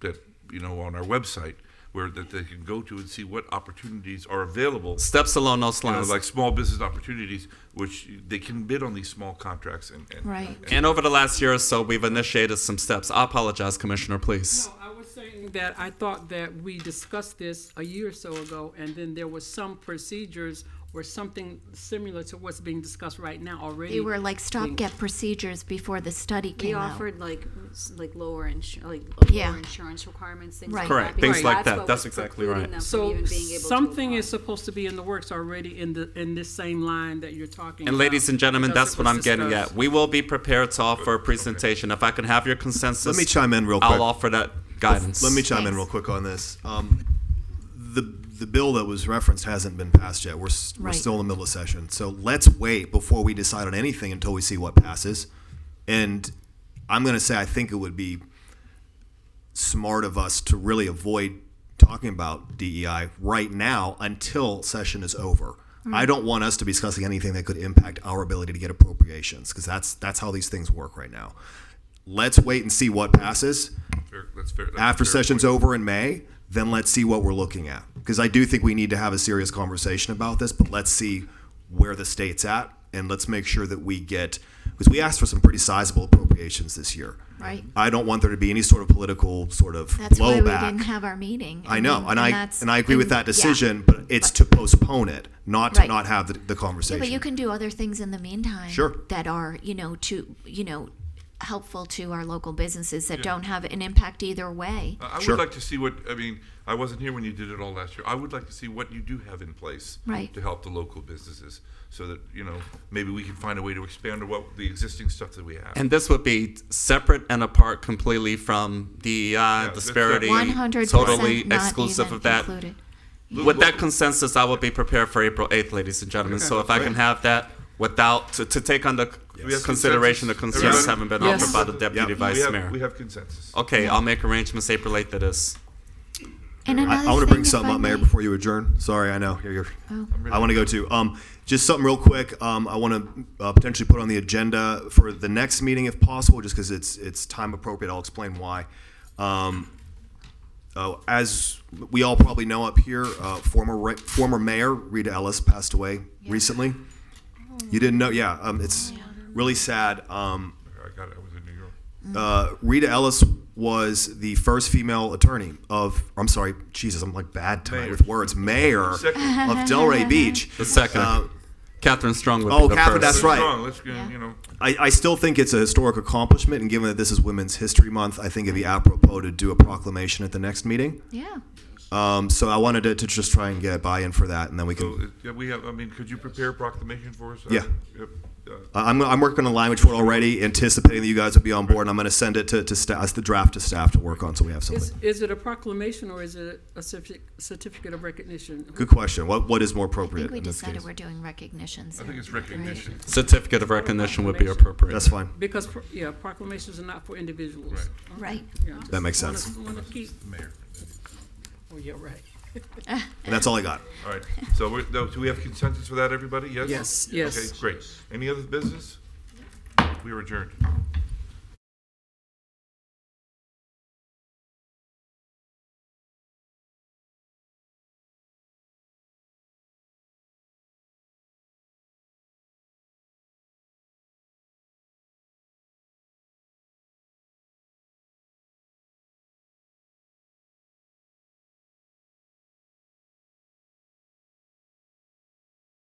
A: on our website where that they can go to and see what opportunities are available.
C: Steps along those lines.
A: Like small business opportunities, which they can bid on these small contracts.
C: And over the last year or so, we've initiated some steps. I apologize, Commissioner, please.
J: No, I was saying that I thought that we discussed this a year or so ago, and then there was some procedures or something similar to what's being discussed right now already.
D: They were like stopgap procedures before the study
I: We
D: came out.
I: offered lower
D: Yeah.
I: insurance requirements, things
D: Right.
I: like
C: Correct.
I: that.
C: Things
I: because
C: like that.
I: what
C: That's
I: was
C: exactly
I: precluding
C: right.
I: them from
J: So
I: even being able to
J: something
I: apply.
J: is supposed to be in the works already in this same line that you're talking
C: And
J: about.
C: ladies and gentlemen,
J: because
C: that's
J: it
C: what
J: was
C: I'm getting
J: discussed.
C: at. We will be prepared to offer a presentation. If I can have your consensus.
K: Let me chime in real quick.
C: I'll offer that guidance.
K: Let me chime in real quick on this. The bill that was referenced hasn't been passed yet. We're
D: Right.
K: still in the middle of session. So let's wait before we decide on anything until we see what passes. And I'm going to say I think it would be smart of us to really avoid talking about DEI right now until session is over. I don't want us to be discussing anything that could impact our ability to get appropriations because that's how these things work right now. Let's wait and see what passes.
A: That's fair. That's
K: After
A: a fair
K: session's
A: point.
K: over in May, then let's see what we're looking at. Because I do think we need to have a serious conversation about this, but let's see where the state's at, and let's make sure that we get, because we asked for some pretty sizable appropriations this year.
D: Right.
K: I don't want there to be any sort of political sort of
D: That's why we
K: blowback.
D: didn't have our meeting.
K: I know,
D: mean,
K: and I agree with that
D: yeah.
K: decision, but it's to postpone it, not to
D: Right.
K: not have the
D: Yeah,
K: conversation.
D: but you can do other things in the meantime.
K: Sure.
D: That are, helpful to our local businesses that don't have an impact either way.
A: I would like to see I wasn't here when you did it all last year. I would like to see what you do have in place
D: Right.
A: to help the local businesses so that, maybe we can find a way to expand on what the existing stuff that we have.
C: And this would be separate and apart completely from DEI, disparity,
D: 100%
C: totally
D: not
C: exclusive
D: even
C: of that.
D: included.
C: With that consensus, I will be prepared for April 8th, ladies and gentlemen. So if I can have that without, to take under
A: have
C: consideration the
A: consensus?
C: concerns
A: Everybody?
C: haven't been
J: Yes.
C: offered by the Deputy Vice Mayor.
A: We have consensus.
C: Okay, I'll make arrangements April 8th to this.
D: And another
K: I want to
D: thing,
K: bring
D: if
K: something
D: I
K: up, Mayor,
D: may-
K: before you adjourn. Sorry, I know you're.
D: Oh.
K: I want to go to just something real quick. I want to potentially put on the agenda for the next meeting, if possible, just because it's time appropriate. I'll explain why. As we all probably know up here, former Mayor Rita Ellis passed away recently. You didn't know? Yeah, it's really sad.
A: I got it. I was in New York.
K: Rita Ellis was the first female attorney of, I'm sorry, Jesus, I'm like bad tonight
A: Mayor.
K: with words, mayor of Delray Beach.
C: The second. Catherine Strong would
K: Oh,
C: be the
K: Catherine,
C: first.
K: that's right.
A: Strong, let's go, you know.
K: I still think it's a historic accomplishment, and given that this is Women's History Month, I think it'd be apropos to do a proclamation at the next meeting.
D: Yeah.
K: So I wanted to just try and get buy-in for that, and then we can.
A: So, yeah, we have, I mean, could you prepare a proclamation for us?
K: Yeah.
A: Yep.
K: I'm working on language for it already, anticipating that you guys will be on board, and I'm going to send it to staff, as the draft to staff to work on, so we have something.
J: Is it a proclamation or is it a certificate of recognition?
K: Good question. What is more
D: I
K: appropriate
D: think we
K: in this
D: decided
K: case?
D: we're doing recognitions.
A: I think it's recognition.
C: Certificate of recognition would be appropriate.
K: That's fine.
J: Because, proclamations are not for individuals.
D: Right.
J: Yeah.
K: That makes sense.
J: Wanna keep,
A: Mayor.
J: oh, yeah, right.
K: And that's all I got.
A: All right, so do we have consensus for that, everybody? Yes?
J: Yes, yes.
A: Okay, great. Any other business? We are adjourned.